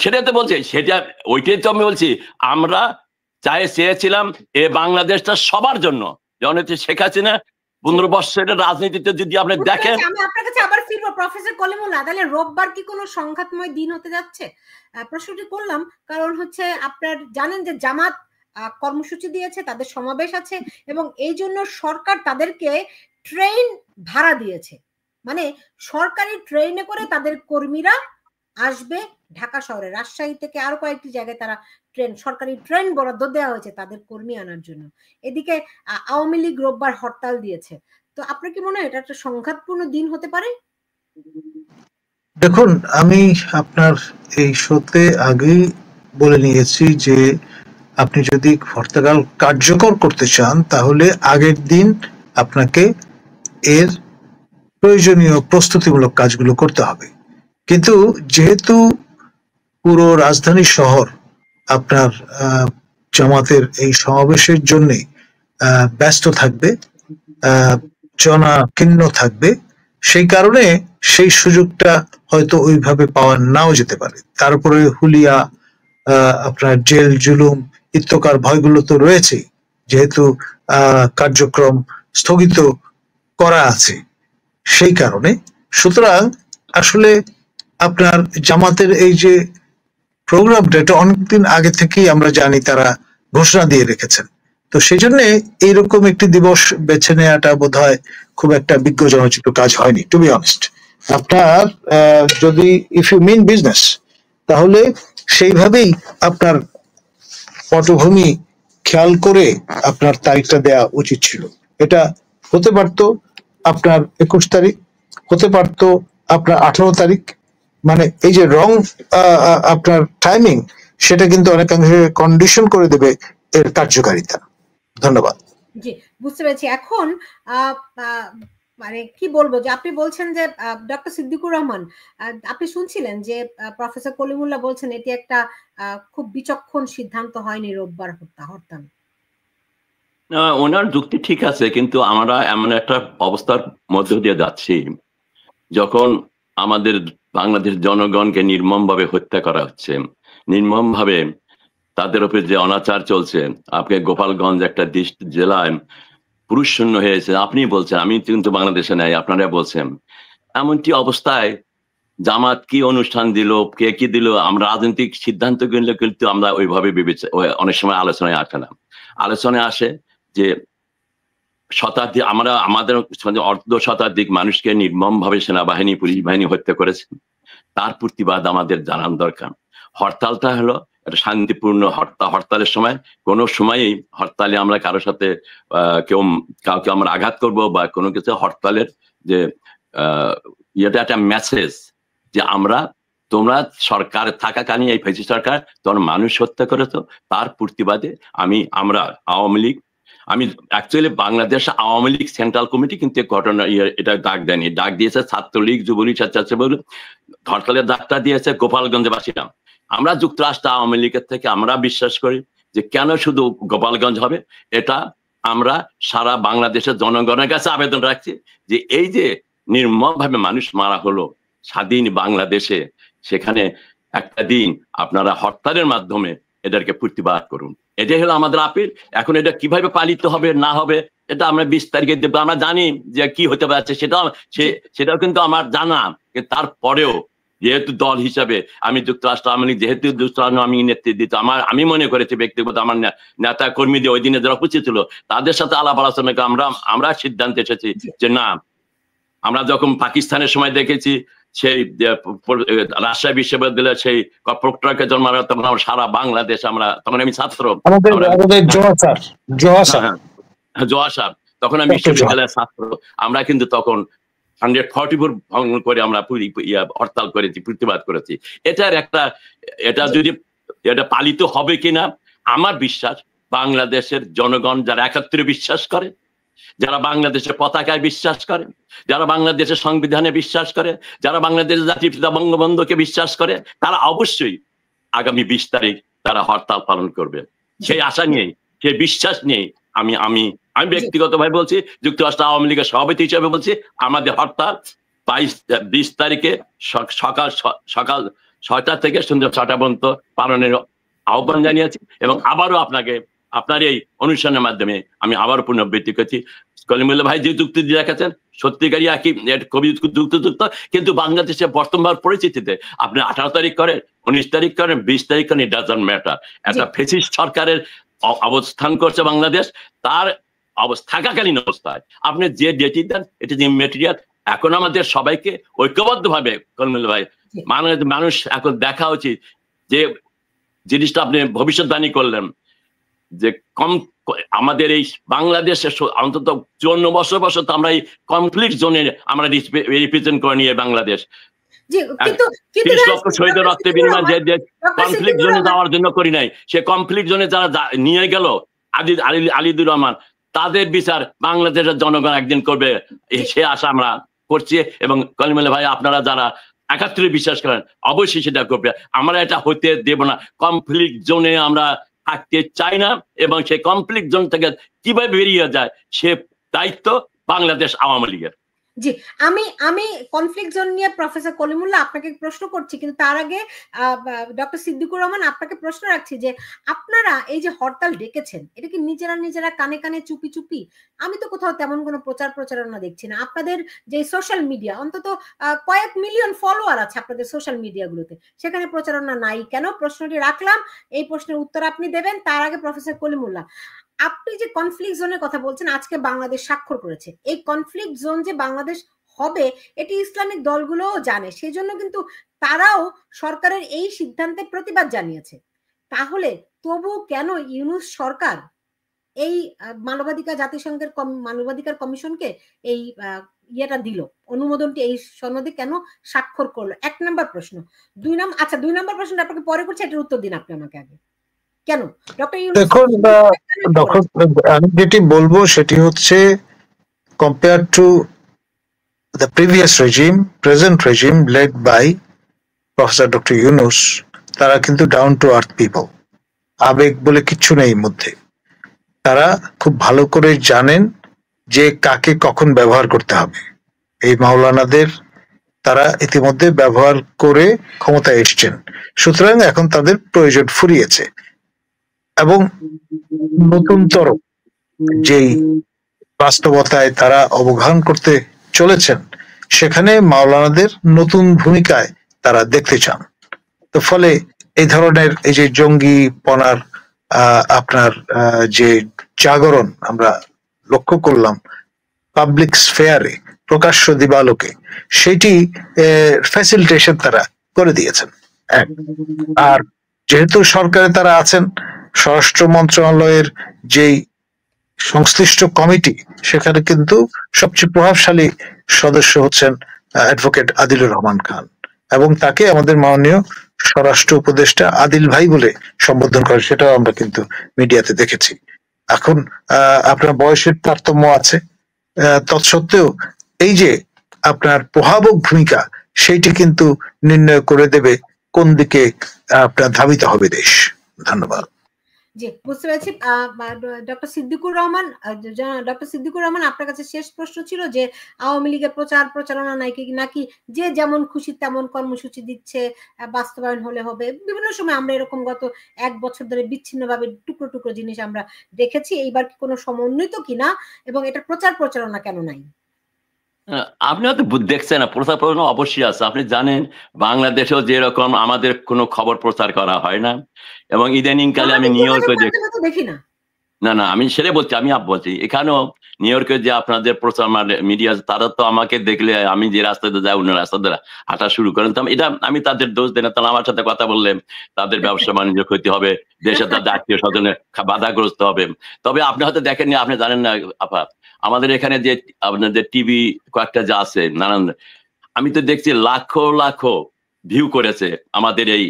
সেটাই তো বলছি, সেটা ওইটাই তো আমি বলছি। আমরা চেয়েছিলাম এ বাংলাদেশটা সবার জন্য। জননেত্রী শেখ হাসিনা 15 বছরের রাজনীতিতে যদি আপনি দেখেন। আমি আপনার কাছে আবার ফিরবো প্রফেসর কলিমুল্লাহ। তাহলে রোববার কি কোনো সংঘাতময় দিন হতে যাচ্ছে? প্রশ্নটি করলাম কারণ হচ্ছে আপনার জানেন যে জামাত কর্মসূচি দিয়েছে, তাদের সমাবেশ আছে এবং এই জন্য সরকার তাদেরকে ট্রেন ভাড়া দিয়েছে। মানে সরকারি ট্রেনে করে তাদের কর্মীরা আসবে ঢাকা শহরে, রাজশাহী থেকে আরো কয়েকটি জায়গায় তারা সরকারি ট্রেন বরাদ্দ দেওয়া হয়েছে তাদের কর্মী আনার জন্য। এদিকে আওয়ামী লীগ রোববার হরতাল দিয়েছে। তো আপনার কি মনে হয় এটা একটা সংঘাতপূর্ণ দিন হতে পারে? দেখুন, আমি আপনার এই শোতে আগেই বলে নিয়েছি যে আপনি যদি হরতাল কার্যকর করতে চান তাহলে আগের দিন আপনাকে এর প্রয়োজনীয় প্রস্তুতিমূলক কাজগুলো করতে হবে। কিন্তু যেহেতু পুরো রাজধানী শহর আপনার জামাতের এই সমাবেশের জন্য ব্যস্ত থাকবে, জনাকীর্ণ থাকবে, সেই কারণে সেই সুযোগটা হয়তো ওইভাবে পাওয়া নাও যেতে পারে। তারপরে হুলিয়া, আপনার জেল জুলুম ইত্তকার ভয়গুলো তো রয়েছে, যেহেতু কার্যক্রম স্থগিত করা আছে সেই কারণে। সুতরাং আসলে আপনার জামাতের এই যে প্রোগ্রামটা, এটা অনেকদিন আগে থেকেই আমরা জানি তারা ঘোষণা দিয়ে রেখেছেন। তো সেই জন্য এইরকম একটি দিবস বেছে নেওয়াটা বোধহয় খুব একটা বিজ্ঞজনচিত কাজ হয়নি, টু বি অনেস্ট। আপনার যদি ইফ ইউ মিন বিজনেস তাহলে সেইভাবেই আপনার পটভূমি খেয়াল করে আপনার তারিখটা দেওয়া উচিত ছিল। এটা হতে পারতো আপনার 21 তারিখ, হতে পারতো আপনার 18 তারিখ। মানে এই যে রং আপনার টাইমিং, সেটা কিন্তু অনেকাংশে কন্ডিশন করে দেবে এর কার্যকারিতা। ধন্যবাদ। জি, বুঝতে পেরেছি। এখন মানে কি বলবো, যে আপনি বলছেন যে ডক্টর সিদ্দিকুর রহমান, আপনি শুনছিলেন যে প্রফেসর কলিমুল্লাহ বলছেন এটি একটা খুব বিচক্ষণ সিদ্ধান্ত হয়নি রোববার হরতাল। ওনার যুক্তি ঠিক আছে, কিন্তু আমরা এমন একটা অবস্থার মধ্য দিয়ে যাচ্ছি যখন আমাদের বাংলাদেশ জনগণকে নির্মমভাবে হত্যা করা হচ্ছে, নির্মমভাবে তাদের উপরে যে অনাচার চলছে। আপনি গোপালগঞ্জ একটা জেলায় পুরুষ শূন্য হয়েছে, আপনি বলছেন, আমি কিন্তু বাংলাদেশে নাই, আপনারা বলছেন। এমনটি অবস্থায় জামাত কি অনুষ্ঠান দিল, কে কি দিল, আমরা রাজনৈতিক সিদ্ধান্ত গুলো কিন্তু আমরা ওইভাবে অনেক সময় আলোচনায় আসে না। আলোচনায় আসে যে শতাধিক, আমরা আমাদের অর্ধ শতাধিক মানুষকে নির্মমভাবে সেনাবাহিনী, পুলিশ বাহিনী হত্যা করেছে, তার প্রতিবাদ আমাদের জানান দরকার। হরতালটা হলো একটা শান্তিপূর্ণ হরতালের সময় কোনো সময়ই হরতালে আমরা কারোর সাথে কাউকে আমরা আঘাত করব বা কোনো কিছু, হরতালের যে এটা একটা মেসেজ যে তোমরা সরকার থাকাকালীন এই ফ্যাসিস্ট সরকার তোমার মানুষ হত্যা করেছো, তার প্রতিবাদে আমরা আওয়ামী লীগ, আমি actually Bangladesh Awami League central committee কিন্তু ঘটনা এটা ডাক দেয়নি, ডাক দিয়েছে ছাত্রলীগ, যুবলীগ, স্বেচ্ছাসেবক। হরতালের ডাকটা দিয়েছে গোপালগঞ্জে বাসীরা। আমরা যুক্তরাষ্ট্র আওয়ামী লীগের থেকে আমরা বিশ্বাস করি যে কেন শুধু গোপালগঞ্জ হবে, এটা আমরা সারা বাংলাদেশের জনগণের কাছে আবেদন রাখছি যে এই যে নির্মমভাবে মানুষ মারা হলো স্বাধীন বাংলাদেশে, সেখানে একটা দিন আপনারা হরতালের মাধ্যমে এদেরকে প্রতিবাদ করুন। এটাই হলো আমাদের আপিল। এখন এটা কিভাবে পালিত হবে না হবে এটা আমরা 20 তারিখে দেবো। আমরা জানি যে কি হতে পারছে, সেটাও কিন্তু আমার জানা, তারপরেও যেহেতু দল হিসাবে আমি যুক্তরাষ্ট্র আওয়ামী লীগ যেহেতু যুক্তরাষ্ট্র আমি নেতৃত্ব দিত, আমি মনে করেছি ব্যক্তিগত আমার নেতা কর্মীদের ওই দিনে যারা উপস্থিত ছিল তাদের সাথে আলাপ আলোচনা করে আমরা সিদ্ধান্তে এসেছি যে না, আমরা যখন পাকিস্তানের সময় দেখেছি সেই রাজশাহী বিশ্ববিদ্যালয়ের সেই প্রক্টরকে জন্মানো, তখন আমরা সারা বাংলাদেশ তখন আমি ছাত্র, জোয়াসার তখন আমি বিশ্ববিদ্যালয়ের ছাত্র, আমরা কিন্তু তখন 144 ভঙ্গ করে আমরা হরতাল করেছি, প্রতিবাদ করেছি। এটা যদি এটা পালিত হবে কিনা আমার বিশ্বাস, বাংলাদেশের জনগণ যারা 71 বিশ্বাস করে, যারা বাংলাদেশের পতাকায় বিশ্বাস করে, যারা বাংলাদেশের সংবিধানে বিশ্বাস করে, যারা বাংলাদেশের জাতির পিতা বঙ্গবন্ধুকে বিশ্বাস করে, তারা অবশ্যই আগামী 20 তারিখ তারা হরতাল পালন করবে। সেই আশা নিয়েই, সেই বিশ্বাস নিয়েই আমি ব্যক্তিগতভাবে বলছি, যুক্তরাষ্ট্র আওয়ামী লীগের সভাপতি হিসেবে বলছি, আমাদের হরতাল 20 তারিখে সকাল 6টা থেকে সন্ধ্যা 6টা পর্যন্ত পালনের আহ্বান জানিয়েছি। এবং আবারও আপনার এই অনুষ্ঠানের মাধ্যমে আমি আবারও পুনরাবৃত্তি করছি, কলিমুল্লাহ ভাই যে যুক্তি দিয়ে রেখেছেন সত্যিকারই একই, খুবই যুক্ত, কিন্তু বাংলাদেশের বর্তমান পরিস্থিতিতে আপনি 18 তারিখ করেন, 19 তারিখ করেন, 20 তারিখ করেন, ইট ডাজন্ট ম্যাটার। একটা ফ্যাসিস্ট সরকারের অবস্থান করছে বাংলাদেশ, তার থাকাকালীন অবস্থায় আপনি যে ডেটি দেন এটা যে মেটেরিয়াল। এখন আমাদের সবাইকে ঐক্যবদ্ধ ভাবে কলিমুল্লাহ ভাই, মানুষ এখন দেখা উচিত যে জিনিসটা আপনি ভবিষ্যৎবাণী করলেন যে আমাদের এই বাংলাদেশের অন্তত 54 বছর তো আমরা এই কনফ্লিক্ট জোনে আমরা রিপ্রেজেন্ট করে নিয়ে বাংলাদেশ 30 লক্ষ শহীদের রক্তে বিনিময় যে কনফ্লিক্ট জোনে যাওয়ার জন্য করি নাই, সে কনফ্লিক্ট জোনে যারা নিয়ে গেল আলিদুর রহমান, তাদের বিচার বাংলাদেশের জনগণ একদিন করবে, সে আশা আমরা করছি। এবং কলিমুল্লাহ ভাই, আপনারা যারা 71 বিশ্বাস করেন অবশ্যই সেটা করবে। আমরা এটা হতে দেব না, কনফ্লিক্ট জোনে আমরা থাকতে চাই না, এবং সেই কনফ্লিক্ট জোন থেকে কিভাবে বেরিয়ে যায় সে দায়িত্ব বাংলাদেশ আওয়ামী লীগের। জি, আমি কনফ্লিক্ট জোন নিয়ে প্রফেসর কলিমুল্লাহ আপনাকে প্রশ্ন করছি, কিন্তু তার আগে ডক্টর সিদ্দিকুর রহমান আপনাকে প্রশ্ন রাখছি যে আপনারা এই যে হরতাল ডেকেছেন, এটা কি নিজেরা কানে কানে চুপি চুপি? আমি তো কোথাও তেমন কোনো প্রচারণা দেখছি না। আপনাদের যে সোশ্যাল মিডিয়া, অন্তত কয়েক মিলিয়ন ফলোয়ার আছে আপনাদের সোশ্যাল মিডিয়াগুলোতে, সেখানে প্রচারণা নাই কেন? প্রশ্নটি রাখলাম, এই প্রশ্নের উত্তর আপনি দেবেন। তার আগে প্রফেসর কলিমুল্লাহ, আপনি যে কনফ্লিক্ট জোনের কথা বলছেন, আজকে বাংলাদেশ স্বাক্ষর করেছে, এই কনফ্লিক্ট জোন যে বাংলাদেশ হবে এটি ইসলামিক দলগুলোও জানে, সেই জন্য কিন্তু তারাও সরকারের এই সিদ্ধান্তে প্রতিবাদ জানিয়েছে। তাহলে তবু কেন ইউনূস সরকার এই মানবাধিকার, জাতিসংঘের মানবাধিকার কমিশনকে এই ইয়েটা দিল, অনুমোদনটি, এই সনদে কেন স্বাক্ষর করলো? 1 নম্বর প্রশ্ন। 2 নম্বর প্রশ্ন আপনাকে পরে করছি, এটার উত্তর দিন আপনি আমাকে আগে। কেন দেখুন, আমি যেটি বলবো সেটি হচ্ছে, compare to the previous regime, present regime led by professor doctor Yunus, তারা কিন্তু ডাউন টু আর্থ পিপল, আবেগ বলে কিচ্ছু নেই মধ্যে। তারা খুব ভালো করে জানেন যে কাকে কখন ব্যবহার করতে হবে। এই মাওলানাদের তারা ইতিমধ্যে ব্যবহার করে ক্ষমতায় এসছেন, সুতরাং এখন তাদের প্রয়োজন ফুরিয়েছে। এবং নতুনতর যেই বাস্তবতায় তারা অবগাহন করতে চলেছেন, সেখানে মাওলানাদের নতুন ভূমিকায় তারা দেখতে চান। তো ফলে এই ধরনের এই যে জঙ্গিপনার আপনার যে জাগরণ আমরা লক্ষ্য করলাম পাবলিক স্ফেয়ারে, প্রকাশ্য দিবালোকে, সেটি ফ্যাসিলিটেশন তারা করে দিয়েছেন। আর যেহেতু সরকারে তারা আছেন, স্বরাষ্ট্র মন্ত্রণালয়ের যেই সংশ্লিষ্ট কমিটি, সেখানে কিন্তু সবচেয়ে প্রভাবশালী সদস্য হচ্ছেন অ্যাডভোকেট আদিলুর রহমান খান, এবং তাকে আমাদের মাননীয় স্বরাষ্ট্র উপদেষ্টা আদিল ভাই বলে সম্বোধন করে, সেটাও আমরা কিন্তু মিডিয়াতে দেখেছি। এখন আপনার বয়সের তারতম্য আছে, তৎসত্ত্বেও এই যে আপনার প্রভাবক ভূমিকা, সেইটি কিন্তু নির্ণয় করে দেবে কোন দিকে আপনার ধাবিত হবে দেশ। ধন্যবাদ। জি, বুঝতে পেরেছি। ডক্টর সিদ্দিকুর রহমান, আপনার কাছে শেষ প্রশ্ন ছিল যে আওয়ামী লীগের প্রচারণা নাকি যে যেমন খুশি তেমন কর্মসূচি দিচ্ছে, বাস্তবায়ন হলে হবে। বিভিন্ন সময় আমরা এরকম গত 1 বছর ধরে বিচ্ছিন্নভাবে টুকরো টুকরো জিনিস আমরা দেখেছি। এইবার কি কোনো সমন্বিত কিনা, এবং এটা প্রচারণা কেন নাই? আপনি হয়তো দেখছেন না, প্রচার প্রচারণা অবশ্যই আছে। আপনি জানেন বাংলাদেশেও যেরকম আমাদের কোনো খবর প্রচার করা হয় না, এবং ইদানিং কালে আমি নিউ ইয়র্কে দেখি না। না না, আমি সেটা বলছি, আমি বলছি এখানেও নিউ ইয়র্কে যে আপনাদের প্রচার মিডিয়া, তারা তো আমাকে দেখলে আমি যে রাস্তাতে যাই অন্য রাস্তাতে হাঁটা শুরু করেন, তো এটা আমি তাদের দোষ দেয় না। তাহলে আমার সাথে কথা বললে তাদের ব্যবসা বাণিজ্য ক্ষতি হবে, দেশে তাদের আত্মীয় স্বজনের বাধাগ্রস্ত হবে। তবে আপনি হয়তো দেখেননি, আপনি জানেন না আপা, আমাদের এখানে যে আপনাদের টিভি কয়েকটা যা আছে নানান, আমি তো দেখছি লাখো লাখো ভিউ করেছে আমাদের এই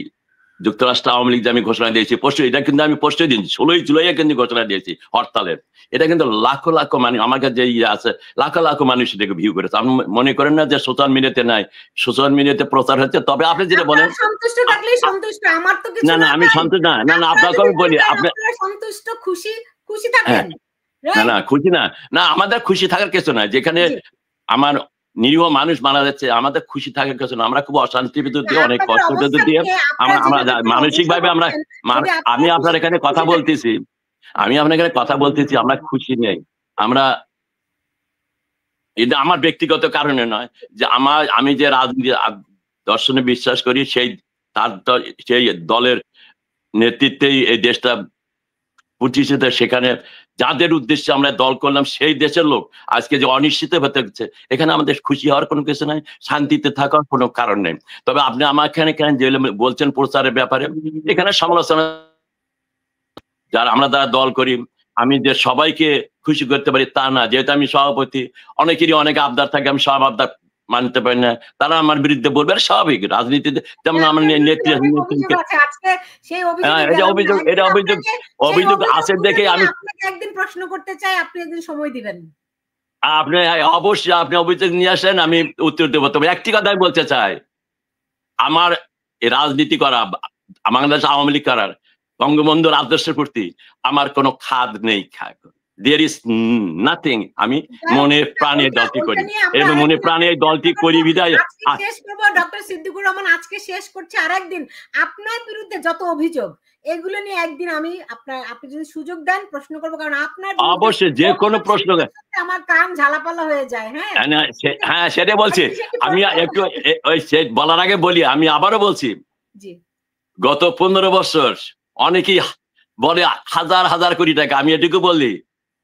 যুক্তরাষ্ট্র আওয়ামী লীগ যে আমি ঘোষণা দিয়েছি পরশু, এটা কিন্তু আমি পরশু দিন 16 জুলাই কিন্তু ঘোষণা দিয়েছি হরতালের। এটা কিন্তু লাখো লাখো মানুষ, আমার কাছে যে আছে লাখো লাখো মানুষ এটাকে ভিউ করেছে। আপনি মনে করেন না যে সোশ্যাল মিডিয়াতে নাই, সোশ্যাল মিডিয়াতে প্রচার হচ্ছে। তবে আপনি যেটা বলেন সন্তুষ্ট থাকলেই সন্তুষ্ট, আমার তো কিছু না না, আমি সন্তুষ্ট না, না না, আপনাকে আমি বলি আপনি সন্তুষ্ট খুশি খুশি থাকেন। না না, খুশি না, না আমাদের খুশি থাকার কিছু না। যেখানে আমার নিরীহ মানুষ মারা যাচ্ছে, আমাদের খুশি থাকার কিছু না। আমরা খুব অশান্তির ভিতর দিয়ে, অনেক কষ্টের ভিতর দিয়ে আমরা মানসিক ভাবে আমরা, আমি আপনার এখানে কথা বলতেছি, আমরা খুশি নেই। আমরা, এটা আমার ব্যক্তিগত কারণে নয়, যে আমি যে রাজনীতি দর্শনে বিশ্বাস করি, সেই দলের নেতৃত্বেই এই দেশটা প্রতিষ্ঠিত। সেখানে যাদের উদ্দেশ্যে আমরা দল করলাম সেই দেশের লোক আজকে যে অনিশ্চিত হতে হচ্ছে, এখানে আমাদের খুশি হওয়ার কোনো কিছু নাই, শান্তিতে থাকার কোনো কারণ নেই। তবে আপনি আমার এখানে যে বলছেন প্রচারের ব্যাপারে, এখানে সমালোচনা, যারা আমরা যারা দল করি, আমি যে সবাইকে খুশি করতে পারি তা না। যেহেতু আমি সভাপতি, অনেকেরই অনেক আবদার থাকে, আমি সব আবদার মানতে পারি না, তারা আমার বিরুদ্ধে বলবে, স্বাভাবিক রাজনীতিতে। যেমন আমার অভিযোগ আছে দেখে আমি একদিন প্রশ্ন করতে চাই, আপনি একদিন সময় দিবেন। আপনি অবশ্যই আপনি অভিযোগ নিয়ে আসেন, আমি উত্তর দেবো। তবে একটি কথাই বলতে চাই, আমার রাজনীতি করা, বাংলাদেশ আওয়ামী লীগ করার, বঙ্গবন্ধুর আদর্শের প্রতি আমার কোনো খাদ নেই। There is nothing. আমি মনে প্রাণে দলটি করি, এবং মনে প্রাণে দলটি করি বিদায়। শেষ করব ডক্টর সিদ্দিকুর রহমান, আজকে শেষ করছে। আরেকদিন আপনার বিরুদ্ধে যত অভিযোগ, এগুলো নিয়ে একদিন আপনি যদি সুযোগ দেন প্রশ্ন করবো, কারণ আপনার অবশ্যই যে কোনো প্রশ্ন আমার কান ঝালাপালা হয়ে যায়। হ্যাঁ সেটা বলছি। আমি একটু ওই বলার আগে বলি, আমি আবারও বলছি, গত 15 বছর অনেকেই বলে হাজার হাজার কোটি টাকা। আমি এটুকু বলি,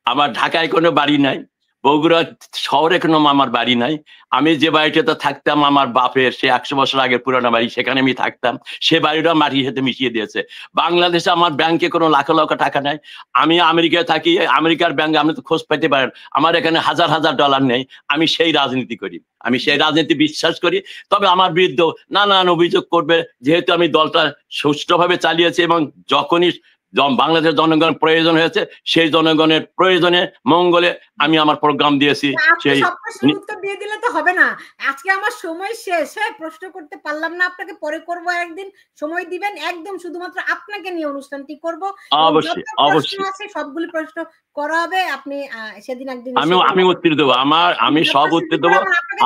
আমার ঢাকায় কোনো বাড়ি নাই, বগুড়া শহরে কোনো আমার বাড়ি নাই। আমি যে বাড়িটাতে থাকতাম আমার বাপের, সে 100 বছর আগে পুরানো বাড়ি, সেখানে আমি থাকতাম। সে বাড়িটা মাটির সাথে মিশিয়ে দিয়েছে। বাংলাদেশে আমার ব্যাংকে কোনো লাখ লাখ টাকা নাই। আমি আমেরিকায় থাকি, আমেরিকার ব্যাংকে আপনি তো খোঁজ পেতে পারেন, আমার এখানে হাজার হাজার ডলার নেই। আমি সেই রাজনীতি করি, আমি সেই রাজনীতি বিশ্বাস করি। তবে আমার বিরুদ্ধে নানান অভিযোগ করবে, যেহেতু আমি দলটা সুষ্ঠুভাবে চালিয়েছি, এবং যখনই বাংলাদেশের জনগণ প্রয়োজন হয়েছে, সেই জনগণের প্রয়োজনে মঙ্গলে আমি আমার প্রোগ্রাম দিয়েছি। সেই উত্তর দিয়ে দিলে তো হবে না, আজকে আমার সময় শেষ, প্রশ্ন করতে পারলাম না আপনাকে, পরে করব একদিন, সময় দিবেন একদম, শুধুমাত্র আপনাকে নিয়ে অনুষ্ঠানটি করব। অবশ্যই অবশ্যই আছে সবগুলি প্রশ্ন করা হবে, আপনি সেদিন একদিন আমি উত্তর দেবো, আমি সব উত্তর দেবো।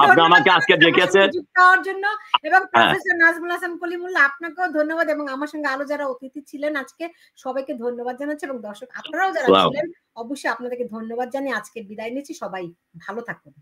আপনি আমাকে আজকে ডেকেছেন পাওয়ার জন্য, এবং প্রফেসর নাজমুল হাসান কলিমুল্লাহ আপনাকেও ধন্যবাদ, এবং আমার সঙ্গে আরো যারা অতিথি ছিলেন আজকে সবাইকে ধন্যবাদ জানাচ্ছি, এবং দর্শক আপনারাও যারা ছিলেন অবশ্যই আপনাদেরকে ধন্যবাদ জানিয়ে আজকে বিদায় নিচ্ছি। সবাই ভালো থাকুন।